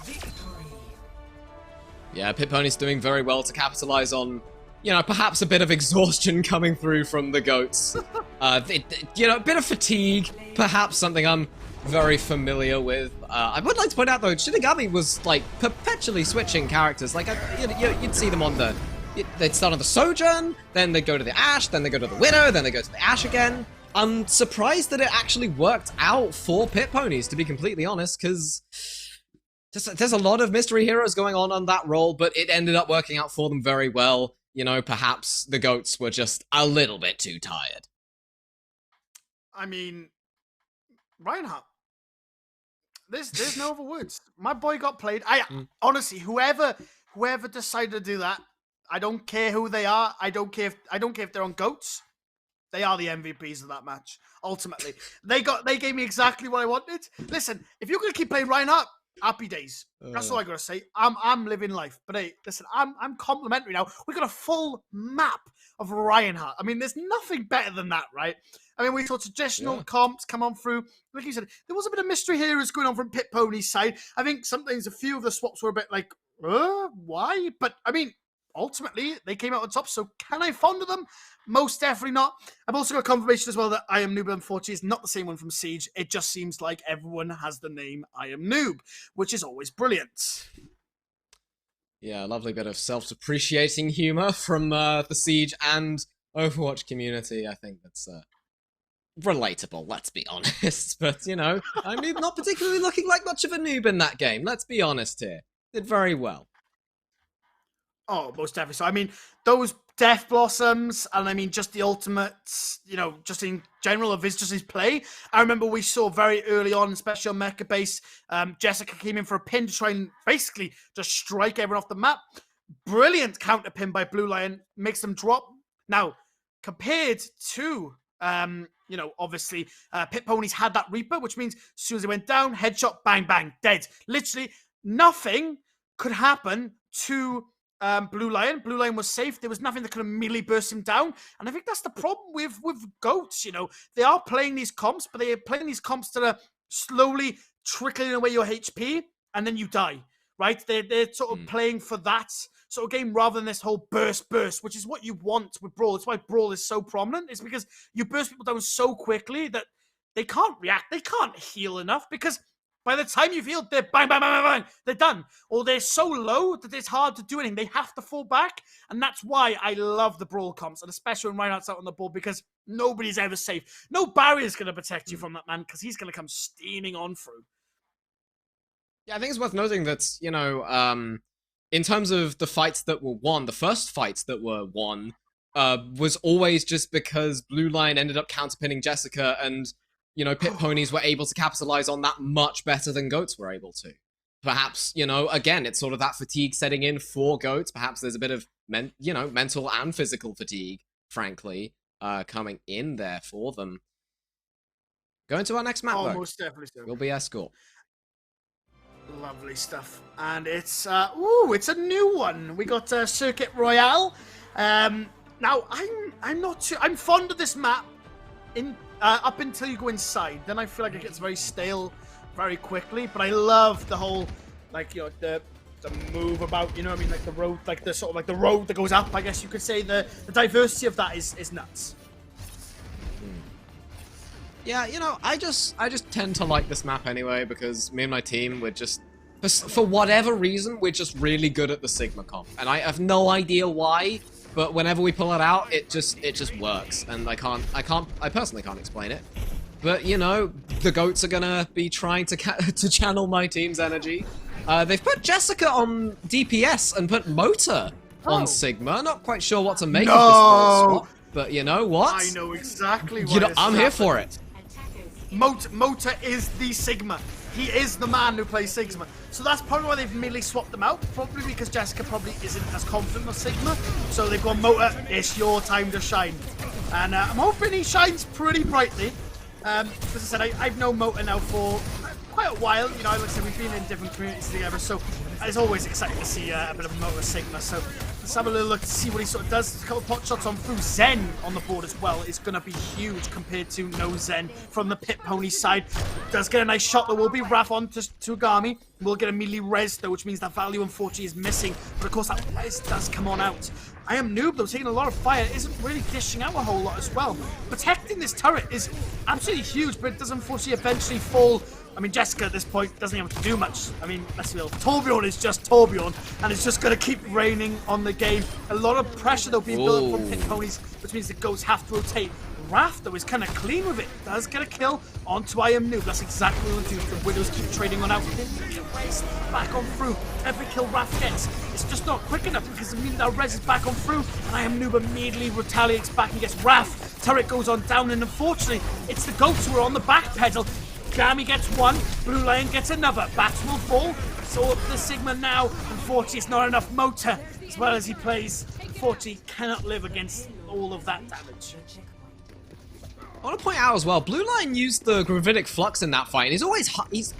Yeah, Pit Pony's doing very well to capitalize on, you know, perhaps a bit of exhaustion coming through from the Goats. You know, a bit of fatigue, perhaps something I'm very familiar with. I would like to point out, though, Shinigami was, like, perpetually switching characters. Like, you'd see them on the... They'd start on the Sojourn, then they'd go to the Ashe, then they go to the Widow, then they go to the Ashe again. I'm surprised that it actually worked out for Pit Ponies, to be completely honest, because there's a lot of mystery heroes going on that role, but it ended up working out for them very well. You know, perhaps the goats were just a little bit too tired. I mean, Reinhardt. There's no other words. My boy got played. Honestly, whoever decided to do that, I don't care who they are. I don't care if they're on goats. They are the MVPs of that match. Ultimately, they gave me exactly what I wanted. Listen, if you're gonna keep playing Reinhardt, happy days. That's all I gotta say. I'm living life. But hey, listen, I'm complimentary now. We got a full map of Reinhardt. I mean, there's nothing better than that, right? I mean, we saw suggestional comps come on through. Like you said, there was a bit of mystery heroes going on from Pit Pony's side. I think sometimes a few of the swaps were a bit like, why? But I mean, ultimately, they came out on top. So can I fond of them? Most definitely not. I've also got confirmation as well that I Am Noob, unfortunately, is not the same one from Siege. It just seems like everyone has the name I Am Noob, which is always brilliant. Yeah, a lovely bit of self-depreciating humor from the Siege and Overwatch community. I think that's relatable, let's be honest. But, you know, I'm not particularly looking like much of a noob in that game. Let's be honest here. Did very well. Oh, most definitely. So, I mean, those Death Blossoms, and I mean, just the ultimate, you know, just in general of just his play. I remember we saw very early on, especially on Mecha Base, Jessica came in for a pin to try and basically just strike everyone off the map. Brilliant counter pin by Blue Lion, makes them drop. Now, compared to, you know, obviously, Pit Ponies had that Reaper, which means as soon as they went down, headshot, bang, bang, dead. Literally, nothing could happen to Blue Lion. Blue Lion was safe. There was nothing that could immediately burst him down. And I think that's the problem with GOATs, you know. They are playing these comps, but they are playing these comps that are slowly trickling away your HP, and then you die, right? They're sort of playing for that sort of game rather than this whole burst, which is what you want with Brawl. That's why Brawl is so prominent. It's because you burst people down so quickly that they can't react. They can't heal enough because by the time you've healed, they're bang, bang, bang, bang, bang, they're done. Or they're so low that it's hard to do anything. They have to fall back. And that's why I love the Brawl comps, and especially when Reinhardt's out on the board, because nobody's ever safe. No barrier's going to protect you from that man, because he's going to come steaming on through. Yeah, I think it's worth noting that, you know, in terms of the fights that were won, the first fights that were won was always just because Blue Lion ended up counterpinning Jessica, and you know, Pit Ponies were able to capitalize on that much better than Goats were able to. Perhaps, you know, again, it's sort of that fatigue setting in for Goats. Perhaps there's a bit of, mental and physical fatigue, frankly, coming in there for them. Going to our next map, though. Most definitely so. Will be Escort. Lovely stuff. And it's, it's a new one. We got Circuit Royale. Now, I'm fond of this map up until you go inside. Then I feel like it gets very stale very quickly. But I love the whole, like, you know, the move about, you know what I mean? Like the road, like the sort of like the road that goes up, I guess you could say. The diversity of that is nuts. Yeah, you know, I just tend to like this map anyway, because me and my team, we're just, for whatever reason, we're just really good at the Sigma comp. And I have no idea why, but whenever we pull it out, it just works. And I personally can't explain it. But, you know, the Goats are gonna be trying to channel my team's energy. They've put Jessica on DPS and put Motor on Sigma. Not quite sure what to make of this swap, but you know what? I know exactly what. You know, I'm here for it. Motor is the Sigma. He is the man who plays Sigma. So that's probably why they've merely swapped them out. Probably because Jessica probably isn't as confident of Sigma. So they've gone, Motor, it's your time to shine. And I'm hoping he shines pretty brightly. As I said, I've known Motor now for quite a while. You know, like I said, we've been in different communities together. So it's always exciting to see a bit of Motor Sigma. So let's have a little look to see what he sort of does. A couple of pot shots on through. Zen on the board as well is going to be huge compared to no Zen from the Pit Pony side. Does get a nice shot. There will be Wrath on to Agami. We'll get immediately res though, which means that value unfortunately is missing. But of course that res does come on out. I Am Noob though, taking a lot of fire, isn't really dishing out a whole lot as well. Protecting this turret is absolutely huge, but it does unfortunately eventually fall. I mean, Jessica at this point doesn't have to do much. I mean, let's be real. Torbjorn is just Torbjorn, and it's just going to keep raining on the game. A lot of pressure, though, being built up from Pit Ponies, which means the Goats have to rotate Raph, though, is kind of clean with it. Does get a kill onto I Am Noob. That's exactly what we'll do. The Widows keep trading on out. Res back on through. Every kill Raph gets, it's just not quick enough because immediately that Res is back on through, and I Am Noob immediately retaliates back and gets Raph. Turret goes on down, and unfortunately, it's the goats who are on the back pedal. Gami gets one, Blue Lion gets another. Bats will fall. So the Sigma now, unfortunately, it's not enough motor. As well as he plays, unfortunately, cannot live against all of that damage. I want to point out as well, Blue Line used the Gravitic Flux in that fight. He's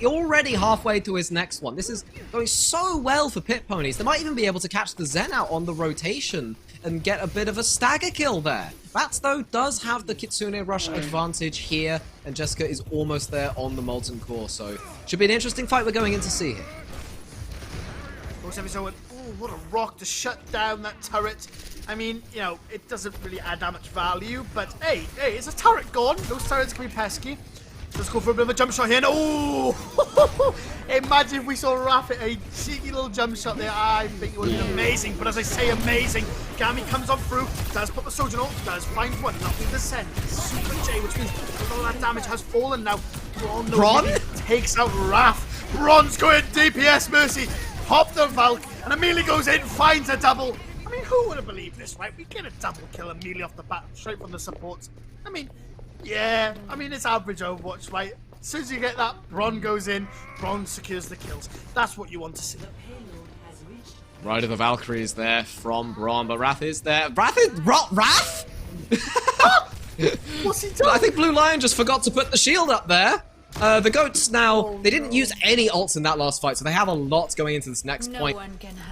already halfway to his next one. This is going so well for Pit Ponies. They might even be able to catch the Zen out on the rotation and get a bit of a stagger kill there. Bats, though, does have the Kitsune Rush advantage here, and Jessica is almost there on the Molten Core, so should be an interesting fight we're going in to see here. Oh, what a rock to shut down that turret. I mean, you know, it doesn't really add that much value, but hey, is a turret gone? Those turrets can be pesky. Let's go for a bit of a jump shot here. And oh! Imagine if we saw Raph hit a cheeky little jump shot there. I think it would have been amazing. But as I say, amazing. Gami comes on through, does put the Sojourn ult, does find one, nothing to send. Super J, which means a lot of that damage has fallen now. Bron takes out Raph. Bron's going DPS Mercy. Pop the Valk, and immediately goes in, finds a double. I mean, who would have believed this, right? We get a double kill immediately off the bat, straight from the supports. I mean, yeah, it's average Overwatch, right? As soon as you get that, Bron goes in, Bron secures the kills. That's what you want to see. Right of the Valkyrie is there from Bron, but Wrath is there. Wrath? What's he done? I think Blue Lion just forgot to put the shield up there. The goats now, they didn't use any ults in that last fight, so they have a lot going into this next point.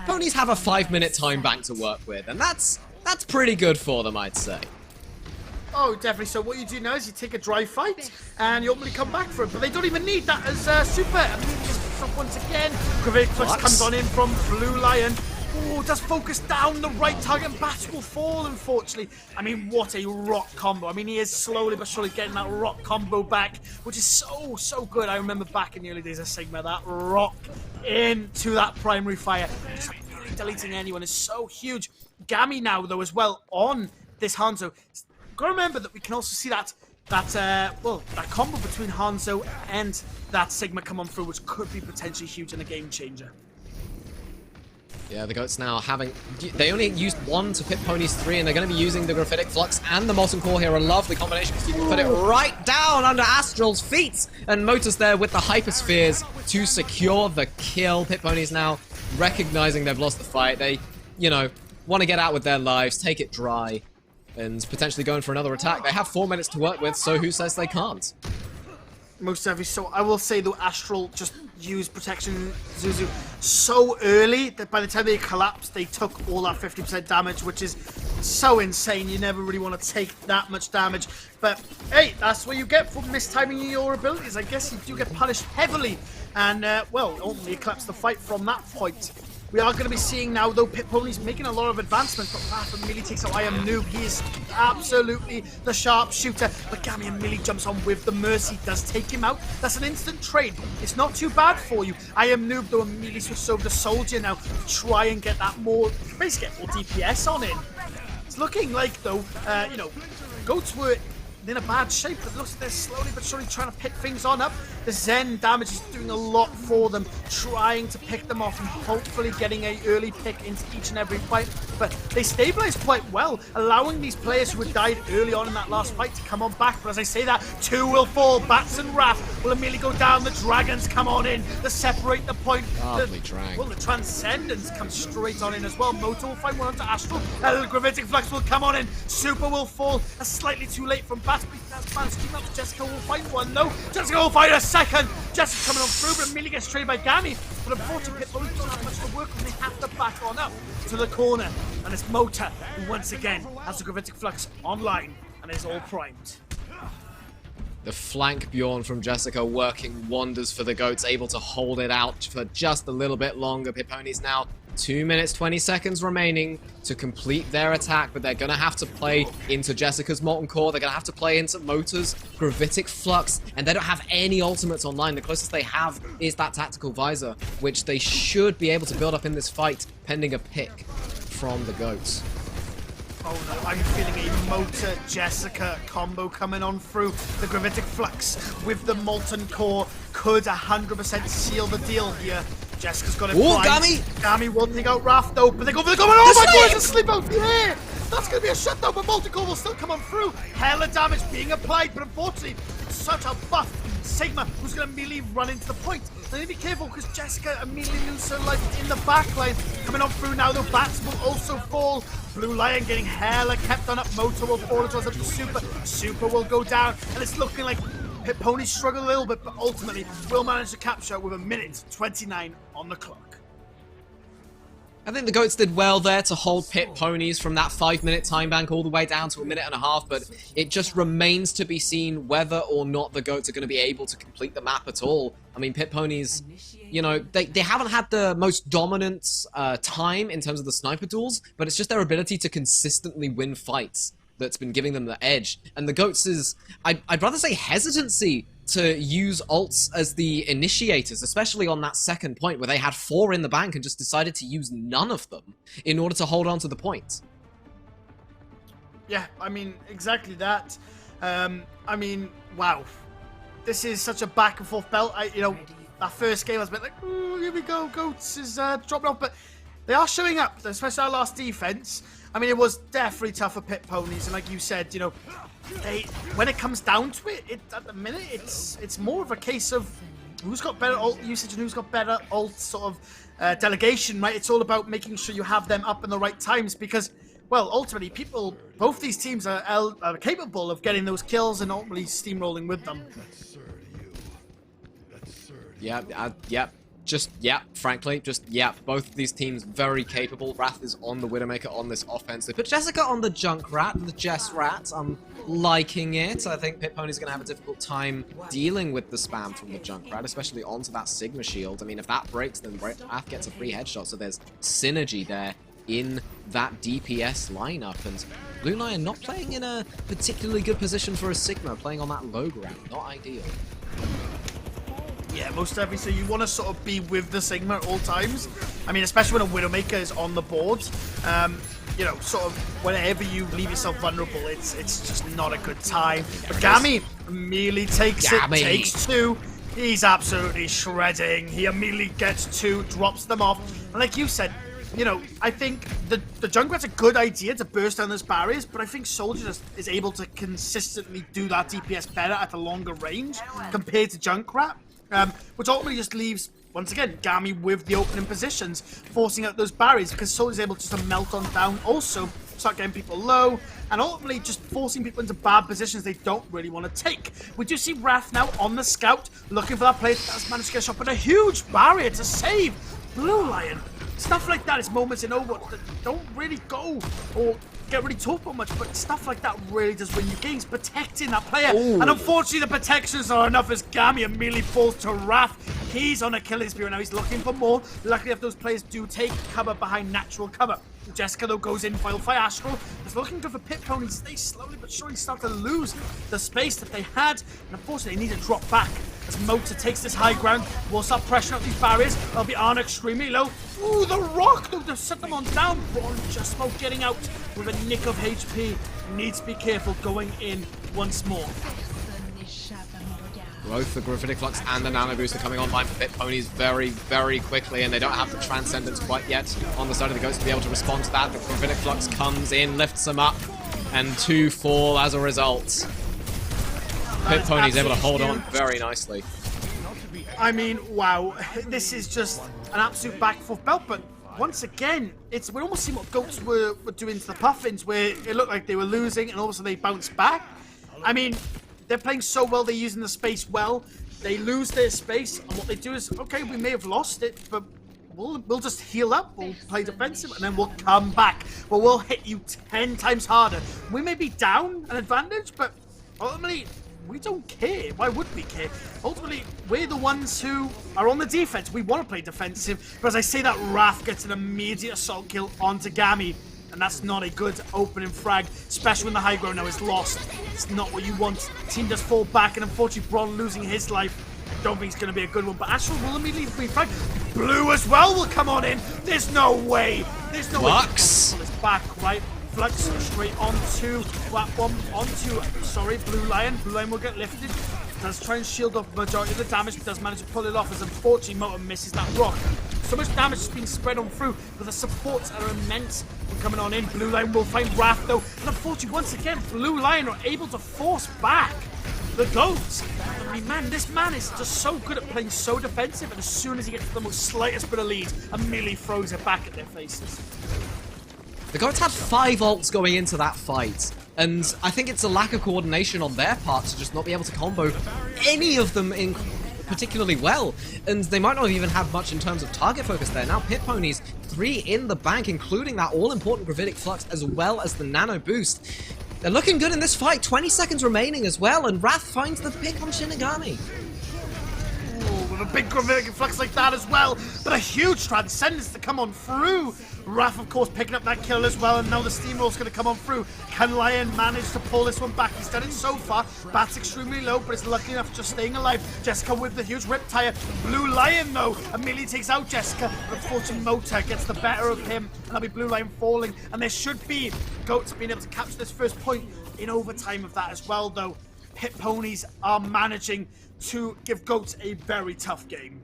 Ponies have a 5-minute time bank to work with, and that's pretty good for them, I'd say. Oh, definitely. So what you do now is you take a dry fight, and you ultimately come back for it, but they don't even need that as super. I mean, just once again, Gravitic Flux comes on in from Blue Lion. Oh, does focus down the right target, and Bats will fall, unfortunately. I mean, what a rock combo. I mean, he is slowly but surely getting that rock combo back, which is so good. I remember back in the early days of Sigma, that rock into that primary fire. Just deleting anyone is so huge. Gami now, though, as well, on this Hanzo. Gotta remember that we can also see that combo between Hanzo and that Sigma come on through, which could be potentially huge and a game changer. Yeah, the goats now they only used 1 to Pit Ponies 3, and they're going to be using the Graphitic Flux and the Molten Core here. A lovely combination because you can put it right down under Astral's feet. And Motor's there with the Hyperspheres to secure the kill. Pit Ponies now recognizing they've lost the fight. They, want to get out with their lives, take it dry, and potentially going for another attack. They have 4 minutes to work with, so who says they can't? Most definitely. So I will say, though, Astral just used Protection Zuzu so early that by the time they collapsed, they took all that 50% damage, which is so insane. You never really want to take that much damage. But, hey, that's what you get for mistiming your abilities. I guess you do get punished heavily. And, ultimately collapsed the fight from that point. We are going to be seeing now, though, Pit Ponies making a lot of advancement, but Raph immediately takes out I Am Noob. He is absolutely the sharpshooter, but Gami immediately jumps on with the Mercy, does take him out. That's an instant trade. It's not too bad for you. I Am Noob, though, immediately switches over to Soldier now to try and get that basically get more DPS on him. It's looking like, though, Goats were in a bad shape, but it looks like they're slowly but surely trying to pick things on up. The Zen damage is doing a lot for them, trying to pick them off and hopefully getting an early pick into each and every fight. But they stabilize quite well, allowing these players who had died early on in that last fight to come on back. But as I say that, 2 will fall. Bats and Raph will immediately go down. The Dragons come on in to separate the point. The Transcendence comes straight on in as well. Moto will find one onto Astral. Gravitic Flux will come on in. Super will fall. That's slightly too late from Bats. That's plans to keep up. Jessica will find one. No, Jessica will find a second. Jessica coming on through, but immediately gets traded by Gami. But unfortunately, Pit Ponies don't have much to work with. They have to back on up to the corner. And it's Mota who once again has the Gravitic Flux online and is all primed. The flank Bjorn from Jessica working wonders for the goats, able to hold it out for just a little bit longer. Pit Ponies now 2 minutes, 20 seconds remaining to complete their attack, but they're going to have to play into Jessica's Molten Core. They're going to have to play into Motor's Gravitic Flux, and they don't have any ultimates online. The closest they have is that Tactical Visor, which they should be able to build up in this fight, pending a pick from the goats. Oh no, I'm feeling a Motor Jessica combo coming on through. The Gravitic Flux with the Molten Core could 100% seal the deal here. Jessica's got it. Oh, Gami! Gami will take out Raph though, but they're going. Oh my god, it's a sleep out here! That's going to be a shutdown, but Molten Core will still come on through. Hella damage being applied, but unfortunately, it's such a buff. Sigma, who's going to immediately run into the point. They need to be careful because Jessica immediately loses her life in the backline. Coming on through now, the bats will also fall. Blue Lion getting hella kept on up. Motor will fall as well as the Super. Super will go down, and it's looking like Pit Ponies struggle a little bit, but ultimately will manage to capture with 1:29 on the clock. I think the GOATs did well there to hold Pit Ponies from that 5-minute time bank all the way down to 1.5 minutes, but it just remains to be seen whether or not the GOATs are going to be able to complete the map at all. I mean, Pit Ponies, you know, they haven't had the most dominant time in terms of the sniper duels, but it's just their ability to consistently win fights that's been giving them the edge. And the GOATs is, I'd rather say hesitancy to use ults as the initiators, especially on that second point where they had 4 in the bank and just decided to use none of them in order to hold on to the point. Yeah, I mean, exactly that. I mean, wow. This is such a back and forth belt. You know, that first game I was a bit like, oh, here we go, GOATs is dropping off, but they are showing up, especially our last defense. I mean, it was definitely tough for Pit Ponies, and like you said, you know, when it comes down to it, at the minute, it's more of a case of who's got better ult usage and who's got better ult sort of delegation, right? It's all about making sure you have them up in the right times because, well, ultimately, both these teams are capable of getting those kills and ultimately steamrolling with them. Frankly, both of these teams very capable. Wrath is on the Widowmaker on this offense. They put Jessica on the Junkrat and the Jess Rat. I'm liking it. I think Pit Pony's going to have a difficult time dealing with the spam from the Junkrat, especially onto that Sigma shield. I mean, if that breaks, then Wrath gets a free headshot, so there's synergy there in that DPS lineup. And Blue Lion not playing in a particularly good position for a Sigma, playing on that low ground. Not ideal. Yeah, most definitely. So you want to sort of be with the Sigma at all times. I mean, especially when a Widowmaker is on the board. You know, sort of whenever you leave yourself vulnerable, it's just not a good time. But Gami immediately takes it, takes 2. He's absolutely shredding. He immediately gets 2, drops them off. And like you said, you know, I think the Junkrat's a good idea to burst down those barriers, but I think Soldier is able to consistently do that DPS better at the longer range compared to Junkrat. Which ultimately just leaves, once again, Gami with the opening positions, forcing out those barriers because Soldier's able just to melt on down, also start getting people low, and ultimately just forcing people into bad positions they don't really want to take. We do see Wrath now on the scout, looking for that player that's managed to get a shot, but a huge barrier to save Blue Lion. Stuff like that is moments in Overwatch that don't really go or get really talked about much, but stuff like that really does win you games, protecting that player. Ooh. And unfortunately, the protections are enough as Gami immediately falls to Wrath. He's on a killing spree now. He's looking for more. Luckily, if those players do take cover behind natural cover. Jessica, though, goes in, Wildfire Astral. Is looking good for Pit Ponies. They slowly but surely start to lose the space that they had. And unfortunately, they need to drop back. As Motor takes this high ground, will start pressuring up these barriers. They'll be on extremely low. Ooh, the rock, though, to set them on down. Braun just about getting out with a nick of HP. Needs to be careful going in once more. Both the Gravitic Flux and the Nano Boost are coming online for Pit Ponies very, very quickly, and they don't have the Transcendence quite yet on the side of the Ghost to be able to respond to that. The Gravitic Flux comes in, lifts them up, and 2 fall as a result. Pit Ponies able to hold on very nicely. I mean, wow, this is just an absolute back and forth belt, but once again, we're almost seeing what Goats were doing to the Puffins, where it looked like they were losing, and all of a sudden they bounced back. I mean, they're playing so well, they're using the space well. They lose their space, and what they do is, okay, we may have lost it, but we'll just heal up, we'll play defensive, and then we'll come back. But we'll hit you 10 times harder. We may be down an advantage, but ultimately, we don't care. Why would we care? Ultimately, we're the ones who are on the defense. We want to play defensive, but as I say that, Wrath gets an immediate assault kill onto Gami. And that's not a good opening frag, especially when the high ground now is lost. It's not what you want. The team does fall back, and unfortunately, Braun losing his life. I don't think it's going to be a good one, but Astral will immediately be fragged. Blue as well will come on in. There's no way. There's no way. Pull this back, right? Flux straight onto Blue Lion. Blue Lion will get lifted. Does try and shield off the majority of the damage, but does manage to pull it off as unfortunately Motor misses that rock. So much damage has been spread on through, but the supports are immense. We're coming on in. Blue Lion will find Wrath though, and unfortunately once again Blue Lion are able to force back the goats. I mean, man, this man is just so good at playing so defensive, and as soon as he gets the most slightest bit of lead, immediately throws it back at their faces. The goats had 5 ults going into that fight, and I think it's a lack of coordination on their part to just not be able to combo any of them in particularly well, and they might not have even had much in terms of target focus there. Now Pit Ponies, 3 in the bank, including that all-important Gravitic Flux as well as the Nano Boost. They're looking good in this fight, 20 seconds remaining as well, and Wrath finds the pick on Shinigami. Ooh, with a big Gravitic Flux like that as well, but a huge Transcendence to come on through. Wrath, of course, picking up that kill as well, and now the Steamroll's going to come on through. Can Lion manage to pull this one back? He's done it so far. Bat's extremely low, but is lucky enough just staying alive. Jessica with the huge Riptire. Blue Lion, though, immediately takes out Jessica, but unfortunately Motor gets the better of him, and that'll be Blue Lion falling, and there should be Goats being able to capture this first point in overtime of that as well, though. Pit Ponies are managing to give Goats a very tough game.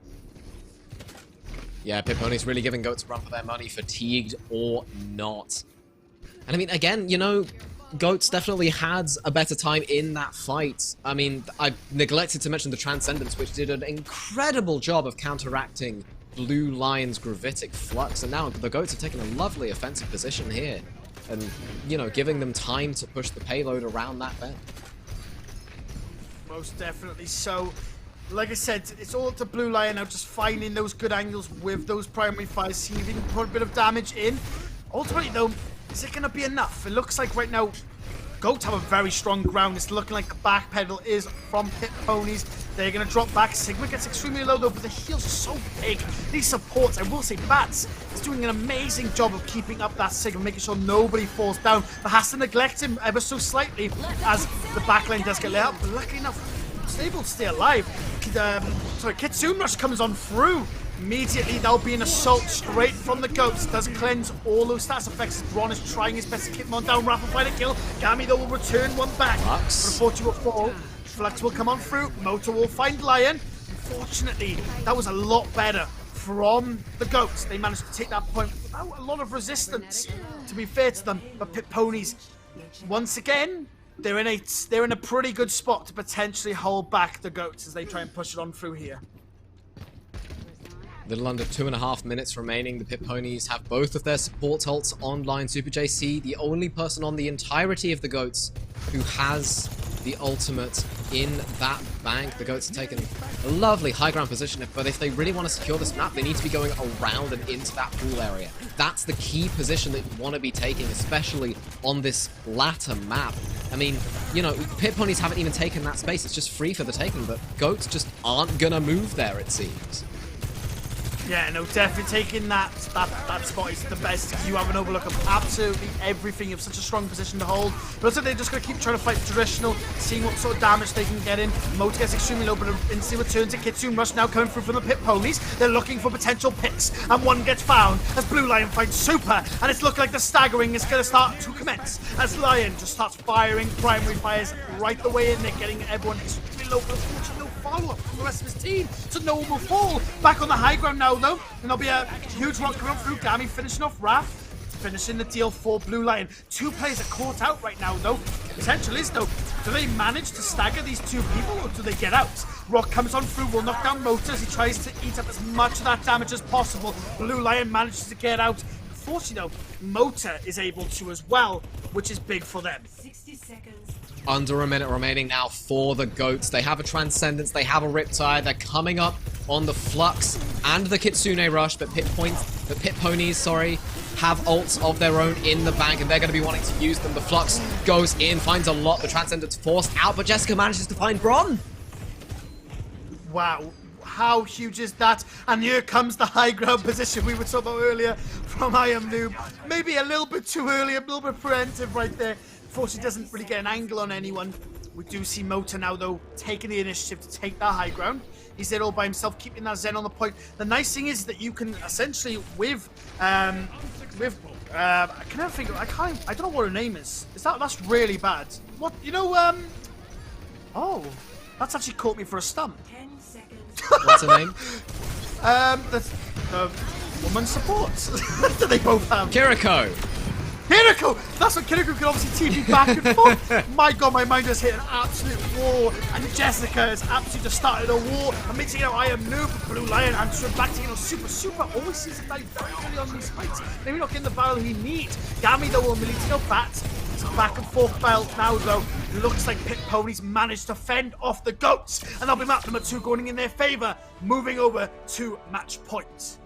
Yeah, Pit Ponies really giving Goats a run for their money, fatigued or not. And I mean, again, you know, Goats definitely had a better time in that fight. I mean, I neglected to mention the Transcendence, which did an incredible job of counteracting Blue Lion's Gravitic Flux, and now the Goats have taken a lovely offensive position here, and, you know, giving them time to push the payload around that bend. Most definitely so. Like I said, it's all up to Blue Lion now, just finding those good angles with those primary fires, seeing if he can put a bit of damage in. Ultimately, though, is it going to be enough? It looks like right now, Goats have a very strong ground. It's looking like the backpedal is from Pit Ponies. They're going to drop back. Sigma gets extremely low, though, but the heals are so big. These supports, I will say, Bats is doing an amazing job of keeping up that Sigma, making sure nobody falls down, but has to neglect him ever so slightly as the backline does get lit up. But luckily enough, able to stay alive. Kitsune Rush comes on through. Immediately, there'll be an assault straight from the Goats. Does cleanse all those stats effects. Braun is trying his best to keep him on down. Rapid fire kill. Gami, though, will return one back. Flux. But unfortunately, will fall. Flux will come on through. Motor will find Lion. Unfortunately, that was a lot better from the Goats. They managed to take that point without a lot of resistance, to be fair to them. But Pit Ponies, once again, they're in a pretty good spot to potentially hold back the Goats as they try and push it on through here. Little under 2.5 minutes remaining. The Pit Ponies have both of their support ults online. Super JC, the only person on the entirety of the Goats who has the ultimate in that bank. The Goats are taking a lovely high ground position, but if they really want to secure this map, they need to be going around and into that pool area. That's the key position that you want to be taking, especially on this latter map. I mean, you know, Pit Ponies haven't even taken that space. It's just free for the taking, but Goats just aren't gonna move there, it seems. Yeah, no, definitely taking that spot is the best because you have an overlook of absolutely everything. You have such a strong position to hold. But also they're just going to keep trying to fight traditional, seeing what sort of damage they can get in. Motor gets extremely low, but instantly returns to Kitsune Rush now coming through from the Pit Ponies. They're looking for potential picks, and one gets found as Blue Lion finds Super, and it's looking like the staggering is going to start to commence as Lion just starts firing primary fires right the way in. They're getting everyone extremely low, but unfortunately no follow-up from the rest of his team, so no one will fall. Back on the high ground now, though, and there'll be a huge rock coming through. Gami finishing off Wrath, finishing the deal for Blue Lion. 2 players are caught out right now, though. Potential is, though, do they manage to stagger these 2 people, or do they get out? Rock comes on through, will knock down Motor as he tries to eat up as much of that damage as possible. Blue Lion manages to get out. Unfortunately, though, Motor is able to as well, which is big for them. 60 seconds. Under a minute remaining now for the Goats. They have a Transcendence, they have a Riptide, they're coming up on the Flux and the Kitsune Rush, but Pit Ponies, have ults of their own in the bank, and they're going to be wanting to use them. The Flux goes in, finds a lot, the Transcendence forced out, but Jessica manages to find Bron. Wow. How huge is that? And here comes the high ground position we were talking about earlier from I Am Noob. Maybe a little bit too early, a little bit preemptive right there. Unfortunately, doesn't really get an angle on anyone. We do see Motor now, though, taking the initiative to take that high ground. He's there all by himself, keeping that Zen on the point. The nice thing is that you can essentially, with I can never think. I don't know what her name is. That's really bad? What Oh, that's actually caught me for a stump. 10 seconds. What's her name? That's woman support. Do they both have? Kiriko. Kiriko! That's what Kiriko can obviously TV back and forth. My god, my mind just hit an absolute war. And Jessica has absolutely just started a war. And makes I am noob, Blue Lion answering back to Super always seems to die very early on these fights. Maybe not getting the battle he needs. Gami though will immediately go back. It's a back and forth battle now though. Looks like Pit Ponies managed to fend off the goats. And that'll be map number 2 going in their favour. Moving over to match point.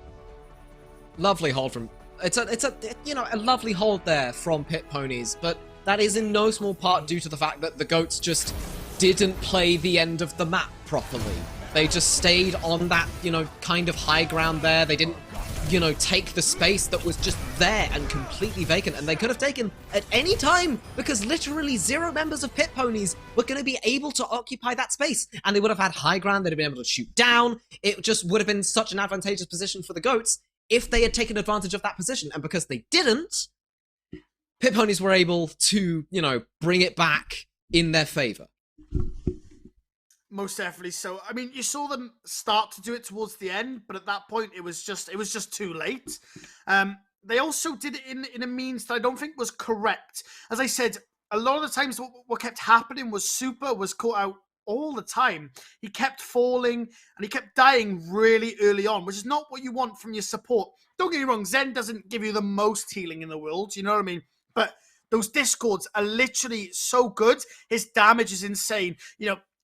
Lovely hold from... It's a lovely hold there from Pit Ponies, but that is in no small part due to the fact that the goats just didn't play the end of the map properly. They just stayed on that, kind of high ground there. They didn't, take the space that was just there and completely vacant, and they could have taken at any time because literally 0 members of Pit Ponies were going to be able to occupy that space, and they would have had high ground. They'd have been able to shoot down. It just would have been such an advantageous position for the goats if they had taken advantage of that position, and because they didn't, Pit Ponies were able to, bring it back in their favour. Most definitely so. I mean, you saw them start to do it towards the end, but at that point, it was just too late. They also did it in a means that I don't think was correct. As I said, a lot of the times what kept happening was Super was caught out all the time. He kept falling and he kept dying really early on, which is not what you want from your support. Don't get me wrong, Zen doesn't give you the most healing in the world, you know what I mean? But those discords are literally so good. His damage is insane.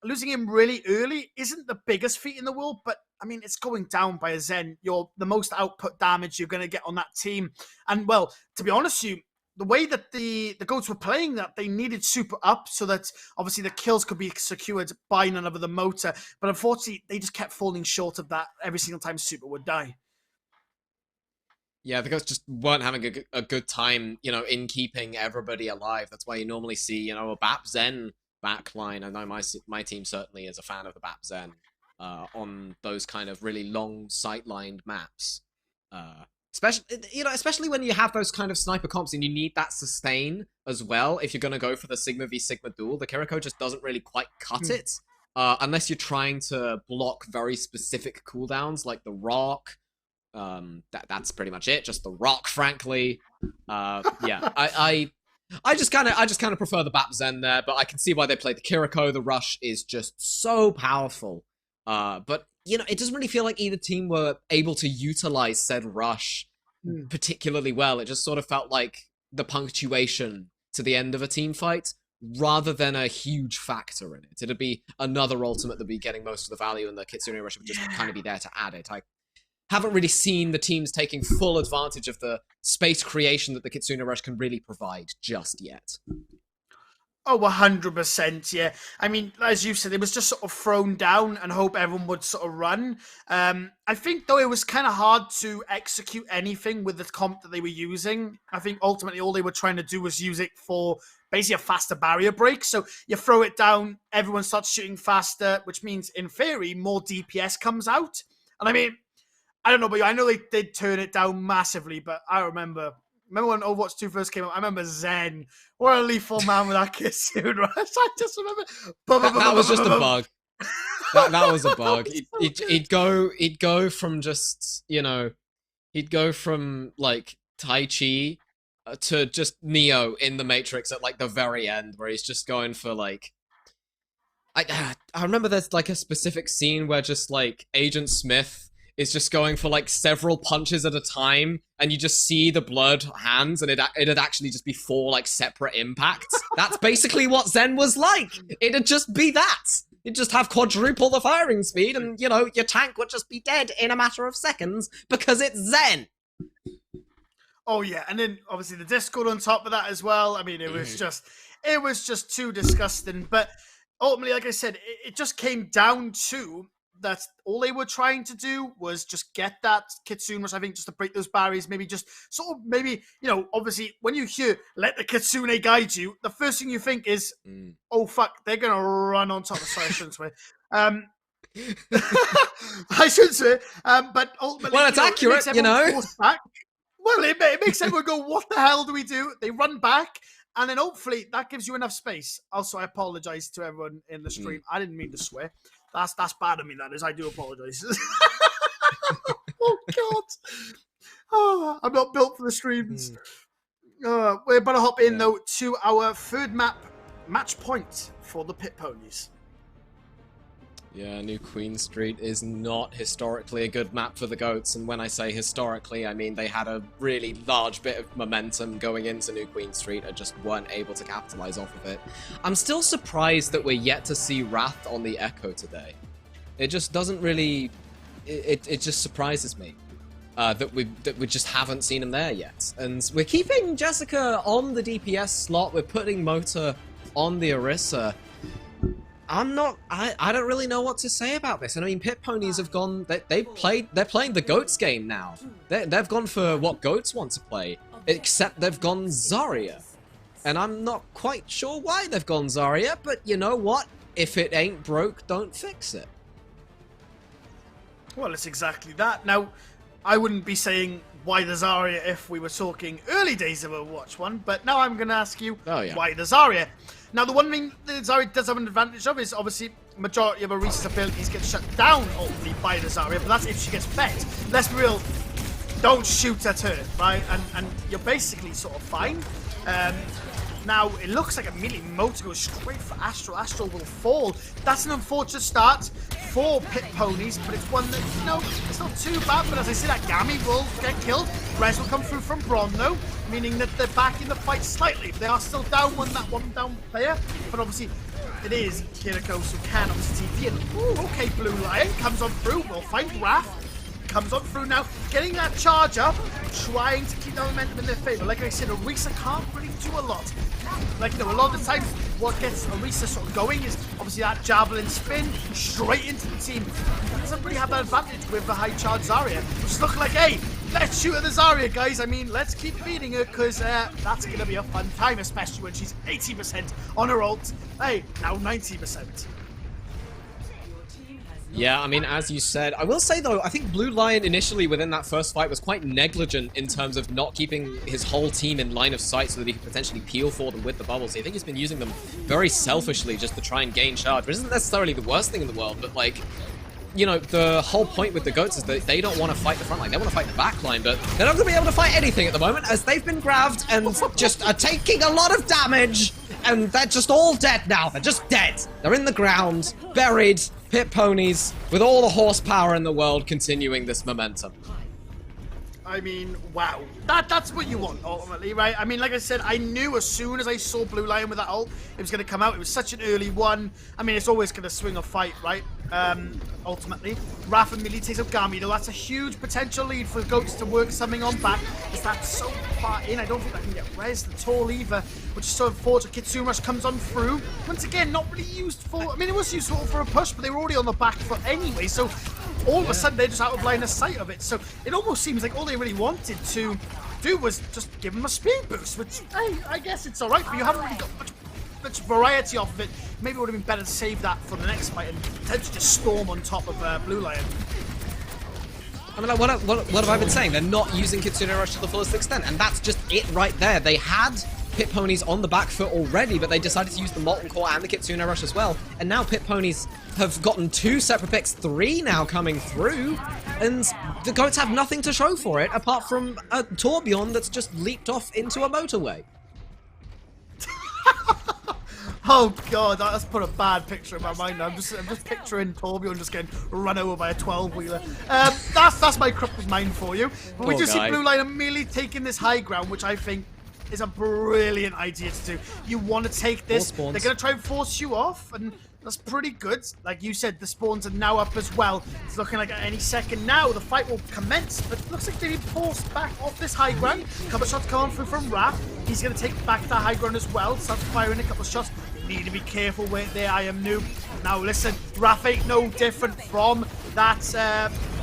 Losing him really early isn't the biggest feat in the world, but I mean, it's going down by a Zen. You're the most output damage you're going to get on that team. And well, to be honest with you, the way that the goats were playing that, they needed Super up so that obviously the kills could be secured by none other than Motor. But unfortunately, they just kept falling short of that every single time Super would die. Yeah, the goats just weren't having a good time, in keeping everybody alive. That's why you normally see, a BAP Zen backline. I know my team certainly is a fan of the BAP Zen on those kind of really long sight-lined maps. Especially when you have those kind of sniper comps and you need that sustain as well. If you're going to go for the Sigma v Sigma duel, the Kiriko just doesn't really quite cut it. Unless you're trying to block very specific cooldowns like the Rock. That's pretty much it. Just the Rock, frankly. Yeah, I just kind of prefer the BAP Zen there, but I can see why they play the Kiriko. The Rush is just so powerful. But it doesn't really feel like either team were able to utilize said Rush particularly well. It just sort of felt like the punctuation to the end of a team fight rather than a huge factor in it. It'd be another ultimate that'd be getting most of the value, and the Kitsune Rush would just kind of be there to add it. I haven't really seen the teams taking full advantage of the space creation that the Kitsune Rush can really provide just yet. Oh, 100%, yeah. I mean, as you said, it was just sort of thrown down and hope everyone would sort of run. I think, though, it was kind of hard to execute anything with the comp that they were using. I think ultimately all they were trying to do was use it for basically a faster barrier break. So you throw it down, everyone starts shooting faster, which means, in theory, more DPS comes out. And I mean, I don't know about you, I know they did turn it down massively, but I remember when Overwatch 2 first came out, I remember Zen. What a lethal man with that Kitsune Rush. I just remember... That was just a bug. That was a bug. He'd go from just, he'd go from, like, Tai Chi to just Neo in the Matrix at, like, the very end, where he's just going for, like... I remember there's, like, a specific scene where just, like, Agent Smith is just going for like several punches at a time, and you just see the blurred hands, and it'd actually just be 4 like separate impacts. That's basically what Zen was like. It'd just be that. You'd just have quadruple the firing speed, and your tank would just be dead in a matter of seconds because it's Zen. Oh yeah, and then obviously the Discord on top of that as well. I mean, it was just too disgusting. But ultimately, like I said, it just came down to that all they were trying to do was just get that Kitsune Rush, I think, just to break those barriers, maybe just sort of, obviously, when you hear, let the Kitsune guide you, the first thing you think is, oh, fuck, they're going to run on top of... Sorry, I shouldn't swear. I should swear, but ultimately... Well, it's accurate, Back. Well, it makes everyone go, what the hell do we do? They run back, and then hopefully that gives you enough space. Also, I apologize to everyone in the stream. I didn't mean to swear. That's bad of me, that is. I do apologize. Oh, God. Oh, I'm not built for the streams. We're about to hop in, though, to our third match point for the Pit Ponies. Yeah, New Queen Street is not historically a good map for the GOATs, and when I say historically, I mean they had a really large bit of momentum going into New Queen Street and just weren't able to capitalize off of it. I'm still surprised that we're yet to see Wrath on the Echo today. It just doesn't really... It just surprises me that we just haven't seen him there yet. And we're keeping Jessica on the DPS slot, we're putting Mota on the Orisa. I don't really know what to say about this. And I mean, Pit Ponies have gone, they're playing the GOATs game now. They've gone for what GOATs want to play, except they've gone Zarya. And I'm not quite sure why they've gone Zarya, but you know what? If it ain't broke, don't fix it. Well, it's exactly that. Now, I wouldn't be saying why the Zarya if we were talking early days of Overwatch 1, but now I'm going to ask you why the Zarya. Now, the one thing that Zarya does have an advantage of is obviously majority of Orisa's abilities get shut down ultimately by the Zarya, but that's if she gets fed. Let's be real, don't shoot at her, right? And you're basically sort of fine. Now, it looks like immediately Mota goes straight for Astral. Astral will fall. That's an unfortunate start for Pit Ponies, but it's one that, you know, it's not too bad. But as I said, that Gami will get killed. Res will come through from Bron, though, meaning that they're back in the fight slightly. They are still down that one down player, but obviously it is Kirikos who can obviously TP. And, ooh, okay, Blue Lion comes on through. We'll find Wrath. Comes on through now, getting that charge up, trying to keep that momentum in their favor. Like I said, Orisa can't really do a lot. Like, you know, a lot of the times what gets Orisa sort of going is obviously that javelin spin straight into the team. He doesn't really have that advantage with the high charge Zarya. Just looking like, hey, let's shoot at the Zarya, guys. I mean, let's keep beating her because that's going to be a fun time, especially when she's 80% on her ult. Hey, now 90%. Yeah, I mean, as you said, I will say though, I think Blue Lion initially within that first fight was quite negligent in terms of not keeping his whole team in line of sight so that he could potentially peel for them with the bubbles. I think he's been using them very selfishly just to try and gain charge, which isn't necessarily the worst thing in the world, but like, you know, the whole point with the GOATs is that they don't want to fight the front line, they want to fight the back line, but they're not going to be able to fight anything at the moment as they've been grabbed and just are taking a lot of damage, and they're just all dead now. They're just dead. They're in the ground, buried. Pit Ponies, with all the horsepower in the world, continuing this momentum. I mean, wow. That's what you want, ultimately, right? I mean, like I said, I knew as soon as I saw Blue Lion with that ult, it was going to come out. It was such an early one. I mean, it's always going to swing a fight, right? Ultimately. Wrath immediately takes up Gami, though. That's a huge potential lead for GOATs to work something on back. Is that so far in? I don't think I can get res at all either, which is so unfortunate. Kitsune Rush comes on through. Once again, not really used for... I mean, it was useful for a push, but they were already on the back foot anyway, so all of a sudden they're just out of line of sight of it. So it almost seems like all they really wanted to do was just give them a speed boost, which, hey, I guess it's alright, but you haven't really got much variety off of it. Maybe it would have been better to save that for the next fight and potentially just storm on top of Blue Lion. I mean, like, what have I been saying? They're not using Kitsune Rush to the fullest extent, and that's just it right there. They had Pit Ponies on the back foot already, but they decided to use the Molten Core and the Kitsune Rush as well. And now Pit Ponies have gotten 2 separate picks, 3 now coming through, and the GOATs have nothing to show for it apart from a Torbjorn that's just leaped off into a motorway. Oh god, that's put a bad picture in my mind. I'm just picturing Torbjorn just getting run over by a 12-wheeler. That's my crippled mind for you. But we do see Blue Line immediately taking this high ground, which I think is a brilliant idea to do. You want to take this. They're going to try and force you off, and that's pretty good. Like you said, the spawns are now up as well. It's looking like at any second now the fight will commence, but it looks like they've been forced back off this high ground. A couple of shots coming through from Wrath. He's going to take back that high ground as well. Starts firing a couple of shots. Need to be careful with there, I am noob. Now listen, Wrath ain't no different from that,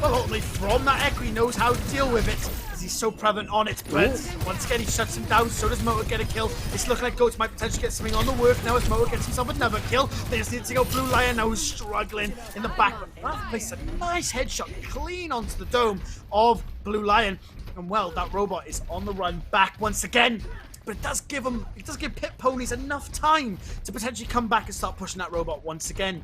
well, ultimately from that Echo. He knows how to deal with it. He's so prevalent on it, but once again he shuts him down. So does Moto get a kill. It's looking like GOATs might potentially get something on the work now as Moto gets himself another kill. They just need to go Blue Lion now, who's struggling in the back. That places a nice headshot clean onto the dome of Blue Lion. And well, that robot is on the run back once again. But it does give Pit Ponies enough time to potentially come back and start pushing that robot once again.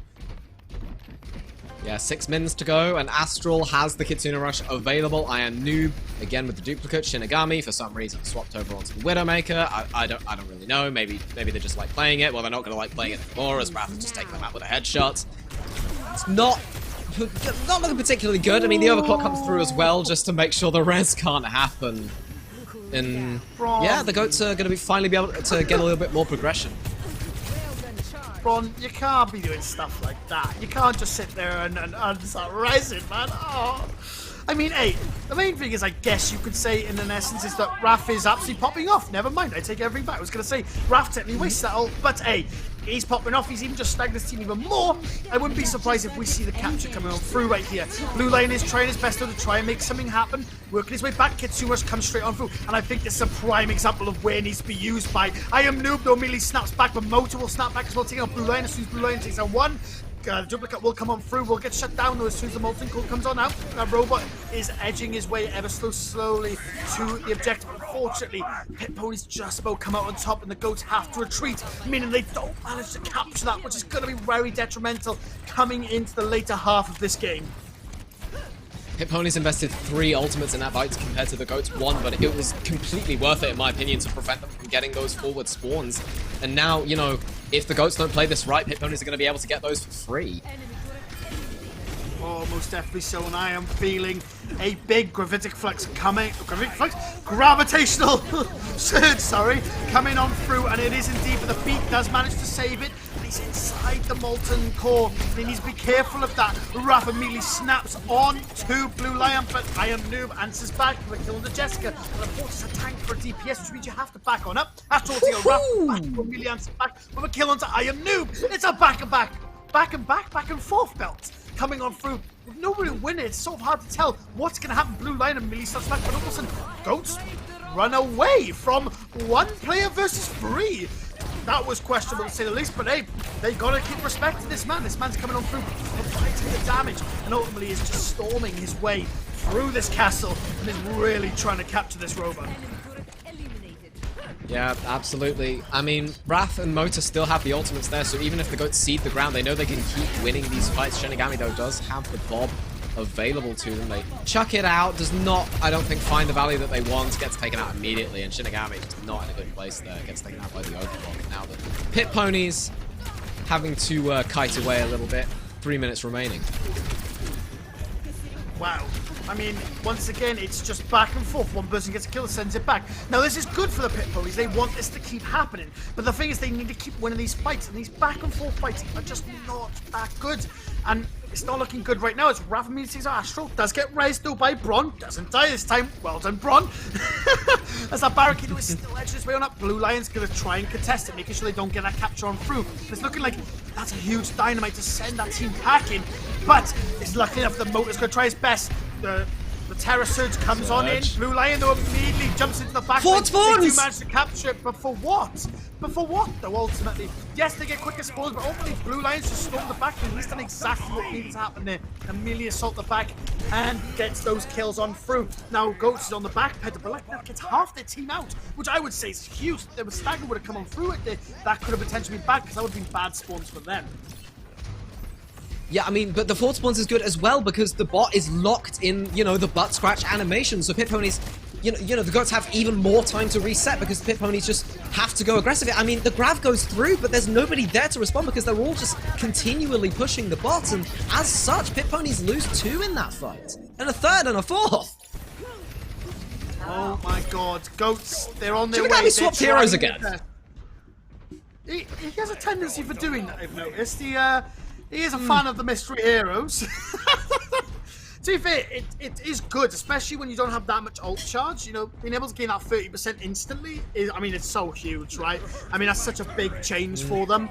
Yeah, 6 mins to go, and Astral has the Kitsune Rush available. I am Noob, again with the duplicate. Shinigami, for some reason, swapped over onto the Widowmaker. I don't really know. Maybe they just like playing it. Well, they're not going to like playing it anymore, as Raph has just taken them out with a headshot. It's not looking particularly good. I mean, the overclock comes through as well, just to make sure the res can't happen. And yeah, the goats are going to finally be able to get a little bit more progression. Bron, you can't be doing stuff like that. You can't just sit there and start rising, man. Oh. I mean, hey, the main thing is, I guess you could say, in an essence, is that Raph is absolutely popping off. Never mind, I take everything back. I was going to say, Raph technically wastes that all, but hey, he's popping off. He's even just staggering his team even more. I wouldn't be surprised if we see the capture coming on through right here. Blue Lion is trying his best to try and make something happen, working his way back. Kitsune Rush comes straight on through, and I think this is a prime example of where it needs to be used by. I am Noob, though, immediately snaps back, but Motor will snap back as well, taking out Blue Lion. As soon as Blue Lion takes out one, duplicate will come on through, will get shut down though as soon as the Molten Core comes on out. That robot is edging his way ever so slowly to the objective. Unfortunately, Pit Ponies just about come out on top, and the goats have to retreat, meaning they don't manage to capture that, which is going to be very detrimental coming into the later half of this game. Pit Ponies invested 3 ultimates in that fight compared to the Goats 1, but it was completely worth it, in my opinion, to prevent them from getting those forward spawns. And now, you know, if the Goats don't play this right, Pit Ponies are going to be able to get those for free. Oh, most definitely so, and I am feeling a big gravitational surge, sorry, coming on through, and it is indeed, but the beat does manage to save it. He's inside the Molten Core. He needs to be careful of that. Raph immediately snaps on to Blue Lion, but I am Noob answers back with a kill to Jessica. And of course, it's a tank for DPS, which means you have to back on up. After all, Raph back immediately answers back with a kill onto I am Noob. It's a back and forth belt coming on through. With no real winner, it's so hard to tell what's going to happen. Blue Lion immediately starts back, but all of a sudden, Goats run away from 1 player versus 3. That was questionable to say the least, but hey, they gotta keep respect to this man. This man's coming on through, fighting the damage, and ultimately is just storming his way through this castle and is really trying to capture this robot. Yeah, absolutely. I mean, Raph and Motor still have the ultimates there, so even if the Goats cede the ground, they know they can keep winning these fights. Shinigami, though, does have the Bob available to them. They chuck it out, does not, I don't think, find the value that they want, gets taken out immediately, and Shinigami just not in a good place there, gets taken out by the Overclock. Now the Pit Ponies having to kite away a little bit, 3 minutes remaining. Wow. I mean, once again, it's just back and forth. One person gets a kill, sends it back. Now, this is good for the Pit Ponies. They want this to keep happening. But the thing is, they need to keep winning these fights. And these back and forth fights are just not that good. And it's not looking good right now. As Raph meets Astral. Does get raised, though, by Bron. Doesn't die this time. Well done, Bron. As that barricade is still edging his way on up, Blue Lion's going to try and contest it, making sure they don't get that capture on through. It's looking like that's a huge dynamite to send that team packing. But it's lucky enough that Motor's going to try his best. The Terror Surge comes on in. Blue Lion, though, immediately jumps into the back. They do manage to capture it, but for what? But for what, though, ultimately? Yes, they get quicker spawns, but ultimately Blue Lion's just stormed the back, and he's done exactly what needed to happen there. Immediately assault the back and gets those kills on through. Now Goats is on the back pedal, but like that gets half their team out, which I would say is huge. If there was Stagger would have come on through it, that could have potentially been bad, because that would have been bad spawns for them. Yeah, I mean, but the forward spawns is good as well because the bot is locked in, you know, the butt scratch animation. So Pit Ponies, you know, the Goats have even more time to reset because the Pit Ponies just have to go aggressive. I mean, the grav goes through, but there's nobody there to respond because they're all just continually pushing the bot. And as such, Pit Ponies lose 2 in that fight. And a 3rd and a 4th. Oh my god, Goats, they're on their way. Shinigami swapped heroes again. He has a tendency for doing that, I've noticed. He is a fan of the mystery heroes. To be fair, it is good, especially when you don't have that much ult charge. You know, being able to gain that 30% instantly is, I mean, it's so huge, right? I mean, that's such a big change for them,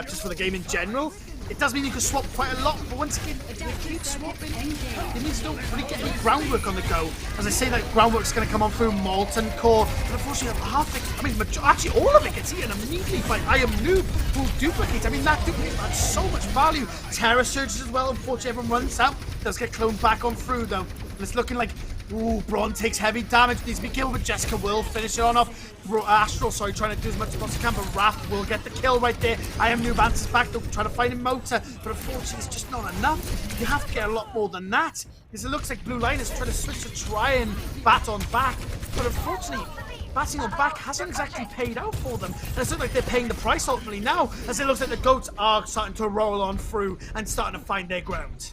just for the game in general. It does mean you can swap quite a lot, but once again, if you keep swapping, it means you don't really get any groundwork on the go. As I say, that groundwork's going to come on through Molten Core, but unfortunately, half it, I mean, actually all of it gets eaten immediately by I Am Noob, who duplicates. I mean, that duplicate adds so much value. Terror Surges as well, unfortunately, everyone runs out. Does get cloned back on through, though. And it's looking like Ooh, Braun takes heavy damage, needs to be killed, but Jessica will finish it on off. Astral, sorry, trying to do as much as he can, but Raph will get the kill right there. I am Noob answers back, though, trying to find a motor, but unfortunately, it's just not enough. You have to get a lot more than that, because it looks like Blue Line is trying to switch to try and bat on back, but unfortunately, batting on back hasn't exactly paid out for them, and it's like they're paying the price ultimately now, as it looks like the goats are starting to roll on through and starting to find their ground.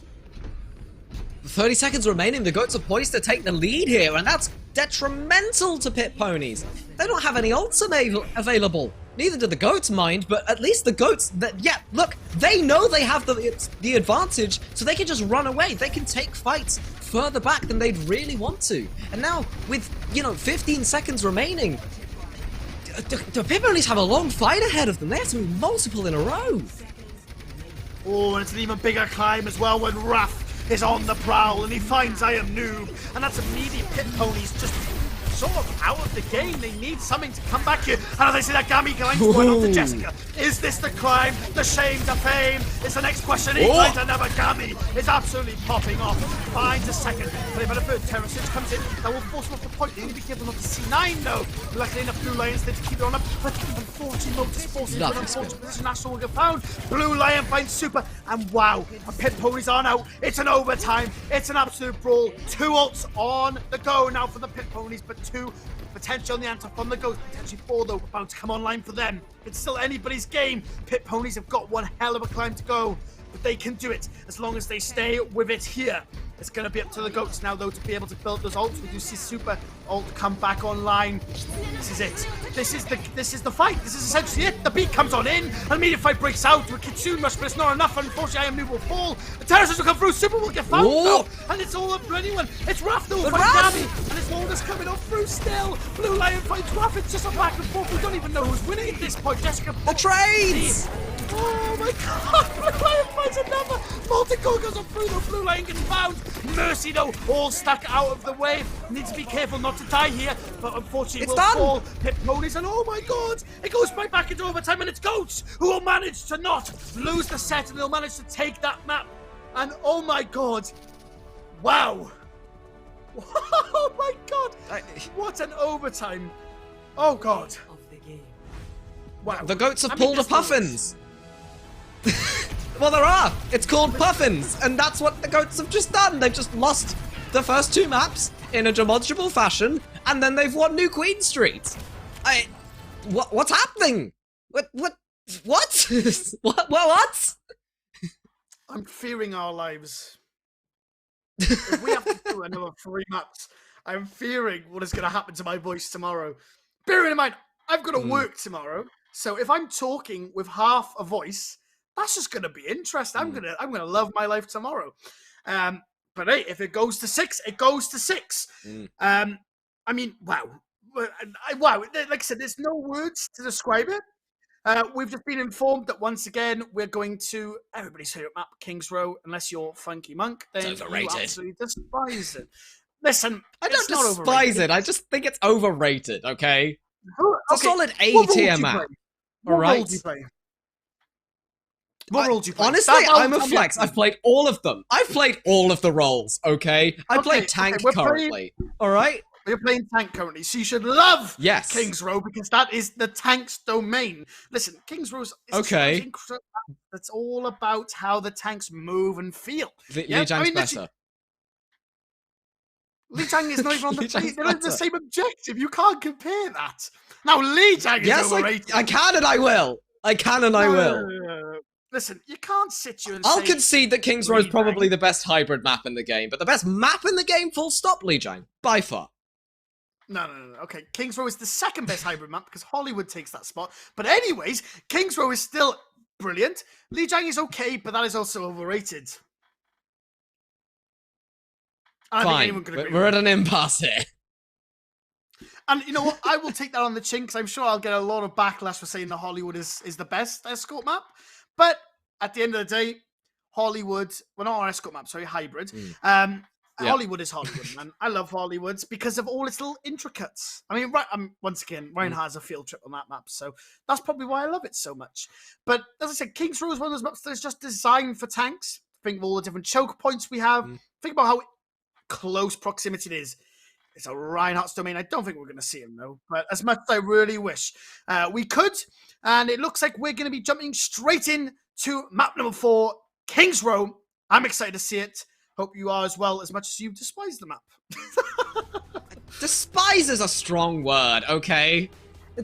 30 seconds remaining, the goats are poised to take the lead here, and that's detrimental to pit ponies. They don't have any ults available. Neither do the goats, mind, but at least the goats, look, they know they have the advantage, so they can just run away. They can take fights further back than they'd really want to. And now, with, 15 seconds remaining, the pit ponies have a long fight ahead of them. They have to be multiple in a row. Oh, and it's an even bigger climb as well when Raph is on the prowl and he finds I am Noob, and that's immediate pit ponies just sort of out of the game. They need something to come back here, and as I see that Gami climbs going on to Jessica. Is this the climb, the shame to fame? It's the next question. He finds another Gami. It's absolutely popping off. Finds a second, but if a third Terror Switch comes in, that will force him off the point. They need to be careful not to C9 though. Luckily enough, Blue Lion instead to keep it on up, but unfortunately, Motor's forced into an unfortunate position. Astral will get found. Blue Lion finds Super, and wow, the pit ponies are out. It's an overtime. It's an absolute brawl. 2 ults on the go now for the pit ponies, but 2 potential on the answer from the Ghost, potentially 4 though, about to come online for them. It's still anybody's game. Pit ponies have got one hell of a climb to go, but they can do it as long as they stay with it here. It's going to be up to the goats now though to be able to build those ults. We do see Super ult come back online. This is it. This is the fight. This is essentially it. The beat comes on in, and immediate fight breaks out with Kitsune Rush, but it's not enough. Unfortunately, I am Noob will fall. The Terrorists will come through. Super will get found though, and it's all up for anyone. It's Raph though, fighting Gabby, and it's Walder's coming off through still. Blue Lion fights Raph. It's just a back and forth. We don't even know who's winning at this point. Jessica. The trades! Oh my god! Blue Lion finds another! Multi-core goes up through the Blue Lion getting found! Mercy though, all stuck out of the way. Needs to be careful not to die here, but unfortunately it's will done. fall. Pit ponies, and oh my god! It goes right back into overtime, and it's Goats who will manage to not lose the set, and they'll manage to take that map. And oh my god! Wow! Oh my god! What an overtime! Oh god! Wow. The goats have pulled a Puffins. Well, there are. It's called Puffins, and that's what the goats have just done. They've just lost the first 2 maps in a demonstrable fashion, and then they've won New Queen Street. What's happening? What? What? I'm fearing our lives. If we have to do another 3 maps, I'm fearing what is going to happen to my voice tomorrow. Bearing in mind, I've got to work tomorrow, so if I'm talking with half a voice, that's just going to be interesting. I'm gonna love my life tomorrow. But hey, if it goes to 6, it goes to 6. I mean, wow. Wow. Like I said, there's no words to describe it. We've just been informed that once again, we're going to everybody's favorite map, Kings Row. Unless you're FunkyMonk, then It's overrated. you absolutely despise it. Listen, I don't it's not despise overrated. it. I just think it's overrated. Okay, it's a Okay, solid A what role tier do you map. play? All What role right. do you play? What role do you play? Honestly, I'm a Tell me. flex. I've played all of them. I've played all of the roles, okay? I play Okay, tank we're currently, alright? You're playing tank currently, so you should love Yes. Kings Row because that is the tank's domain. Listen, Kings Row is Okay. That's all about how the tanks move and feel. Li Jiang's better. Li Jiang is not even on Li the Jiang's they're on the better. same objective. You can't compare that. Now, Li Jiang is Yes, overrated. I can and I will. I can and I will. Listen, you can't sit you and I'll say... concede that Kings Row is Li probably Jiang. the best hybrid map in the game, but the best map in the game, full stop, Li Jiang. By far. No. Okay, Kings Row is the second best hybrid map because Hollywood takes that spot. But anyways, Kings Row is still brilliant. Li Jiang is okay, but that is also overrated. I don't think anyone Fine. could agree We're with at an impasse here. And you know what? I will take that on the chin because I'm sure I'll get a lot of backlash for saying that Hollywood is the best escort map. But at the end of the day, Hollywood, well, not our escort map, sorry, hybrid. Hollywood is Hollywood, man. I love Hollywoods because of all its little intricates. I mean, once again, Ryan has a field trip on that map, so that's probably why I love it so much. But as I said, Kings Row is one of those maps that's just designed for tanks. Think of all the different choke points we have. Think about how close proximity it is. It's a Reinhardt's domain. I don't think we're going to see him, though. But as much as I really wish we could. And it looks like we're going to be jumping straight in to map number 4, King's Row. I'm excited to see it. Hope you are as well, as much as you despise the map. Despise is a strong word, okay?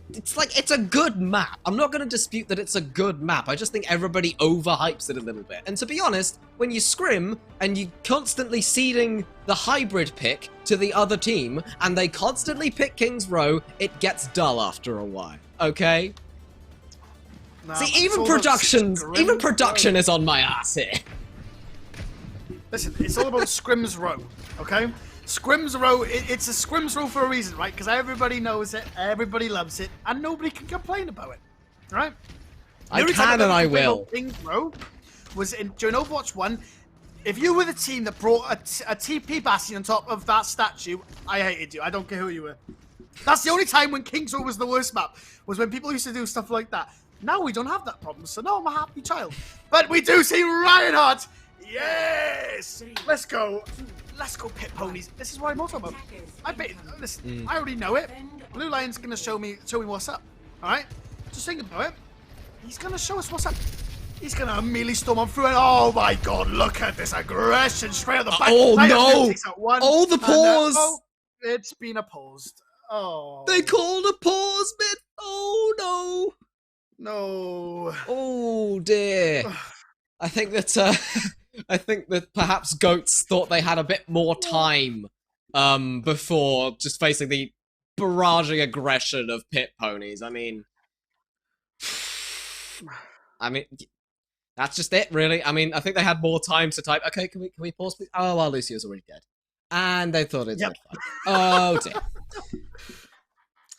It's a good map. I'm not going to dispute that it's a good map. I just think everybody overhypes it a little bit. And to be honest, when you scrim and you constantly ceding the hybrid pick to the other team, and they constantly pick King's Row, it gets dull after a while, okay? Nah, see, even production is on my ass here. Listen, it's all about Scrims Row, okay? Scrims Row, it's a Scrims Row for a reason, right? Because everybody knows it, everybody loves it, and nobody can complain about it, right? I can and I will. King's Row was during Overwatch 1. If you were the team that brought a TP Bastion on top of that statue, I hated you. I don't care who you were. That's the only time when King's Row was the worst map, was when people used to do stuff like that. Now we don't have that problem, so now I'm a happy child. But we do see Reinhardt. Yes! Let's go. Let's go, pit ponies. This is what I'm also about. I bet. Listen, I already know it. Blue Lion's gonna show me what's up. All right. Just think about it. He's gonna show us what's up. He's gonna immediately storm on through, and oh my god, look at this aggression straight at the back. Oh no! Oh, the pause! Oh, it's been opposed. Oh. They called a pause mid. Oh no! No. Oh dear. I think that perhaps Goats thought they had a bit more time before just facing the barraging aggression of pit ponies. I mean, that's just it, really. I mean, I think they had more time to type. Okay, can we pause, please? Oh, well, Lucio's already dead, and they thought it's fine. Oh dear.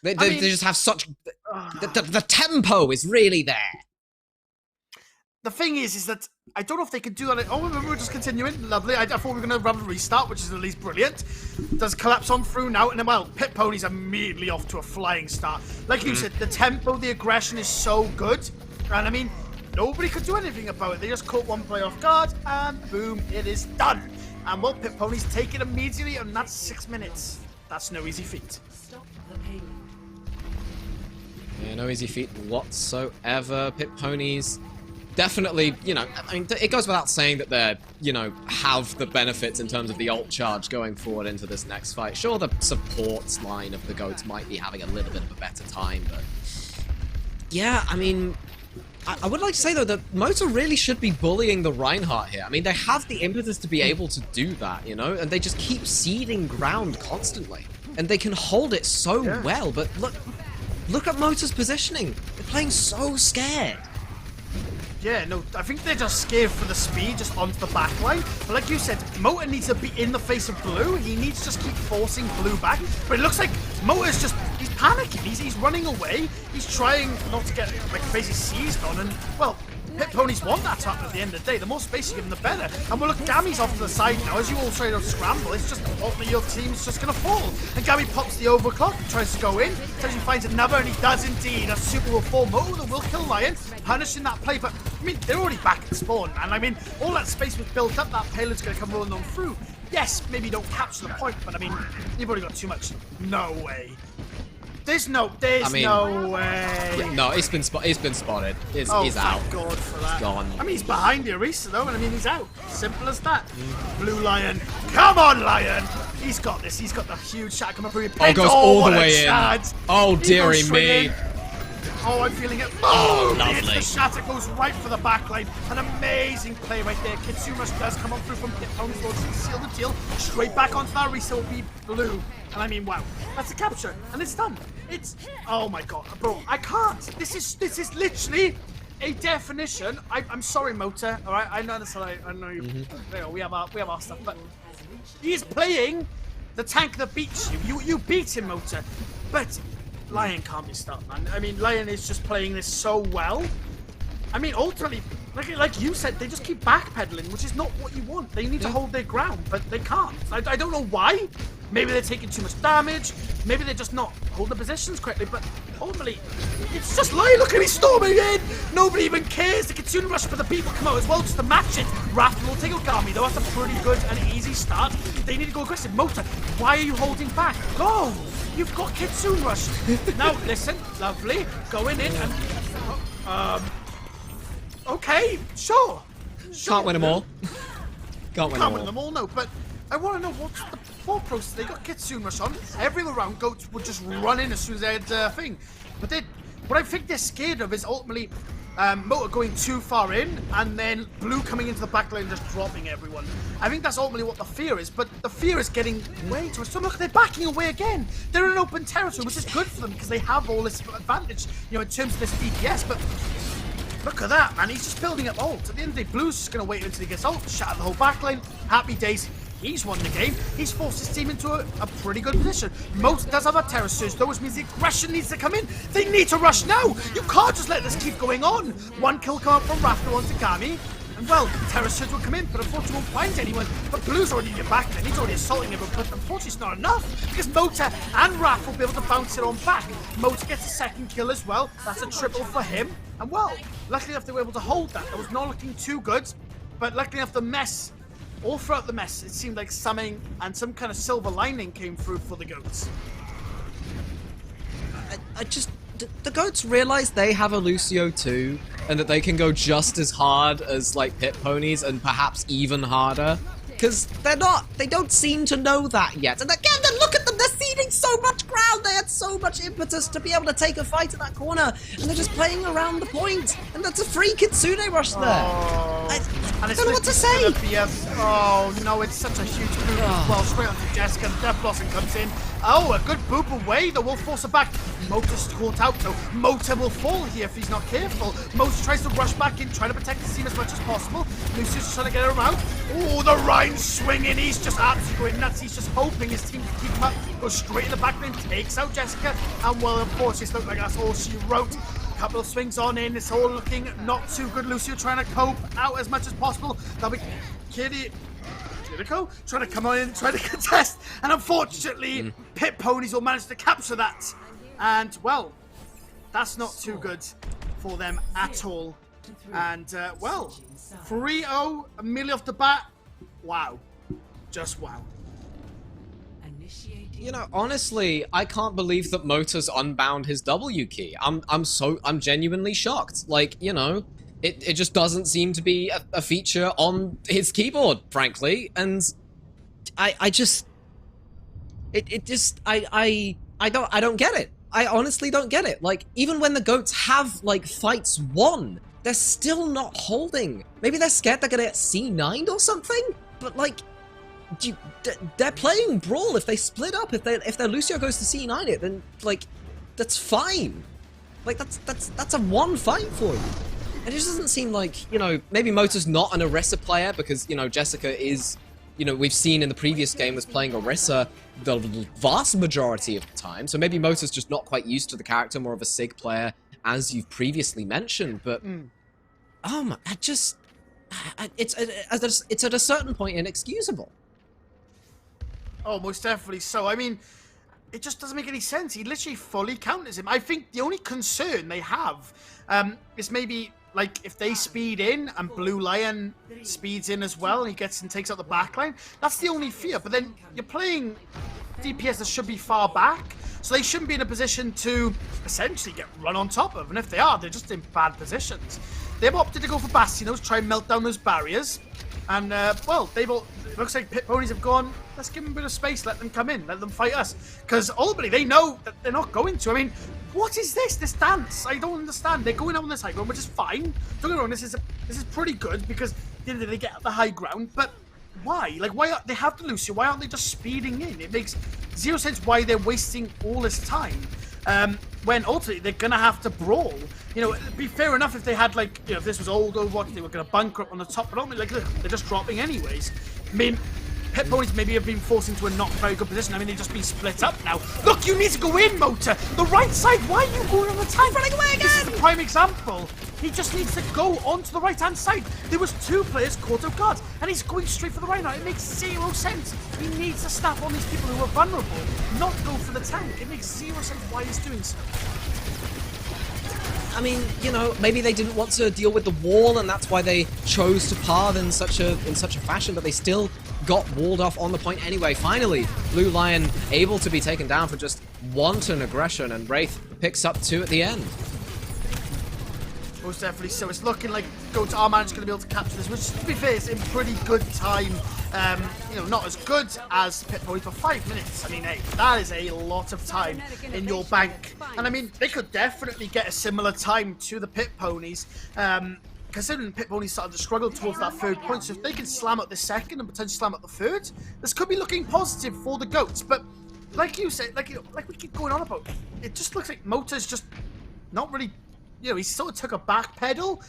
They just have such the tempo is really there. The thing is that I don't know if they can do that. Oh, we're just continuing. Lovely. I thought we were going to have a restart, which is at least brilliant. Does collapse on through now, and then, well, pit ponies immediately off to a flying start. Like you said, the tempo, the aggression is so good, and I mean, nobody could do anything about it. They just caught one play off guard, and boom, it is done. And well, pit ponies take it immediately, and that's 6 minutes. That's no easy feat. Stop the pain. Yeah, no easy feat whatsoever. Pit ponies. Definitely, you know, I mean, it goes without saying that they're, you know, have the benefits in terms of the ult charge going forward into this next fight. Sure, the supports line of the Goats might be having a little bit of a better time, but yeah, I mean, I would like to say, though, that Motor really should be bullying the Reinhardt here. I mean, they have the impetus to be able to do that, you know, and they just keep ceding ground constantly, and they can hold it so well, but look at Motor's positioning. They're playing so scared. Yeah, no, I think they're just scared for the speed, just onto the back line. But like you said, Motor needs to be in the face of Blue. He needs to just keep forcing Blue back. But it looks like Motor's just, he's panicking. He's running away. He's trying not to get, like, basically seized on. And, well, pit ponies want that to happen at the end of the day. The more space you give them, the better. And well, look, Gammy's off to the side now. As you all try to scramble, it's just, ultimately, your team's just going to fall. And Gammy pops the overclock, tries to go in, until he finds another, and he does indeed. A super will fall. Motor that will kill Lion, punishing that play. But, I mean, they're already back at spawn. And, I mean, all that space was built up. That payload's going to come rolling on through. Yes, maybe you don't capture the point, but, I mean, you've already got too much. No way. There's no way. Yeah, no, it's been spotted. He's out. Thank God for that. He's gone. I mean, he's behind the Arisa though, and I mean, he's out. Simple as that. Blue Lion, come on, Lion. He's got this. He's got the huge shot coming through. Oh, goes all the way in. Oh, dearie me. Oh, I'm feeling it. Oh, Boom! lovely. The shatter goes right for the backline. An amazing play right there. Kitsurush does come on through from pit ponies, to seal the deal. Straight back onto that Arisa will be Blue. And I mean, wow, that's a capture, and it's done. It's, oh my god, bro, I can't. This is literally a definition. I'm sorry, Motor. All right, I know this. I know you. You know, we have our stuff, but he's playing the tank that beats you. You beat him, Motor, but Lion can't be stopped, man. I mean, Lion is just playing this so well. I mean, ultimately, like you said, they just keep backpedaling, which is not what you want. They need to hold their ground, but they can't. I don't know why. Maybe they're taking too much damage. Maybe they're just not holding the positions correctly. But ultimately, it's just Lion. Look at me storming in. Nobody even cares. The Kitsune Rush for the people come out as well just to match it. Wrath will take Ogami, though. That's a pretty good and easy start. they need to go aggressive. Mota, why are you holding back? Go! You've got Kitsune Rush. Now, listen, lovely. Going in and... okay, sure. Can't win them all. Can't win them all, no. But I want to know what's the thought process. They got Kitsune Rush on. Every round, goats would just run in as soon as they had a thing. But what I think they're scared of is ultimately Mota going too far in and then Blue coming into the back line and just dropping everyone. I think that's ultimately what the fear is, but the fear is getting way too much. So look, they're backing away again. They're in open territory, which is good for them because they have all this advantage, you know, in terms of this DPS, but look at that, man. He's just building up ult. At the end of the day, Blue's just going to wait until he gets ult, shatter the whole backline. Happy days. He's won the game. He's forced his team into a pretty good position. Mota does have a Terror Surge, though, which means the aggression needs to come in. They need to rush now. You can't just let this keep going on. One kill come up from Rafter onto Kami. And, well, Terror Surge will come in, but unfortunately won't find anyone. But Blue's already in your back then. He's already assaulting everyone, but unfortunately it's not enough. Because Mota and Raph will be able to bounce it on back. Mota gets a second kill as well. That's a triple for him. And, well, luckily enough they were able to hold that. That was not looking too good. But luckily enough, the mess... all throughout the mess, it seemed like something and some kind of silver lining came through for the goats. The goats realize they have a Lucio too, and that they can go just as hard as like pit ponies and perhaps even harder. Because they don't seem to know that yet. And again, then look at them, they're ceding so much ground, they had so much impetus to be able to take a fight in that corner, and they're just playing around the point, and that's a free Kitsune Rush there. I don't know what to say. Oh no, it's such a huge boop. Well, straight onto Jessica, and Death Blossom comes in. Oh, a good boop away, the wolf force her back. Mota's caught out, so Mota will fall here if he's not careful. Mota tries to rush back in, trying to protect the team as much as possible. Lucius just trying to get her around. Oh, the Rhine swinging, he's just absolutely going nuts. He's just hoping his team can keep him up. Goes straight in the back lane, takes out Jessica, and well, unfortunately, it looks like that's all she wrote. Couple of swings on in, it's all looking not too good. Lucio trying to cope out as much as possible. That'll be Kiriko trying to come on in, trying to contest, and unfortunately, Pit Ponies will manage to capture that. And well, that's not too good for them at all. And well, 3-0 immediately off the bat. Wow, just wow. You know, honestly, I can't believe that Mota's unbound his W key. I'm genuinely shocked. Like, you know, it just doesn't seem to be a feature on his keyboard, frankly. And I don't get it. I honestly don't get it. Like, even when the goats have like fights won, they're still not holding. Maybe they're scared they're gonna get C9'd or something. But like, they're playing Brawl. If they split up, if their Lucio goes to C9 it, then like that's fine. Like that's a one fight for you. And it just doesn't seem like, you know, maybe Mota's not an Orisa player because, you know, Jessica is, you know, we've seen in the previous game was playing Orisa the vast majority of the time. So maybe Mota's just not quite used to the character, more of a Sig player, as you've previously mentioned. But it's at a certain point inexcusable. Oh, most definitely so. I mean, it just doesn't make any sense. He literally fully counters him. I think the only concern they have is maybe, like, if they speed in and Blue Lion speeds in as well and he gets and takes out the backline, that's the only fear. But then you're playing DPS that should be far back, so they shouldn't be in a position to essentially get run on top of. And if they are, they're just in bad positions. They've opted to go for Bastionos, try and melt down those barriers. And, well, it looks like Pit Ponies have gone, let's give them a bit of space, let them come in, let them fight us. Because ultimately, they know that they're not going to. I mean, what is this dance? I don't understand. They're going on this high ground, which is fine. Don't get me wrong, this is pretty good because they get the high ground, but why? Like, why they have the Lucio? Why aren't they just speeding in? It makes zero sense why they're wasting all this time. When ultimately they're gonna have to brawl. You know, it'd be fair enough if they had, like, you know, if this was old Overwatch, they were gonna bunker up on the top, but ultimately, like, look, they're just dropping anyways. I mean, Pit Ponies maybe have been forced into a not very good position. I mean, they've just been split up now. Look, you need to go in, Mota! The right side, why are you going on the tank? Running away again! This is the prime example. He just needs to go onto the right-hand side. There was two players caught off guard, and he's going straight for the right now. It makes zero sense. He needs to snap on these people who are vulnerable, not go for the tank. It makes zero sense why he's doing so. I mean, you know, maybe they didn't want to deal with the wall, and that's why they chose to path in such a fashion. But they still got walled off on the point anyway. Finally, Blue Lion able to be taken down for just wanton aggression, and Wraith picks up 2 at the end. Most definitely so. It's looking like Goats are managed going to be able to capture this, which, to be fair, is in pretty good time. You know, not as good as Pit Ponies, but 5 minutes. I mean, hey, that is a lot of time in your bank. And I mean, they could definitely get a similar time to the Pit Ponies. Considering Pit Ponies started to struggle towards that 3rd point, so if they can slam up the 2nd and potentially slam up the 3rd, this could be looking positive for the Goats. But like you said, like we keep going on about, it just looks like Mota's just not really. You know, he sort of took a back pedal.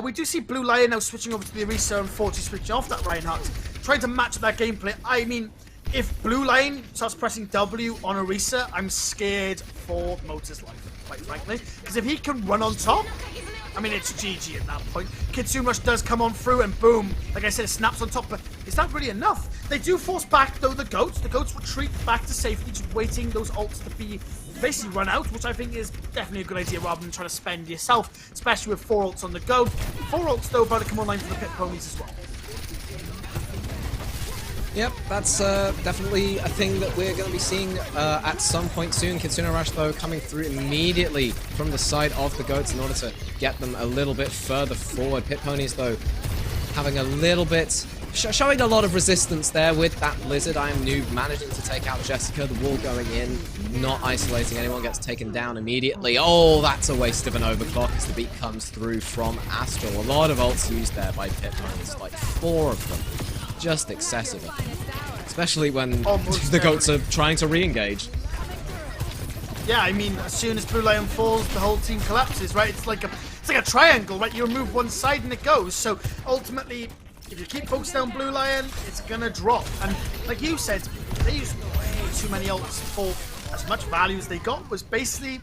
We do see Blue Lion now switching over to the Orisa and Forty switching off that Reinhardt, trying to match that gameplay. I mean, if Blue Lion starts pressing W on Orisa, I'm scared for Mota's life, quite frankly. Because if he can run on top, I mean, it's GG at that point. Kitsune Rush does come on through and boom, like I said, it snaps on top, but is that really enough? They do force back, though, the Goats. The Goats retreat back to safety, just waiting those ults to be basically run out, which I think is definitely a good idea rather than trying to spend yourself, especially with 4 ults on the go. 4 ults, though, about to come online for the Pit Ponies as well. Yep, that's definitely a thing that we're going to be seeing at some point soon. Kitsune Rush, though, coming through immediately from the side of the Goats in order to get them a little bit further forward. Pit Ponies, though, having a little bit... showing a lot of resistance there with that Blizzard. I am Noob managing to take out Jessica. The wall going in, not isolating anyone, gets taken down immediately. Oh, that's a waste of an overclock as the beat comes through from Astral. A lot of ults used there by Pit Ponies, like 4 of them. Just excessive. Especially when the Goats are trying to re-engage. Yeah, I mean, as soon as Blue Lion falls, the whole team collapses, right? It's like a triangle, right? You remove one side and it goes. So ultimately, if you keep focused on Blue Lion, it's gonna drop. And like you said, they used way too many ults for as much value as they got. Was basically,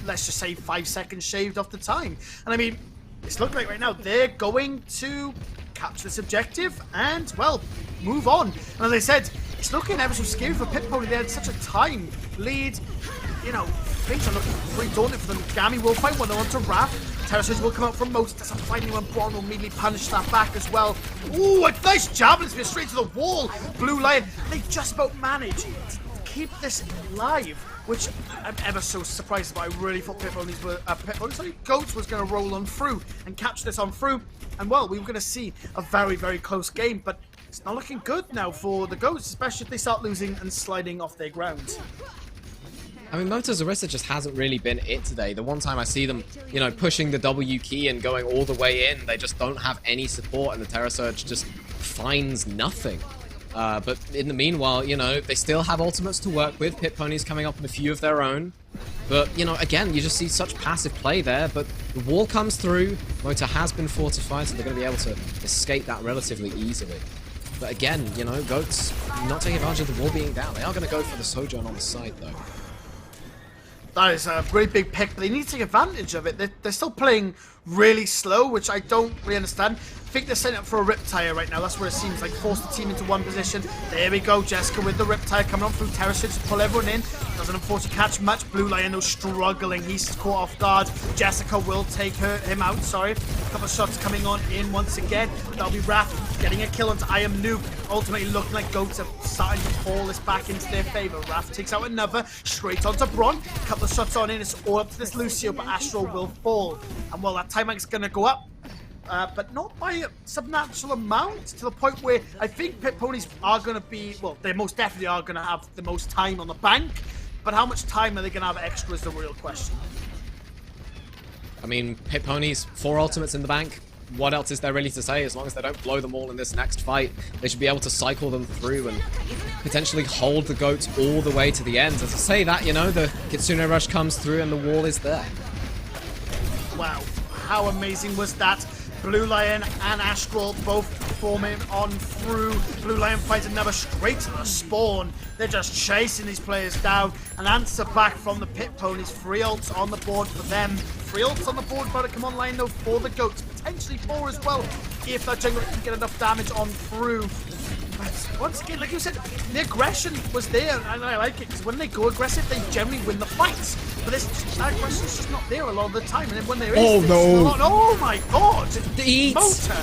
let's just say, 5 seconds shaved off the time. And I mean, it's looking like right now they're going to capture this objective and, well, move on. And as I said, it's looking ever so scary for Pit Pony. They had such a time lead. You know, things are looking pretty daunting for them. Gami will find one onto Raph. Terraces will come out from most. Doesn't find anyone. Braun will immediately punish that back as well. Ooh, a nice jab, and it's been straight to the wall. Blue Lion, they just about managed to keep this live, which I'm ever so surprised about. I really thought Goats was going to roll on through and catch this on through. And well, we were going to see a very, very close game, but it's not looking good now for the Goats, especially if they start losing and sliding off their ground. I mean, Mota's Orisa just hasn't really been it today. The one time I see them, you know, pushing the W key and going all the way in, they just don't have any support, and the Terra Surge just finds nothing. But in the meanwhile, you know, they still have ultimates to work with. Pit Ponies coming up with a few of their own. But, you know, again, you just see such passive play there. But the wall comes through. Mota has been fortified, so they're going to be able to escape that relatively easily. But again, you know, Goats not taking advantage of the wall being down. They are going to go for the Sojourn on the side, though. That is a really big pick, but they need to take advantage of it. They're still playing really slow, which I don't really understand. I think they're setting up for a Riptire right now. That's where it seems like force the team into one position. There we go, Jessica with the Riptire coming on through Terrace to pull everyone in. Doesn't unfortunately catch much. Blue Lion though struggling. He's caught off guard. Jessica will take him out, sorry. A couple of shots coming on in once again. That'll be Raph getting a kill onto I Am Noob. Ultimately looking like Goats are starting to pull this back into their favor. Raph takes out another, straight onto Braun. A couple of shots on in, it's all up to this Lucio, but Astral will fall. And well, that time is gonna go up. But not by a substantial amount, to the point where I think Pit Ponies are going to be, well, they most definitely are going to have the most time on the bank, but how much time are they going to have extra is the real question. I mean, Pit Ponies, 4 ultimates in the bank. What else is there really to say? As long as they don't blow them all in this next fight, they should be able to cycle them through and potentially hold the Goats all the way to the end. As I say that, you know, the Kitsune Rush comes through and the wall is there. Wow, how amazing was that? Blue Lion and Astral both forming on through. Blue Lion finds another straight to the spawn. They're just chasing these players down. An answer back from the Pit Ponies. 3 ults on the board for them. 3 ults on the board, but to come online though for the Goats. Potentially 4 as well, if that jungler can get enough damage on through. But once again, like you said, the aggression was there, and I like it, because when they go aggressive, they generally win the fights. But that aggression is just not there a lot of the time, and then when there is, oh no! Oh my god! The eats! Motor!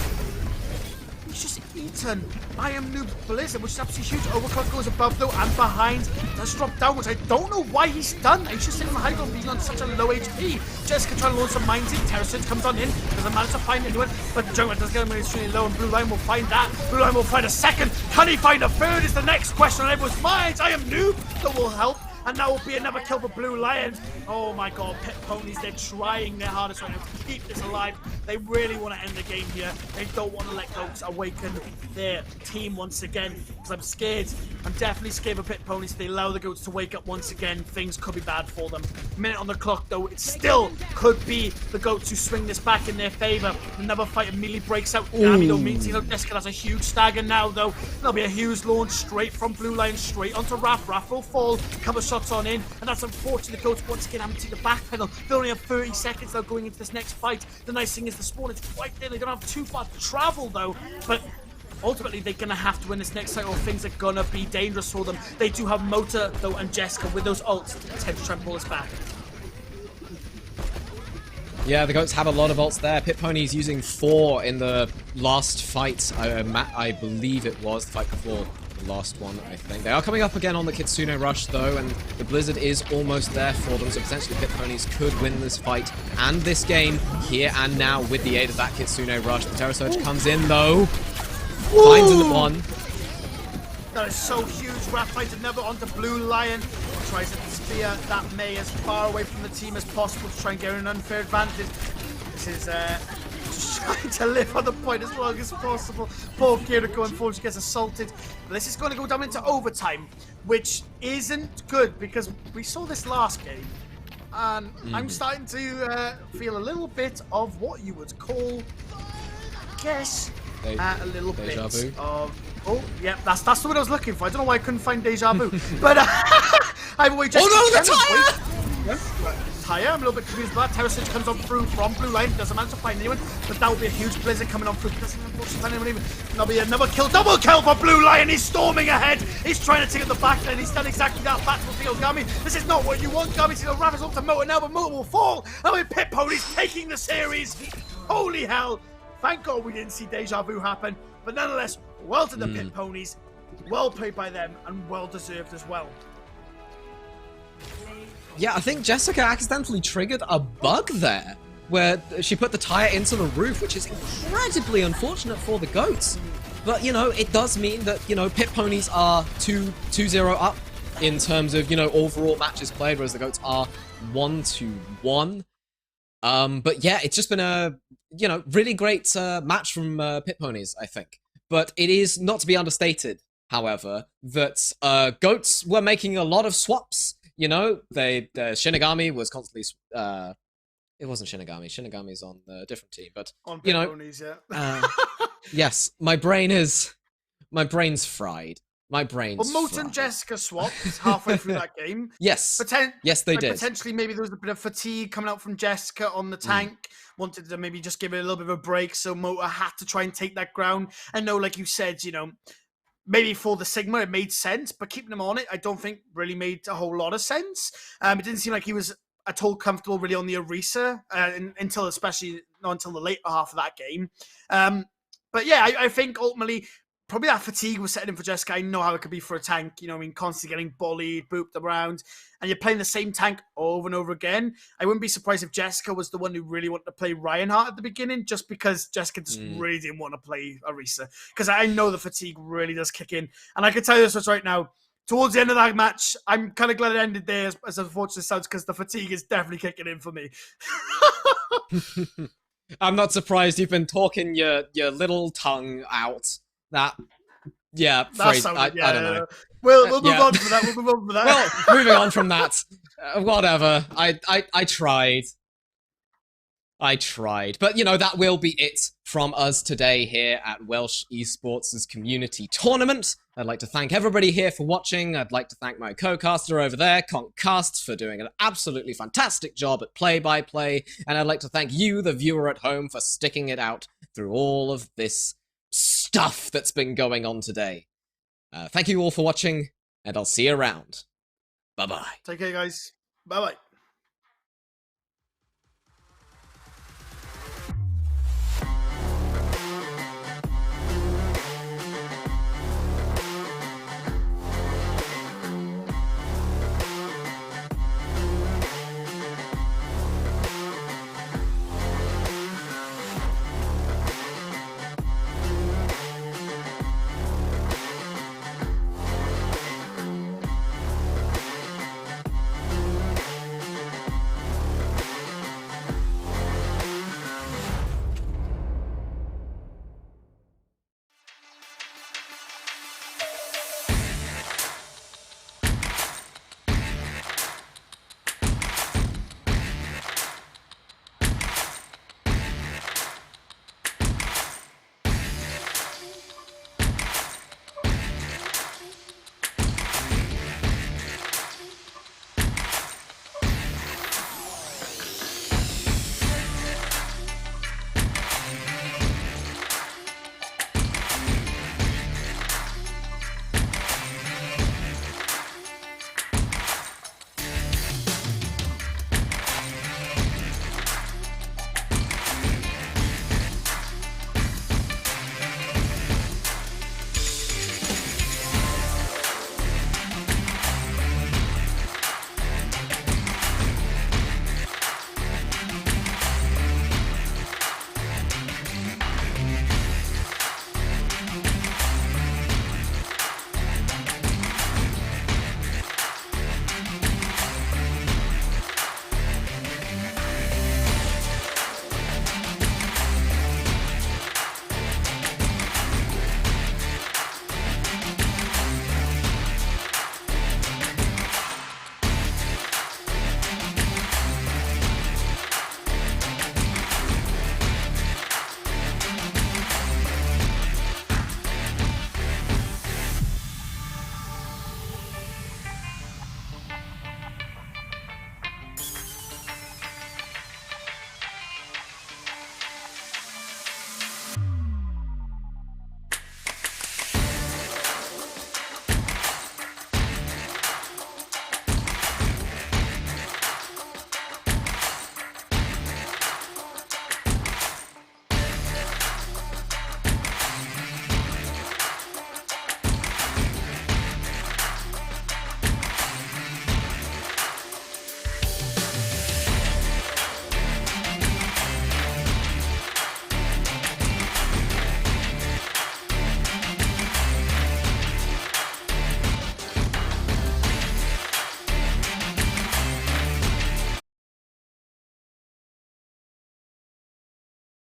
He's beaten. I am Noob Blizzard, which is absolutely huge. Overclock goes above though and behind. Does drop down, which I don't know why he's done. He's just sitting on the high ground being on such a low HP. Jessica trying to launch some mines in. Terror Surge comes on in. Doesn't manage to find anyone. But the Jungle does get him when he's really low, and Blue Line will find that. Blue Line will find a second. Can he find a third? Is the next question on everyone's minds. I am Noob. That will help. And that will be another kill for Blue Lions. Oh my god, Pit Ponies, they're trying their hardest right now to keep this alive. They really want to end the game here. They don't want to let Goats awaken their team once again. Because I'm scared. I'm definitely scared of Pit Ponies. If they allow the Goats to wake up once again, things could be bad for them. Minute on the clock though, it still could be the Goats who swing this back in their favor. Another fight immediately breaks out. Gabby though means Jessica has a huge stagger now though. There'll be a huge launch straight from Blue Lion straight onto Raph. Raph will fall. Cover shots on in, and that's unfortunate. The Goats once again having to take the back pedal. They only have 30 seconds though going into this next fight. The nice thing is the spawn is right there. They don't have too far to travel though, but ultimately they're gonna have to win this next fight or things are gonna be dangerous for them. They do have Motor though and Jessica with those ults to attempt to try and pull us back. Yeah, the Goats have a lot of ults there. Pit Pony's using 4 in the last fight. I believe it was the fight before the last one, I think. They are coming up again on the Kitsune Rush, though, and the Blizzard is almost there for them, so potentially Pit Ponies could win this fight and this game here and now with the aid of that Kitsune Rush. The Terror Surge comes in, though. Finds in the one. That is so huge. Raph finds another onto Blue Lion. Tries to steer that May as far away from the team as possible to try and get an unfair advantage. This is just trying to live on the point as long as possible. Poor Kiriko unfortunately gets assaulted. But this is going to go down into overtime, which isn't good because we saw this last game. And I'm starting to feel a little bit of what you would call, I guess, a little bit vu. of... Oh, yeah, that's the word I was looking for. I don't know why I couldn't find deja vu. But I've always just... Oh no, the tire! Tire, I'm a little bit confused about that. Terror Surge comes on through from Blue Line. Doesn't manage to find anyone. But that will be a huge blizzard coming on through. Doesn't unfortunately find anyone even. There'll be another kill. Double kill for Blue Lion. He's storming ahead. He's trying to take up the back end. He's done exactly that. Battlefield Gami. This is not what you want, Gami. See the Ravage up to Motor now, but Motor will fall. And with Pit Ponies taking the series. Holy hell. Thank God we didn't see deja vu happen. But nonetheless, well to the Pit Ponies. Well played by them and well deserved as well. Yeah, I think Jessica accidentally triggered a bug there, where she put the tire into the roof, which is incredibly unfortunate for the Goats. But, you know, it does mean that, you know, Pit Ponies are 2-0 up in terms of, you know, overall matches played, whereas the Goats are 1-1. But yeah, it's just been a, you know, really great match from Pit Ponies, I think. But it is not to be understated, however, that Goats were making a lot of swaps. You know, Shinigami was constantly... it wasn't Shinigami. Shinigami's on a different team, but, on you know... Ponies, yeah. Yes, my brain's fried. My brain's Well, Moat fried. and Jessica swapped halfway through that game. Yes. Yes, they did. Potentially, maybe there was a bit of fatigue coming out from Jessica on the tank. Wanted to maybe just give it a little bit of a break, so Motor had to try and take that ground. I know, like you said, you know, maybe for the Sigma it made sense, but keeping him on it, I don't think really made a whole lot of sense. It didn't seem like he was at all comfortable really on the Orisa until not until the later half of that game. But yeah, I think ultimately probably that fatigue was setting in for Jessica. I know how it could be for a tank, you know what I mean, constantly getting bullied, booped around, and you're playing the same tank over and over again. I wouldn't be surprised if Jessica was the one who really wanted to play Reinhardt at the beginning, just because Jessica just really didn't want to play Orisa. Because I know the fatigue really does kick in. And I can tell you this right now, towards the end of that match, I'm kind of glad it ended there, as unfortunate as it sounds, because the fatigue is definitely kicking in for me. I'm not surprised you've been talking your little tongue out. That, yeah, phrase, I don't know. We'll move on from that. We'll move on from that. Well, moving on from that, whatever. I tried. But, you know, that will be it from us today here at Welsh Esports' community tournament. I'd like to thank everybody here for watching. I'd like to thank my co-caster over there, ConchCasts, for doing an absolutely fantastic job at play-by-play. And I'd like to thank you, the viewer at home, for sticking it out through all of this stuff that's been going on today. Thank you all for watching, and I'll see you around. Bye-bye. Take care, guys. Bye-bye.